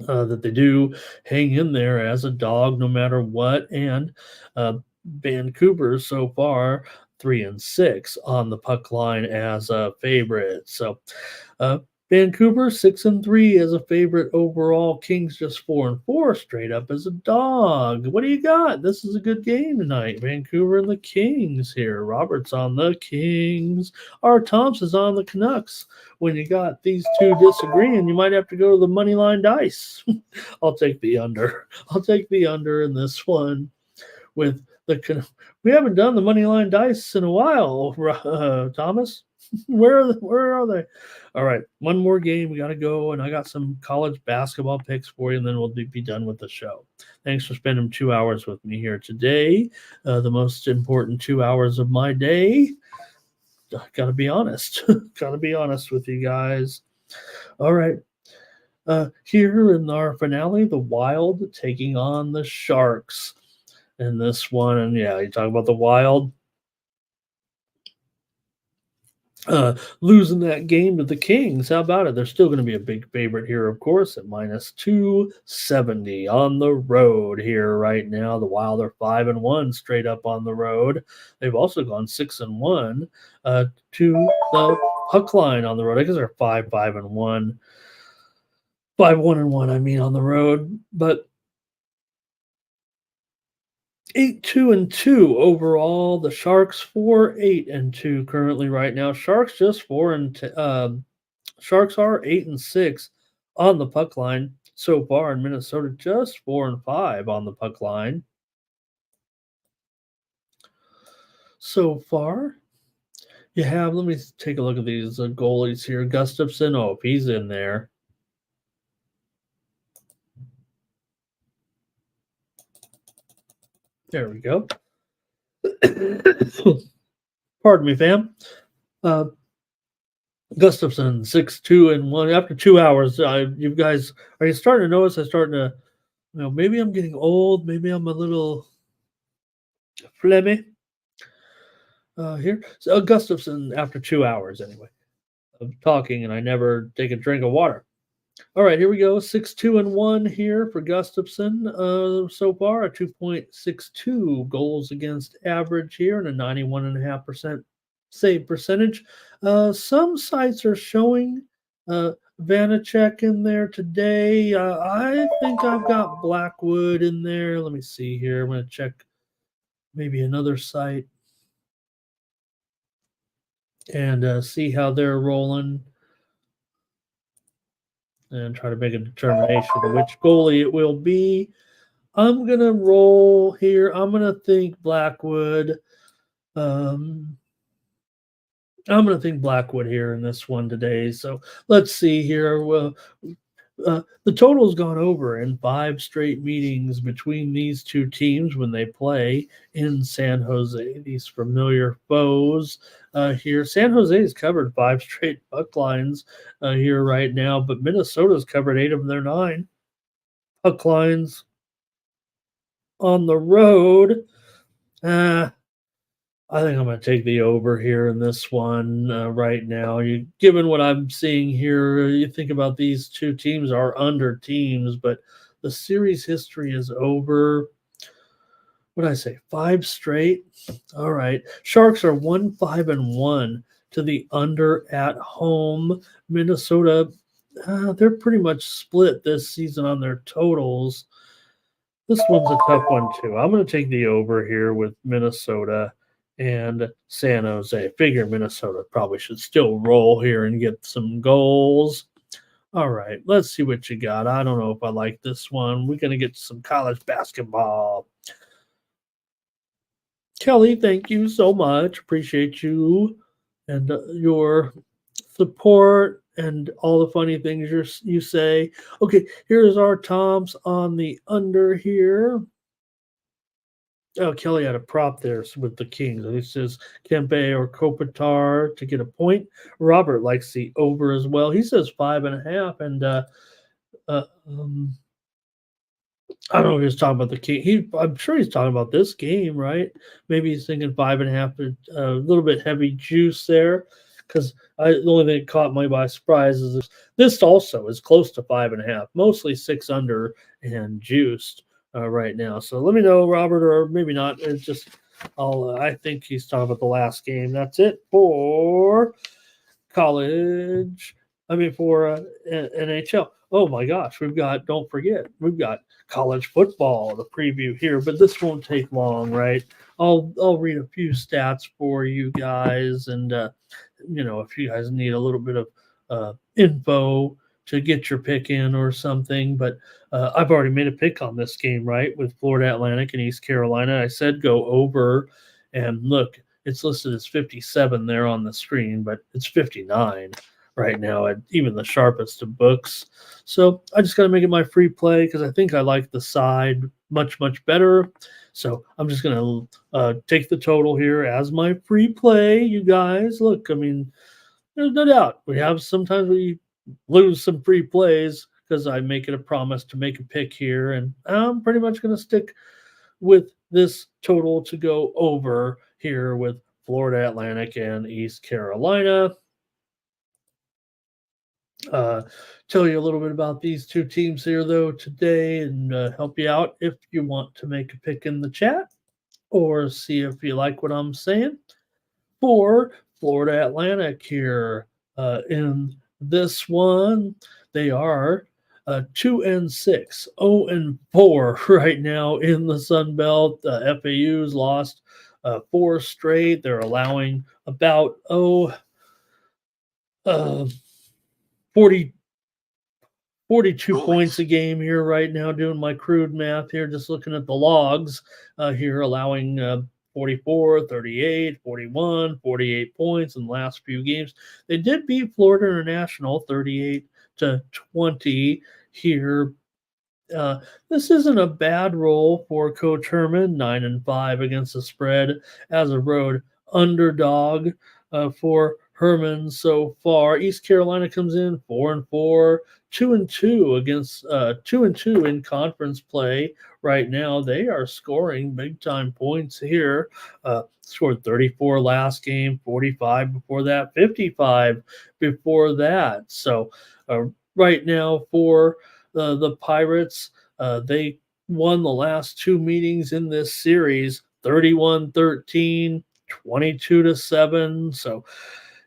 That they do hang in there as a dog no matter what. And Vancouver so far 3-6 on the puck line as a favorite. So Vancouver 6-3 as a favorite overall. Kings just 4-4 straight up as a dog. What do you got? This is a good game tonight. Vancouver and the Kings here. Roberts on the Kings. R. Thompson's on the Canucks. When you got these two disagreeing, you might have to go to the money line dice. I'll take the under. I'll take the under in this one with the. We haven't done the money line dice in a while, Thomas. Where are they? All right, one more game. We got to go, and I got some college basketball picks for you, and then we'll be done with the show. Thanks for spending 2 hours with me here today. The most important 2 hours of my day. Gotta be honest. Gotta be honest with you guys. All right. Here in our finale, the Wild taking on the Sharks in this one. And yeah, you talk about the Wild losing that game to the Kings. How about it? They're still going to be a big favorite here, of course, at minus 270 on the road here right now. The Wild are 5-1 straight up on the road. They've also gone 6-1 to the puck line on the road. I guess they're 5-1. 5-1-1, I mean, on the road. But 8-2-2 overall. The Sharks 4-8-2 currently right now. Sharks just 4 Sharks are 8-6 on the puck line so far, in Minnesota just 4-5 on the puck line so far. You have. Let me take a look at these goalies here. Gustafsson. Oh, if he's in there. There we go. Pardon me, fam. Gustafsson 6-2-1 after 2 hours. You guys, are you starting to notice? I'm starting to, maybe I'm getting old. Maybe I'm a little phlegmy here. So Gustafsson after 2 hours anyway of talking, and I never take a drink of water. All right, here we go. 6-2-1 here for Gustafsson so far. A 2.62 goals against average here and a 91.5% save percentage. Some sites are showing Vanacek in there today. I think I've got Blackwood in there. Let me see here. I'm going to check maybe another site and see how they're rolling and try to make a determination of which goalie it will be. I'm going to roll here. I'm going to think Blackwood. I'm going to think Blackwood here in this one today. So let's see here. Well, the total's gone over in 5 straight meetings between these two teams when they play in San Jose. These familiar foes here. San Jose's covered 5 straight puck lines here right now, but Minnesota's covered 8 of their 9 puck lines on the road. I think I'm going to take the over here in this one right now. Given what I'm seeing here, you think about these two teams are under teams, but the series history is over. What did I say? 5 straight. All right. Sharks are 1-5-1 to the under at home. Minnesota, they're pretty much split this season on their totals. This one's a tough one too. I'm going to take the over here with Minnesota and San Jose. Figure Minnesota probably should still roll here and get some goals. All right, let's see what you got. I don't know if I like this one. We're going to get some college basketball. Kelly, thank you so much. Appreciate you and your support and all the funny things you say. Okay, here's our Toms on the under here. Oh, Kelly had a prop there with the Kings. He says Kempe or Kopitar to get a point. Robert likes the over as well. He says 5.5. And I don't know if he's talking about the King. I'm sure he's talking about this game, right? Maybe he's thinking 5.5. A little bit heavy juice there, because the only thing that caught me by surprise is this also is close to 5.5, mostly 6 under and juiced right now. So let me know, Robert, or maybe not. It's just I think he's talking about the last game. That's it for college. For NHL. Oh my gosh, don't forget, we've got college football to preview here, but this won't take long, right? I'll read a few stats for you guys, and if you guys need a little bit of info to get your pick in or something. But I've already made a pick on this game, right, with Florida Atlantic and East Carolina. I said go over, and look, it's listed as 57 there on the screen, but it's 59 right now at even the sharpest of books. So I just got to make it my free play because I think I like the side much, much better. So I'm just going to take the total here as my free play, you guys. Look, there's no doubt sometimes we lose some free plays because I make it a promise to make a pick here. And I'm pretty much going to stick with this total to go over here with Florida Atlantic and East Carolina. Tell you a little bit about these two teams here, though, today, and help you out if you want to make a pick in the chat or see if you like what I'm saying. For Florida Atlantic here in this one, they are 2-6, 0-4 right now in the Sun Belt. FAU's lost 4 straight. They're allowing about 42 points a game here right now, doing my crude math here, just looking at the logs here, allowing 44, 38, 41, 48 points in the last few games. They did beat Florida International 38-20 here. This isn't a bad roll for Coach Herman, 9-5 against the spread as a road underdog for Herman so far. East Carolina comes in 4-4, 2-2 against 2-2 in conference play right now. They are scoring big time points here. Scored 34 last game, 45 before that, 55 before that. So right now for the Pirates, they won the last 2 meetings in this series, 31-13, 22-7. So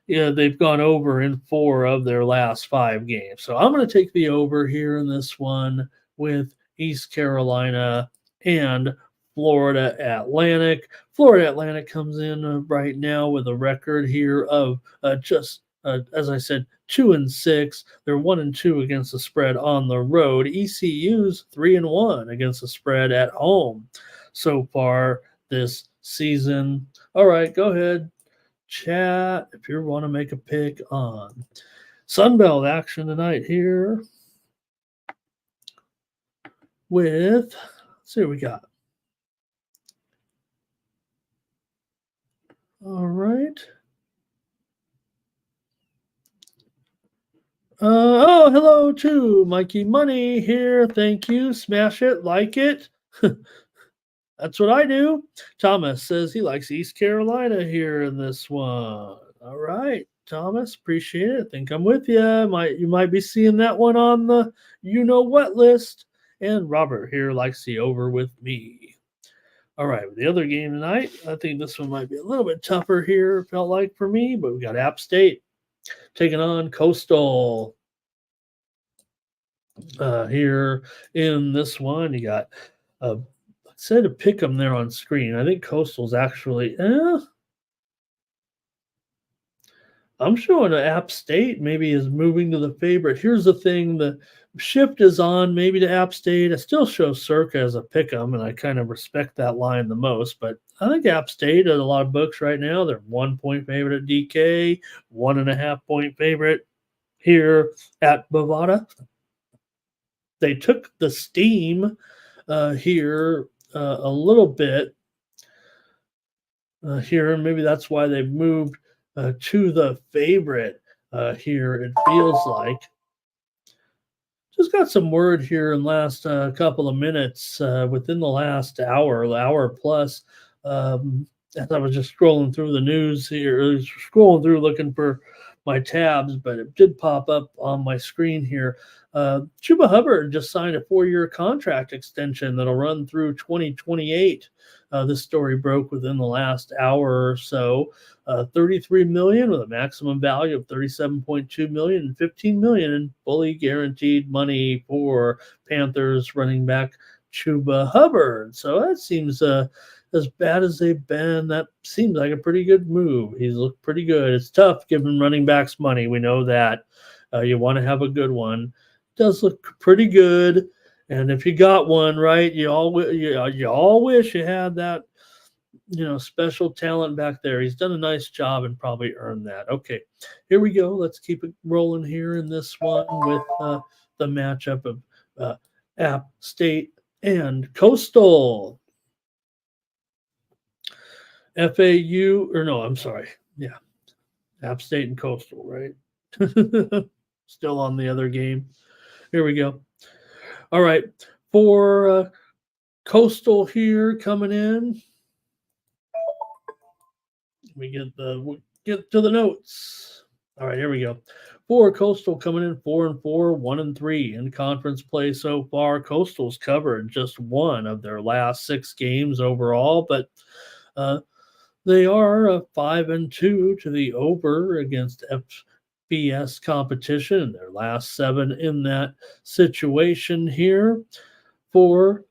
they've gone over in 4 of their last 5 games. So I'm going to take the over here in this one with East Carolina and Florida Atlantic. Florida Atlantic comes in right now with a record here of just as I said, 2-6. They're 1-2 against the spread on the road. ECU's 3-1 against the spread at home so far this season. All right, go ahead, chat if you want to make a pick on Sunbelt action tonight here with, let's see what we got. All right. Hello to Mikey Money here. Thank you. Smash it, like it. That's what I do. Thomas says he likes East Carolina here in this one. All right, Thomas, appreciate it. I think I'm with you. You might be seeing that one on the what list. And Robert here likes the over with me. All right, the other game tonight, I think this one might be a little bit tougher here, felt like for me, but we got App State taking on Coastal. Here in this one, you got said to pick them there on screen. I think Coastal's actually, I'm showing App State maybe is moving to the favorite. Here's the thing, the shift is on maybe to App State. I still show Circa as a pick 'em, and I kind of respect that line the most, but I think App State at a lot of books right now, they're 1-point favorite at DK, 1.5-point favorite here at Bovada. They took the steam here a little bit here, and maybe that's why they've moved to the favorite here. It feels like just got some word here in the last couple of minutes within the last hour plus. As I was just scrolling through the news here, scrolling through looking for my tabs, but it did pop up on my screen here. Chuba Hubbard just signed a 4-year contract extension that'll run through 2028. This story broke within the last hour or so. $33 million with a maximum value of $37.2 million and $15 million in fully guaranteed money for Panthers running back Chuba Hubbard. So that seems as bad as they've been, that seems like a pretty good move. He's looked pretty good. It's tough giving running backs money. We know that. You want to have a good one. Does look pretty good. And if you got one, right, you all wish you had that, special talent back there. He's done a nice job and probably earned that. Okay, here we go. Let's keep it rolling here in this one with the matchup of App State and Coastal. FAU, or no, I'm sorry. Yeah, App State and Coastal, right? Still on the other game. Here we go. All right, for Coastal here coming in. We get to the notes. All right, here we go. For Coastal coming in 4-4, 1-3 in conference play so far. Coastal's covered just one of their last 6 games overall, but they are 5-2 to the over against FBS competition. Their last 7 in that situation here. For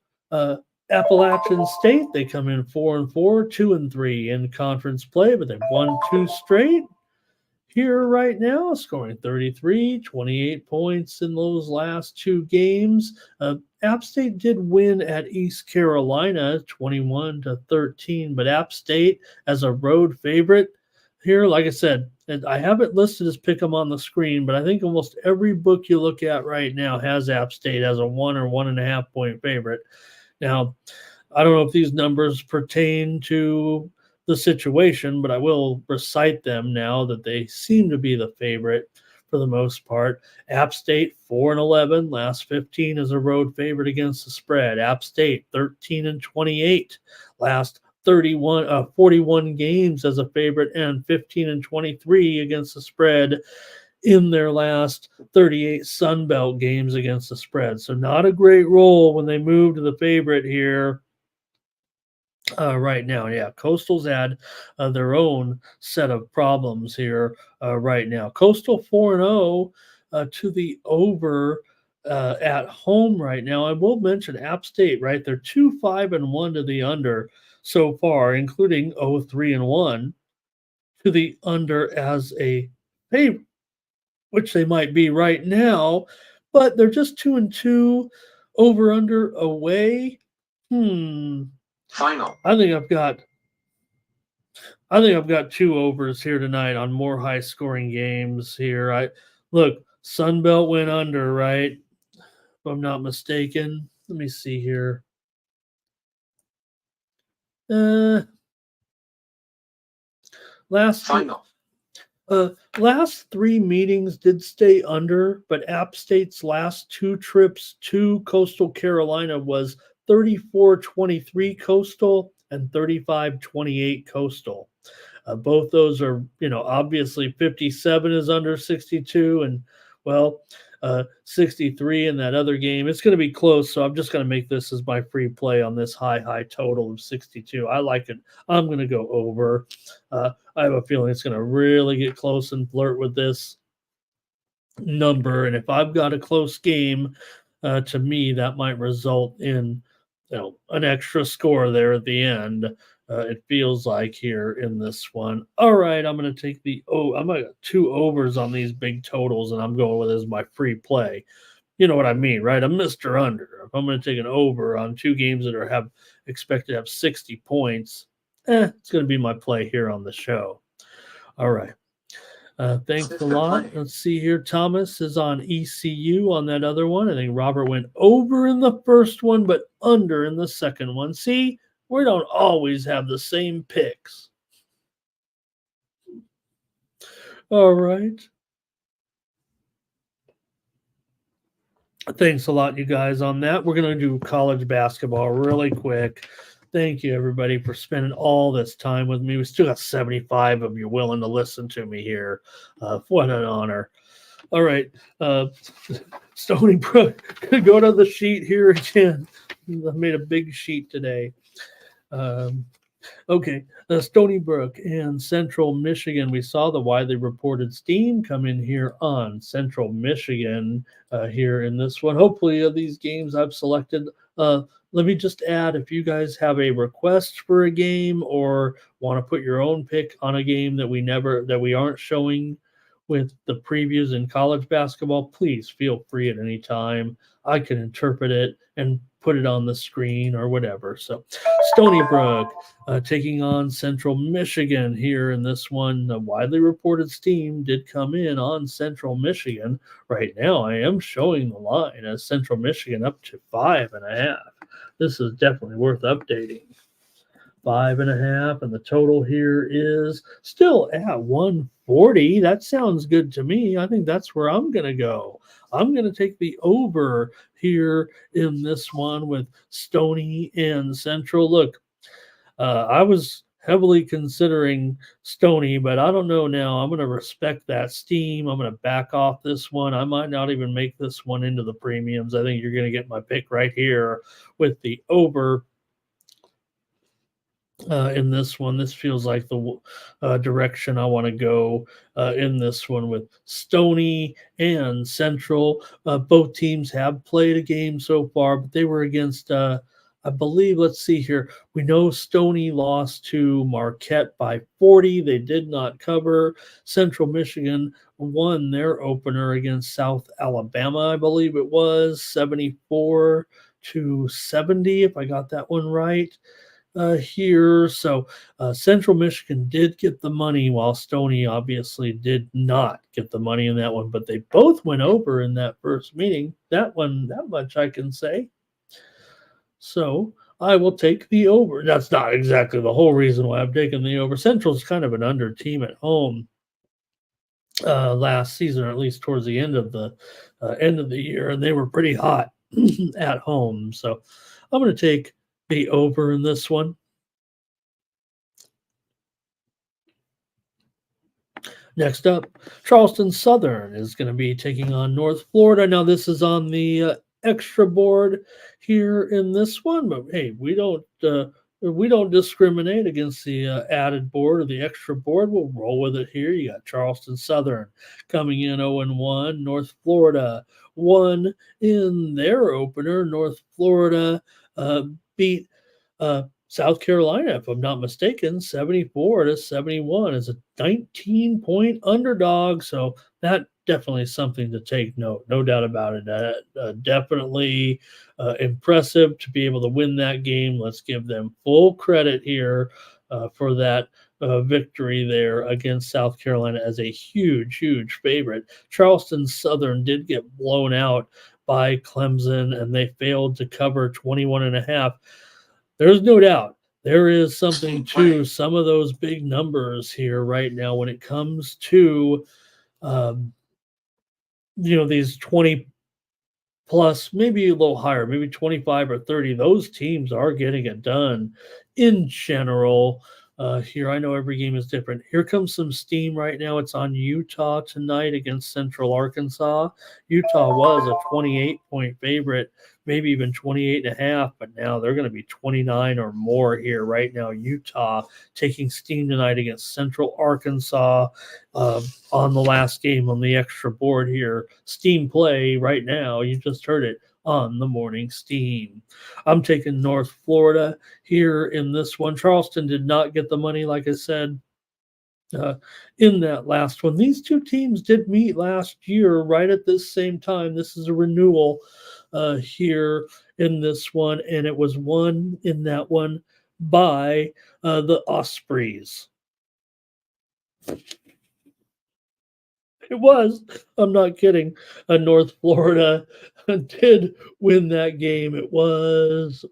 Appalachian State, they come in 4-4, 2-3 in conference play, but they've won 2 straight here right now, scoring 33, 28 points in those last 2 games. App State did win at East Carolina 21-13, but App State as a road favorite here, like I said, and I have it listed as pick 'em on the screen, but I think almost every book you look at right now has App State as a 1 or 1.5 point favorite. Now, I don't know if these numbers pertain to the situation, but I will recite them now that they seem to be the favorite for the most part. App State 4-11, last 15 as a road favorite against the spread. App State 13-28, last 41 games as a favorite, and 15-23 against the spread in their last 38 Sunbelt games against the spread. So not a great roll when they move to the favorite here right now. Yeah, Coastal's had their own set of problems here right now. Coastal 4-0 to the over at home right now. I will mention App State, right? They're 2-5-1 to the under so far, including 0-3-1 to the under as a favorite, which they might be right now, but they're just 2-2 over under away. Final. I think I've got two overs here tonight on more high scoring games here. Look, Sunbelt went under, right? If I'm not mistaken. Let me see here. Last Final. Last three meetings did stay under, but App State's last two trips to Coastal Carolina was 34-23 Coastal and 35-28 Coastal. Both those are, obviously 57 is under 62, and 63 in that other game. It's going to be close, so I'm just going to make this as my free play on this high total of 62. I like it. I'm going to go over. I have a feeling it's going to really get close and flirt with this number. And if I've got a close game, to me, that might result in an extra score there at the end. It feels like here in this one. All right, I'm going to take I'm going to two overs on these big totals, and I'm going with it as my free play. You know what I mean, right? I'm Mr. Under. If I'm going to take an over on two games that are expected to have 60 points, it's going to be my play here on the show. All right. Thanks a lot. Let's see here. Thomas is on ECU on that other one. I think Robert went over in the first one, but under in the second one. See, we don't always have the same picks. All right. Thanks a lot, you guys, on that. We're going to do college basketball really quick. Thank you, everybody, for spending all this time with me. We still got 75 of you willing to listen to me here. What an honor. All right. Stony Brook, go to the sheet here again. I made a big sheet today. Okay, Stony Brook and Central Michigan. We saw the widely reported steam come in here on Central Michigan here in this one. Hopefully, these games I've selected. Let me just add, if you guys have a request for a game or want to put your own pick on a game that we aren't showing with the previews in college basketball, please feel free at any time. I can interpret it and put it on the screen or whatever. So Stony Brook taking on Central Michigan here in this one. The widely reported steam did come in on Central Michigan. Right now, I am showing the line as Central Michigan up to 5.5. This is definitely worth updating. 5.5, and the total here is still at 140. That sounds good to me. I think that's where I'm going to go. I'm going to take the over here in this one with Stony and Central. Look, I was heavily considering Stony, but I don't know now. I'm going to respect that steam. I'm going to back off this one. I might not even make this one into the premiums. I think you're going to get my pick right here with the over. In this one, this feels like the direction I want to go in this one with Stony and Central. Both teams have played a game so far, but they were against, I believe, let's see here. We know Stony lost to Marquette by 40. They did not cover. Central Michigan won their opener against South Alabama, I believe it was, 74-70, if I got that one right. Here. So Central Michigan did get the money while Stony obviously did not get the money in that one, but they both went over in that first meeting. That much I can say. So I will take the over. That's not exactly the whole reason why I'm taking the over. Central's kind of an under team at home last season, or at least towards the end of the year, and they were pretty hot at home. So I'm going to take the over in this one. Next up, Charleston Southern is going to be taking on North Florida. Now, this is on the extra board here in this one, but hey, we don't We don't discriminate against the added board or the extra board. We'll roll with it here. You got Charleston Southern coming in 0-1. North Florida won in their opener. North Florida beat South Carolina, if I'm not mistaken, 74-71 as a 19-point underdog. So that definitely is something to take note. No doubt about it. Definitely impressive to be able to win that game. Let's give them full credit here for that victory there against South Carolina as a huge, huge favorite. Charleston Southern did get blown out by Clemson, and they failed to cover 21 and a half. There's no doubt there is something to some of those big numbers here right now when it comes to um, these 20 plus, maybe a little higher, maybe 25 or 30. Those teams are getting it done in general. Here, I know every game is different. Here comes some steam right now. It's on Utah tonight against Central Arkansas. Utah was a 28-point favorite, maybe even 28 and a half, but now they're going to be 29 or more here right now. Utah taking steam tonight against Central Arkansas on the last game on the extra board here. Steam play right now. You just heard it on the morning steam. I'm taking North Florida here in this one. Charleston did not get the money, like I said, in that last one. These two teams did meet last year right at this same time. This is a renewal here in this one, and it was won in that one by the Ospreys. It was. I'm not kidding. North Florida did win that game. It was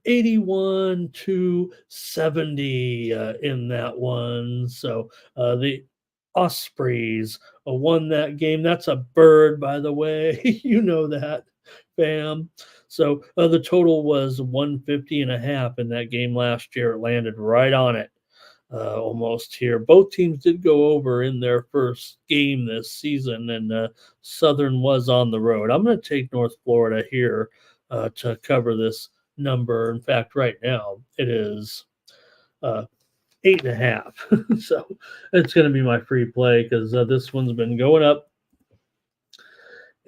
81-70 in that one. So the Ospreys won that game. That's a bird, by the way. You know that, fam. So the total was 150 and a half in that game last year. It landed right on it. Almost here. Both teams did go over in their first game this season, and Southern was on the road. I'm going to take North Florida here to cover this number. In fact, right now it is 8.5. So it's going to be my free play because this one's been going up.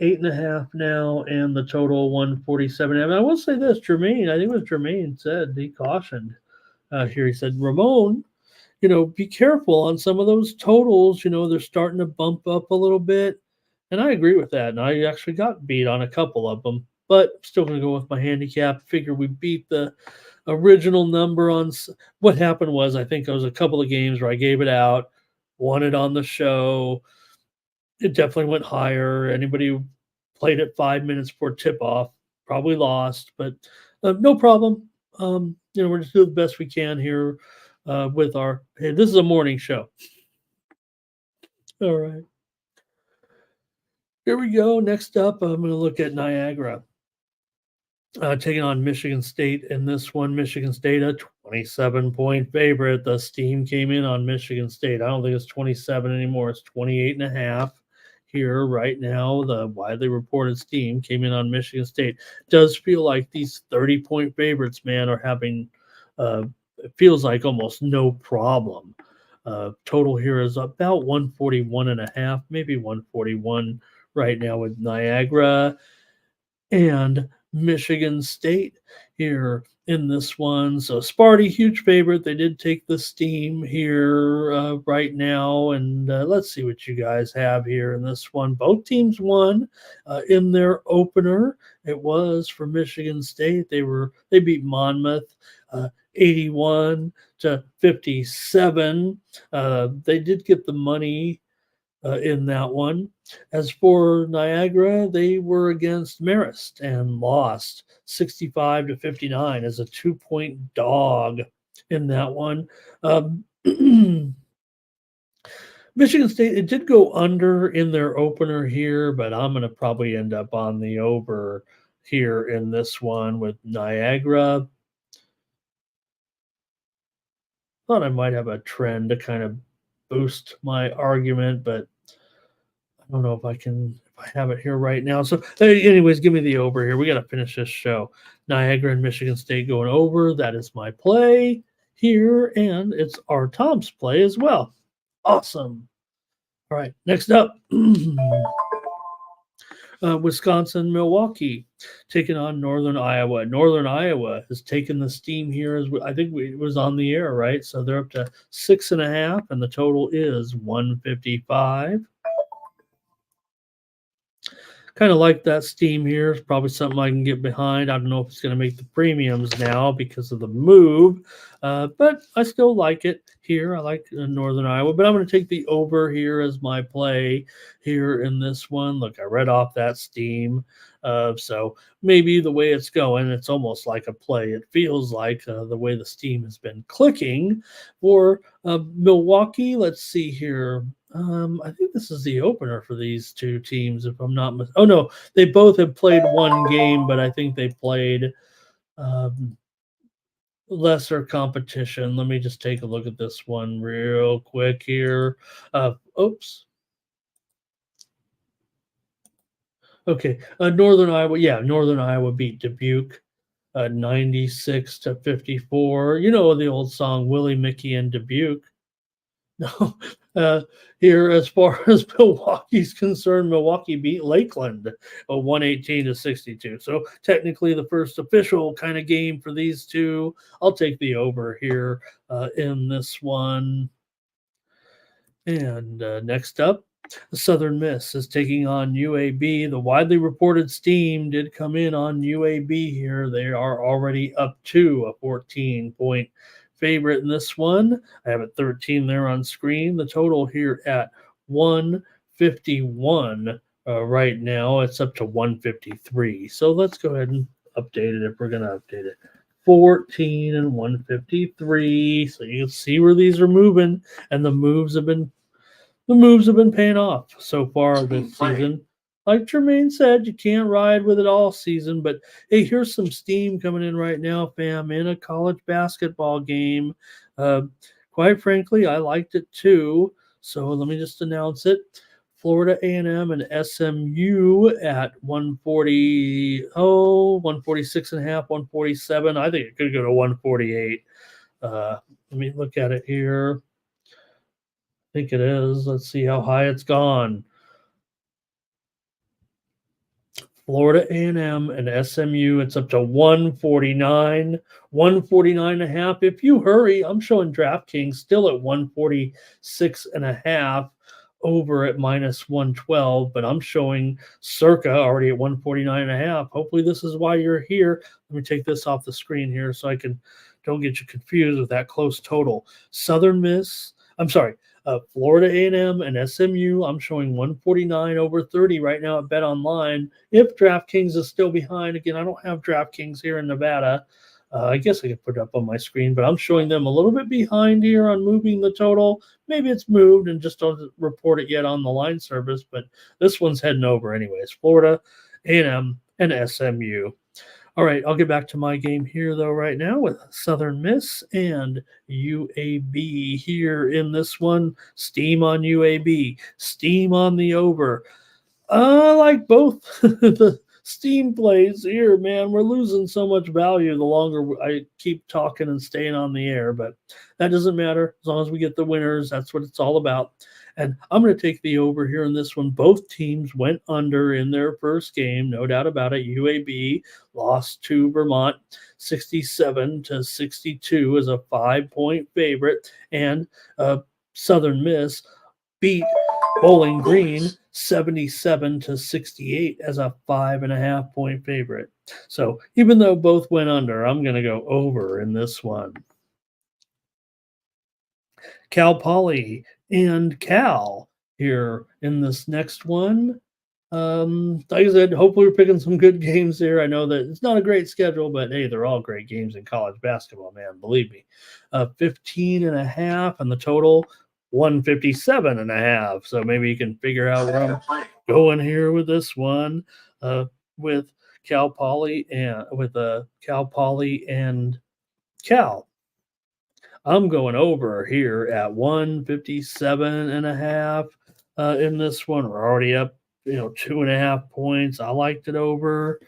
8.5 now, and the total 147. I will say this, Jermaine, I think it was Jermaine said, he cautioned here. He said, Ramon, be careful on some of those totals. They're starting to bump up a little bit. And I agree with that. And I actually got beat on a couple of them, but I'm still going to go with my handicap. Figure we beat the original number on what happened was I think it was a couple of games where I gave it out, won it on the show. It definitely went higher. Anybody who played it 5 minutes before tip off probably lost, but no problem. We're just doing the best we can here with our. Hey, this is a morning show. All right. Here we go. Next up, I'm going to look at Niagara. Taking on Michigan State in this one. Michigan State, a 27-point favorite. The steam came in on Michigan State. I don't think it's 27 anymore. It's 28 and a half here right now. The widely reported steam came in on Michigan State. Does feel like these 30-point favorites, man, are having, it feels like almost no problem. Total here is about 141 and a half, maybe 141 right now with Niagara and Michigan State here in this one. So Sparty, huge favorite. They did take the steam here right now. And let's see what you guys have here in this one. Both teams won in their opener. It was for Michigan State. They beat Monmouth 81-57. They did get the money in that one. As for Niagara, they were against Marist and lost 65-59 as a 2-point dog in that one. Michigan State, it did go under in their opener here, but I'm going to probably end up on the over here in this one with Niagara. Thought I might have a trend to kind of boost my argument, but I don't know if I have it here right now. So, anyways, give me the over here. We got to finish this show. Niagara and Michigan State going over. That is my play here, and it's our Tom's play as well. Awesome. All right, next up. Wisconsin, Milwaukee, taking on Northern Iowa. Northern Iowa has taken the steam here. As I think it was on the air, right? So they're up to 6.5, and the total is 155. Kind of like that steam here. It's probably something I can get behind. I don't know if it's going to make the premiums now because of the move, but I still like it here. I like Northern Iowa, but I'm going to take the over here as my play here in this one. Look, I read off that steam. So maybe the way it's going, it's almost like a play. It feels like the way the steam has been clicking for Milwaukee. Let's see here. I think this is the opener for these two teams, if I'm not oh no, they both have played one game, but I think they played lesser competition. Let me just take a look at this one real quick here. Oops. Okay, Northern Iowa. Yeah, Northern Iowa beat Dubuque 96-54. You know the old song Willie, Mickey, and Dubuque. No, here as far as Milwaukee's concerned, Milwaukee beat Lakeland 118-62. So technically the first official kind of game for these two. I'll take the over here in this one. And next up, the Southern Miss is taking on UAB. The widely reported steam did come in on UAB here. They are already up to a 14-point favorite in this one. I have it 13 there on screen. The total here at 151 right now. It's up to 153. So let's go ahead and update it if we're going to update it. 14 and 153. So you can see where these are moving, and the moves have been paying off so far this season. Like Jermaine said, you can't ride with it all season, but hey, here's some steam coming in right now, fam, in a college basketball game. Quite frankly, I liked it too. So let me just announce it. Florida A&M and SMU at 140, 146.5, 147. I think it could go to 148. Let me look at it here. I think it is. Let's see how high it's gone. Florida A&M and SMU, it's up to 149, 149.5. If you hurry, I'm showing DraftKings still at 146.5 over at minus 112, but I'm showing Circa already at 149.5. Hopefully this is why you're here. Let me take this off the screen here so I don't get you confused with that close total. Florida A&M and SMU, I'm showing 149 over 30 right now at Bet Online. If DraftKings is still behind, again, I don't have DraftKings here in Nevada. I guess I could put it up on my screen, but I'm showing them a little bit behind here on moving the total. Maybe it's moved and just don't report it yet on the line service, but this one's heading over anyways. Florida A&M and SMU. All right, I'll get back to my game here, though, right now with Southern Miss and UAB here in this one. Steam on UAB, steam on the over. I like both the steam plays here, man. We're losing so much value the longer I keep talking and staying on the air, but that doesn't matter. As long as we get the winners, that's what it's all about. And I'm going to take the over here in this one. Both teams went under in their first game, no doubt about it. UAB lost to Vermont 67-62 as a 5-point favorite, and Southern Miss beat Bowling Green 77-68 as a 5.5-point favorite. So even though both went under, I'm going to go over in this one. Cal Poly and Cal here in this next one. Like I said, hopefully we're picking some good games here. I know that it's not a great schedule, but hey, they're all great games in college basketball, man. Believe me. 15.5 and the total 157.5. So maybe you can figure out where I'm going here with this one. With Cal Poly and Cal. I'm going over here at 157.5 in this one. We're already up 2.5 points. I liked it over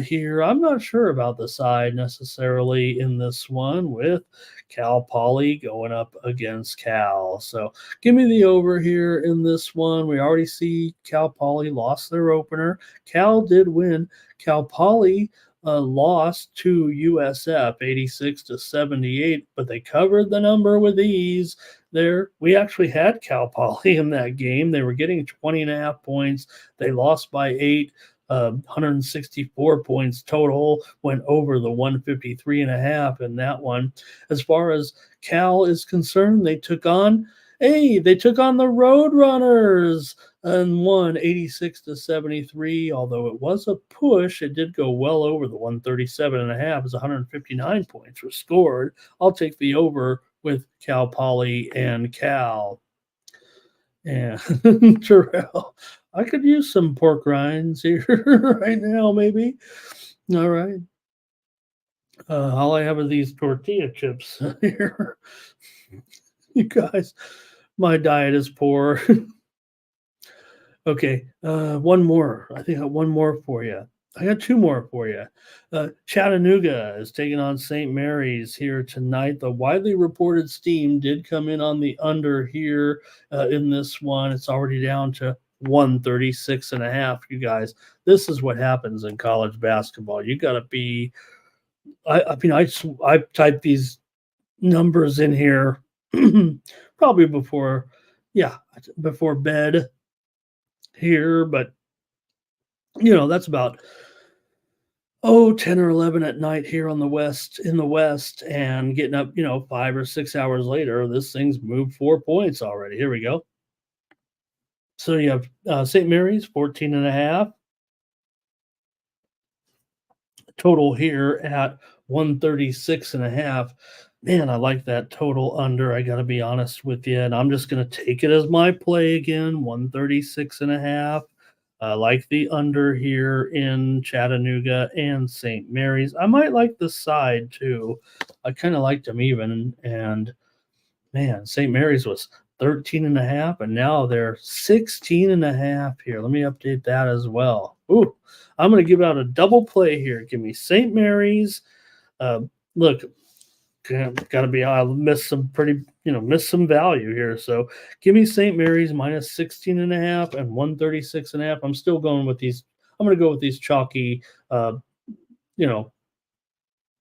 here. I'm not sure about the side necessarily in this one with Cal Poly going up against Cal. So give me the over here in this one. We already see Cal Poly lost their opener. Cal did win. Cal Poly lost to USF 86-78, but they covered the number with ease. There, we actually had Cal Poly in that game. They were getting 20.5 points. They lost by 8. 164 points total, went over the 153.5 in that one. As far as Cal is concerned, they took on the Roadrunners and won 86-73. Although it was a push, it did go well over the 137.5 as 159 points were scored. I'll take the over with Cal Poly and Cal. And Terrell, I could use some pork rinds here right now, maybe. All right. All I have are these tortilla chips here. You guys, my diet is poor. Okay, one more. I think I got one more for you. I got two more for you. Chattanooga is taking on St. Mary's here tonight. The widely reported steam did come in on the under here in this one. It's already down to 136.5. You guys, this is what happens in college basketball. You got to be. I typed these numbers in here probably before bed here, but that's about 10 or 11 at night here in the west, and getting up 5 or 6 hours later, this thing's moved 4 points already. Here we go. So you have St. Mary's 14.5 total here at 136.5. Man, I like that total under. I got to be honest with you, and I'm just going to take it as my play again, 136.5. I like the under here in Chattanooga and St. Mary's. I might like the side too. I kind of liked them even. And man, St. Mary's was 13.5, and now they're 16.5 here. Let me update that as well. Ooh, I'm going to give out a double play here. Give me St. Mary's. Look, got to be, I'll miss some value here. So give me St. Mary's minus 16.5 and 136.5. I'm still going with these. I'm going to go with these chalky,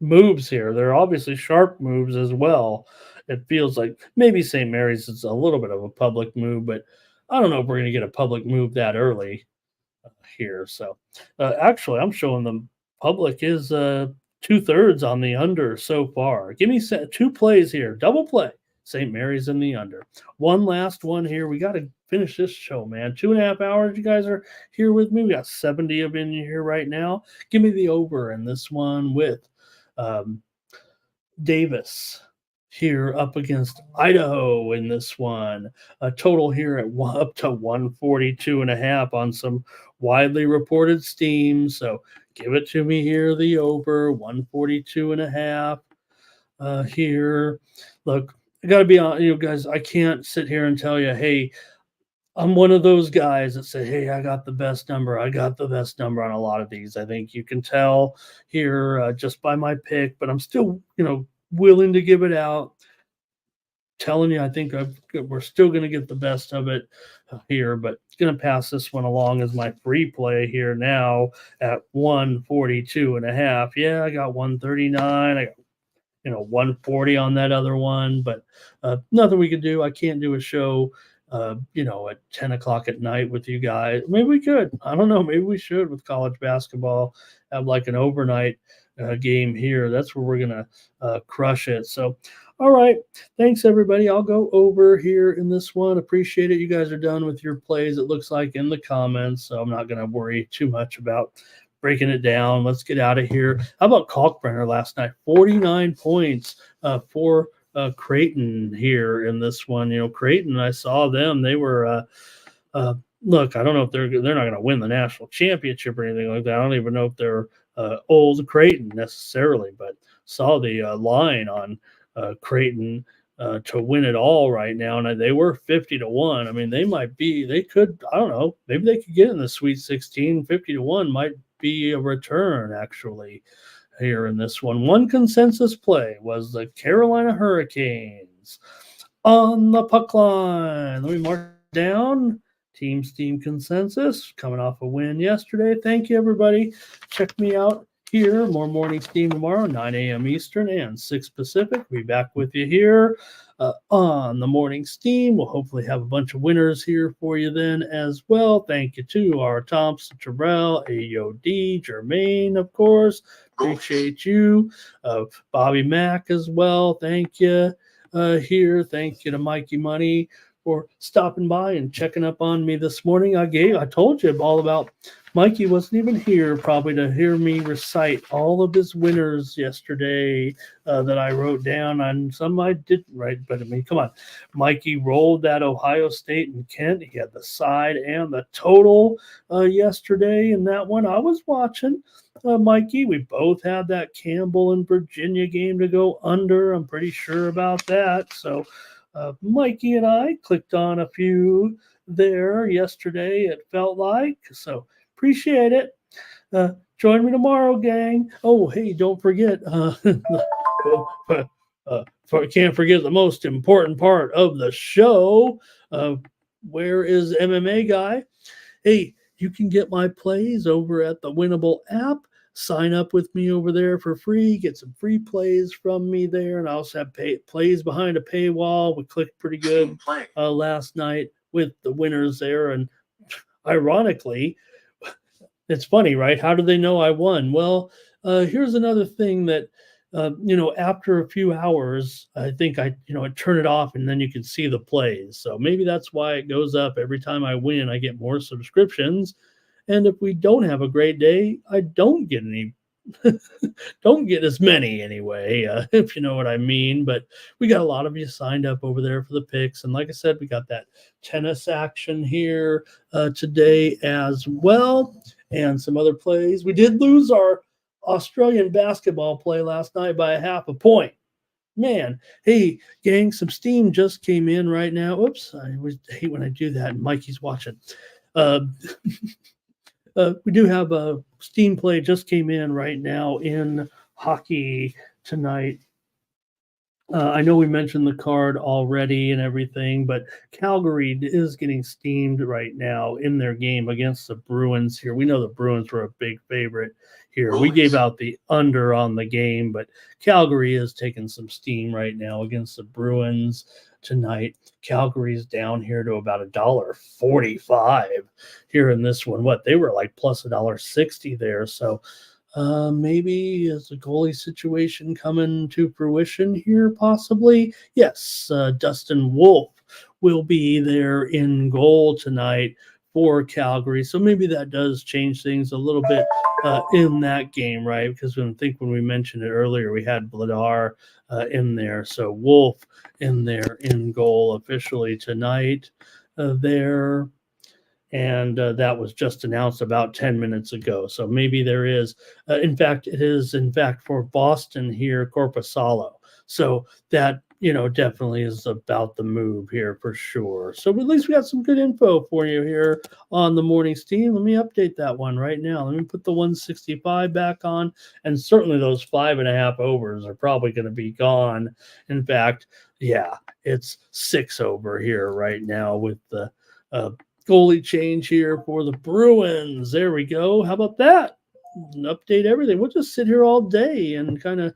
moves here. They're obviously sharp moves as well. It feels like maybe St. Mary's is a little bit of a public move, but I don't know if we're going to get a public move that early here. So actually, I'm showing the public is 2/3 on the under so far. Give me two plays here. Double play. St. Mary's in the under. One last one here. We got to finish this show, man. 2.5 hours. You guys are here with me. We got 70 of you in here right now. Give me the over in this one with Davis here up against Idaho in this one. A total here at up to 142.5 on some widely reported steam. So give it to me here, the over 142.5 here. Look, I got to be on, guys, I can't sit here and tell you, hey, I'm one of those guys that say, hey, I got the best number. I got the best number on a lot of these. I think you can tell here just by my pick, but I'm still, willing to give it out. Telling you, I think we're still going to get the best of it here, but going to pass this one along as my free play here now at 142.5. Yeah, I got 139. I got 140 on that other one, but nothing we could do. I can't do a show at 10 o'clock at night with you guys. Maybe we could. I don't know. Maybe we should with college basketball have like an overnight game here. That's where we're going to crush it. So, all right. Thanks, everybody. I'll go over here in this one. Appreciate it. You guys are done with your plays, it looks like, in the comments. So I'm not going to worry too much about breaking it down. Let's get out of here. How about Kalkbrenner last night? 49 points for Creighton here in this one. Creighton, I saw them. They were look, I don't know if they're not going to win the national championship or anything like that. I don't even know if they're old Creighton necessarily, but saw the line on Creighton to win it all right now, and they were 50-1. I mean, they could, I don't know, maybe they could get in the Sweet 16. 50-1 might be a return actually here in this one. One consensus play was the Carolina Hurricanes on the puck line. Let me mark down. Team Steam consensus coming off a win yesterday. Thank you, everybody. Check me out here. More morning steam tomorrow, 9 a.m. Eastern and 6 Pacific. We'll be back with you here on the morning steam. We'll hopefully have a bunch of winners here for you then as well. Thank you to our Thompson, Terrell, AOD, Jermaine, of course. Appreciate you. Bobby Mack as well. Thank you here. Thank you to Mikey Money for stopping by and checking up on me this morning. I told you all about Mikey wasn't even here probably to hear me recite all of his winners yesterday that I wrote down. And some I didn't write, but I mean, come on. Mikey rolled that Ohio State and Kent. He had the side and the total yesterday in that one. I was watching. Mikey, we both had that Campbell and Virginia game to go under. I'm pretty sure about that. So Mikey and I clicked on a few there yesterday, it felt like. So appreciate it. Join me tomorrow, gang. Oh, hey, don't forget. Can't forget the most important part of the show. Where is MMA Guy? Hey, you can get my plays over at the Winnable app. Sign up with me over there for free. Get some free plays from me there. And I also have plays behind a paywall. We clicked pretty good last night with the winners there. And ironically, it's funny, right? How do they know I won? Well, here's another thing that, after a few hours, I think I turn it off and then you can see the plays. So maybe that's why it goes up every time I win. I get more subscriptions. And if we don't have a great day, I don't get any, don't get as many anyway, if you know what I mean. But we got a lot of you signed up over there for the picks. And like I said, we got that tennis action here today as well. And some other plays. We did lose our Australian basketball play last night by a half a point. Man, hey, gang, some steam just came in right now. Oops, I hate when I do that and Mikey's watching. We do have a steam play just came in right now in hockey tonight. I know we mentioned the card already and everything, but Calgary is getting steamed right now in their game against the Bruins here. We know the Bruins were a big favorite here. We gave out the under on the game, but Calgary is taking some steam right now against the Bruins tonight. Calgary's down here to about $1.45 here in this one. They were like plus $1.60 there. So maybe is the goalie situation coming to fruition here? Possibly. Yes, Dustin Wolf will be there in goal tonight for Calgary. So maybe that does change things a little bit in that game, right? Because when we mentioned it earlier, we had Vladar in there. So Wolf in there in goal officially tonight there. And that was just announced about 10 minutes ago. So maybe there is, it is for Boston here, Corpusalo. So that, definitely is about the move here for sure. So at least we got some good info for you here on the morning steam. Let me update that one right now. Let me put the 165 back on. And certainly those 5.5 overs are probably going to be gone. In fact, yeah, it's 6 over here right now with the goalie change here for the Bruins. There we go. How about that? Update everything. We'll just sit here all day and kind of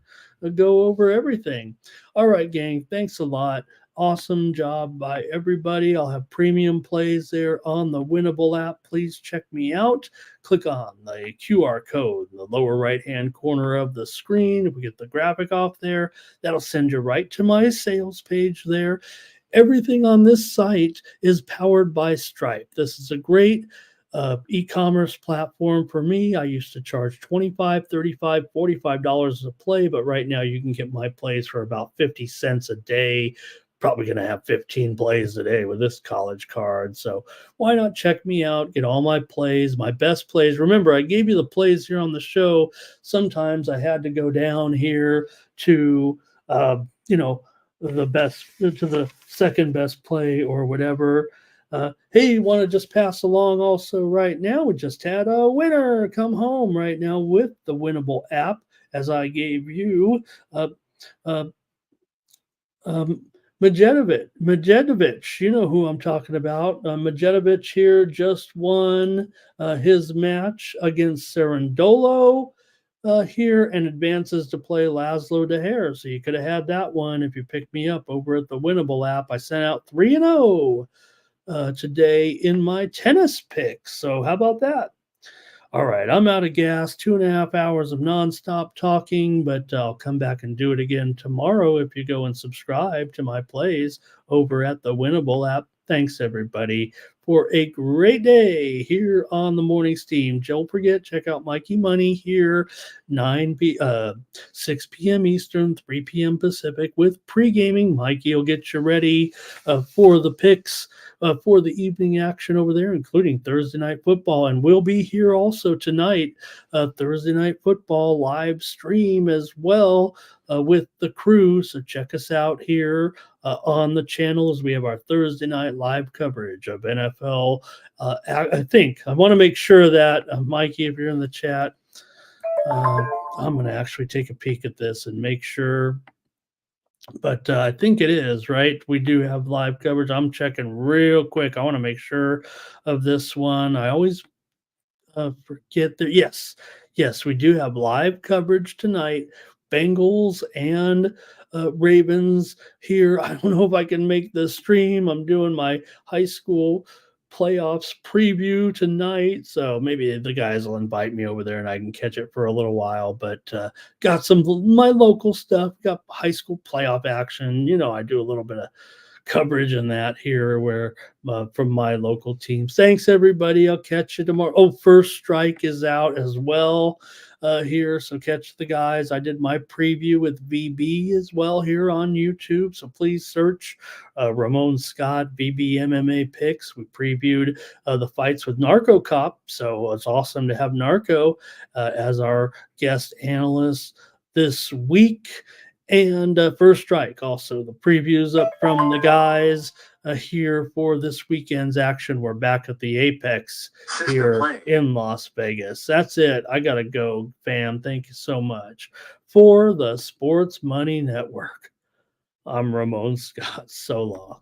go over everything. All right, gang. Thanks a lot. Awesome job by everybody. I'll have premium plays there on the Winnable app. Please check me out. Click on the QR code in the lower right-hand corner of the screen. If we get the graphic off there, that'll send you right to my sales page there. Everything on this site is powered by Stripe. This is a great e-commerce platform for me. I used to charge $25, $35, $45 a play, but right now you can get my plays for about 50 cents a day. Probably going to have 15 plays a day with this college card. So why not check me out, get all my plays, my best plays. Remember, I gave you the plays here on the show. Sometimes I had to go down here to, the second best play or whatever. Hey, want to just pass along also right now? We just had a winner come home right now with the Winnable app, as I gave you. Uh, uh, Majedovic, you know who I'm talking about. Majedovic here just won his match against Cerundolo here and advances to play Laszlo de Hair. So you could have had that one if you picked me up over at the Winnable app. I sent out 3-0 today in my tennis picks. So how about that? All right, I'm out of gas. 2.5 hours of nonstop talking, but I'll come back and do it again tomorrow if you go and subscribe to my plays over at the Winnable app. Thanks, everybody, for a great day here on the Morning Steam. Don't forget, check out Mikey Money here, 6 p.m. Eastern, 3 p.m. Pacific with pre-gaming. Mikey will get you ready for the picks for the evening action over there, including Thursday Night Football. And we'll be here also tonight, Thursday Night Football live stream as well with the crew. So check us out here on the channel as we have our Thursday night live coverage of NFL. I think I want to make sure that, Mikey, if you're in the chat, I'm going to actually take a peek at this and make sure. But I think it is, right? We do have live coverage. I'm checking real quick. I want to make sure of this one. I always forget that. Yes, we do have live coverage tonight. Bengals and Ravens here. I don't know if I can make the stream. I'm doing my high school playoffs preview tonight, so maybe the guys will invite me over there and I can catch it for a little while. But got some my local stuff, got high school playoff action. You know, I do a little bit of coverage in that here where from my local teams. Thanks, everybody. I'll catch you tomorrow. Oh, First Strike is out as well here, so catch the guys. I did my preview with VB as well here on YouTube, so please search Ramon Scott VB MMA picks. We previewed the fights with Narco Cop, so it's awesome to have Narco as our guest analyst this week. And First Strike, also the previews up from the guys here for this weekend's action. We're back at the Apex here in Las Vegas. That's it. I got to go, fam. Thank you so much. For the Sports Money Network, I'm Ramon Scott. So long.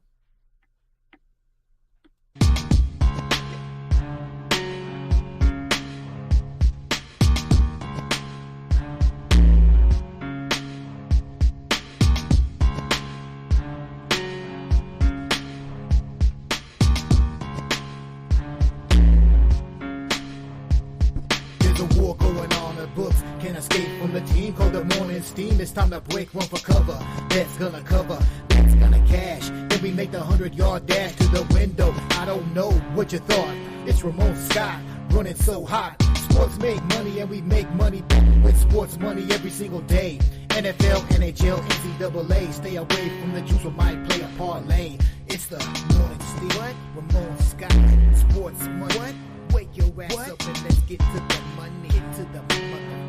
Steam, it's time to break one for cover. That's gonna cover, that's gonna cash. Then we make the 100-yard dash to the window. I don't know what you thought. It's Ramon Scott running so hot. Sports make money and we make money with sports money every single day. NFL, NHL, NCAA. Stay away from the juice, we might play a parlay. It's the Morning Steam. What? Ramon Scott. Sports money. What? Wake your ass up and let's get to the money. Get to the money.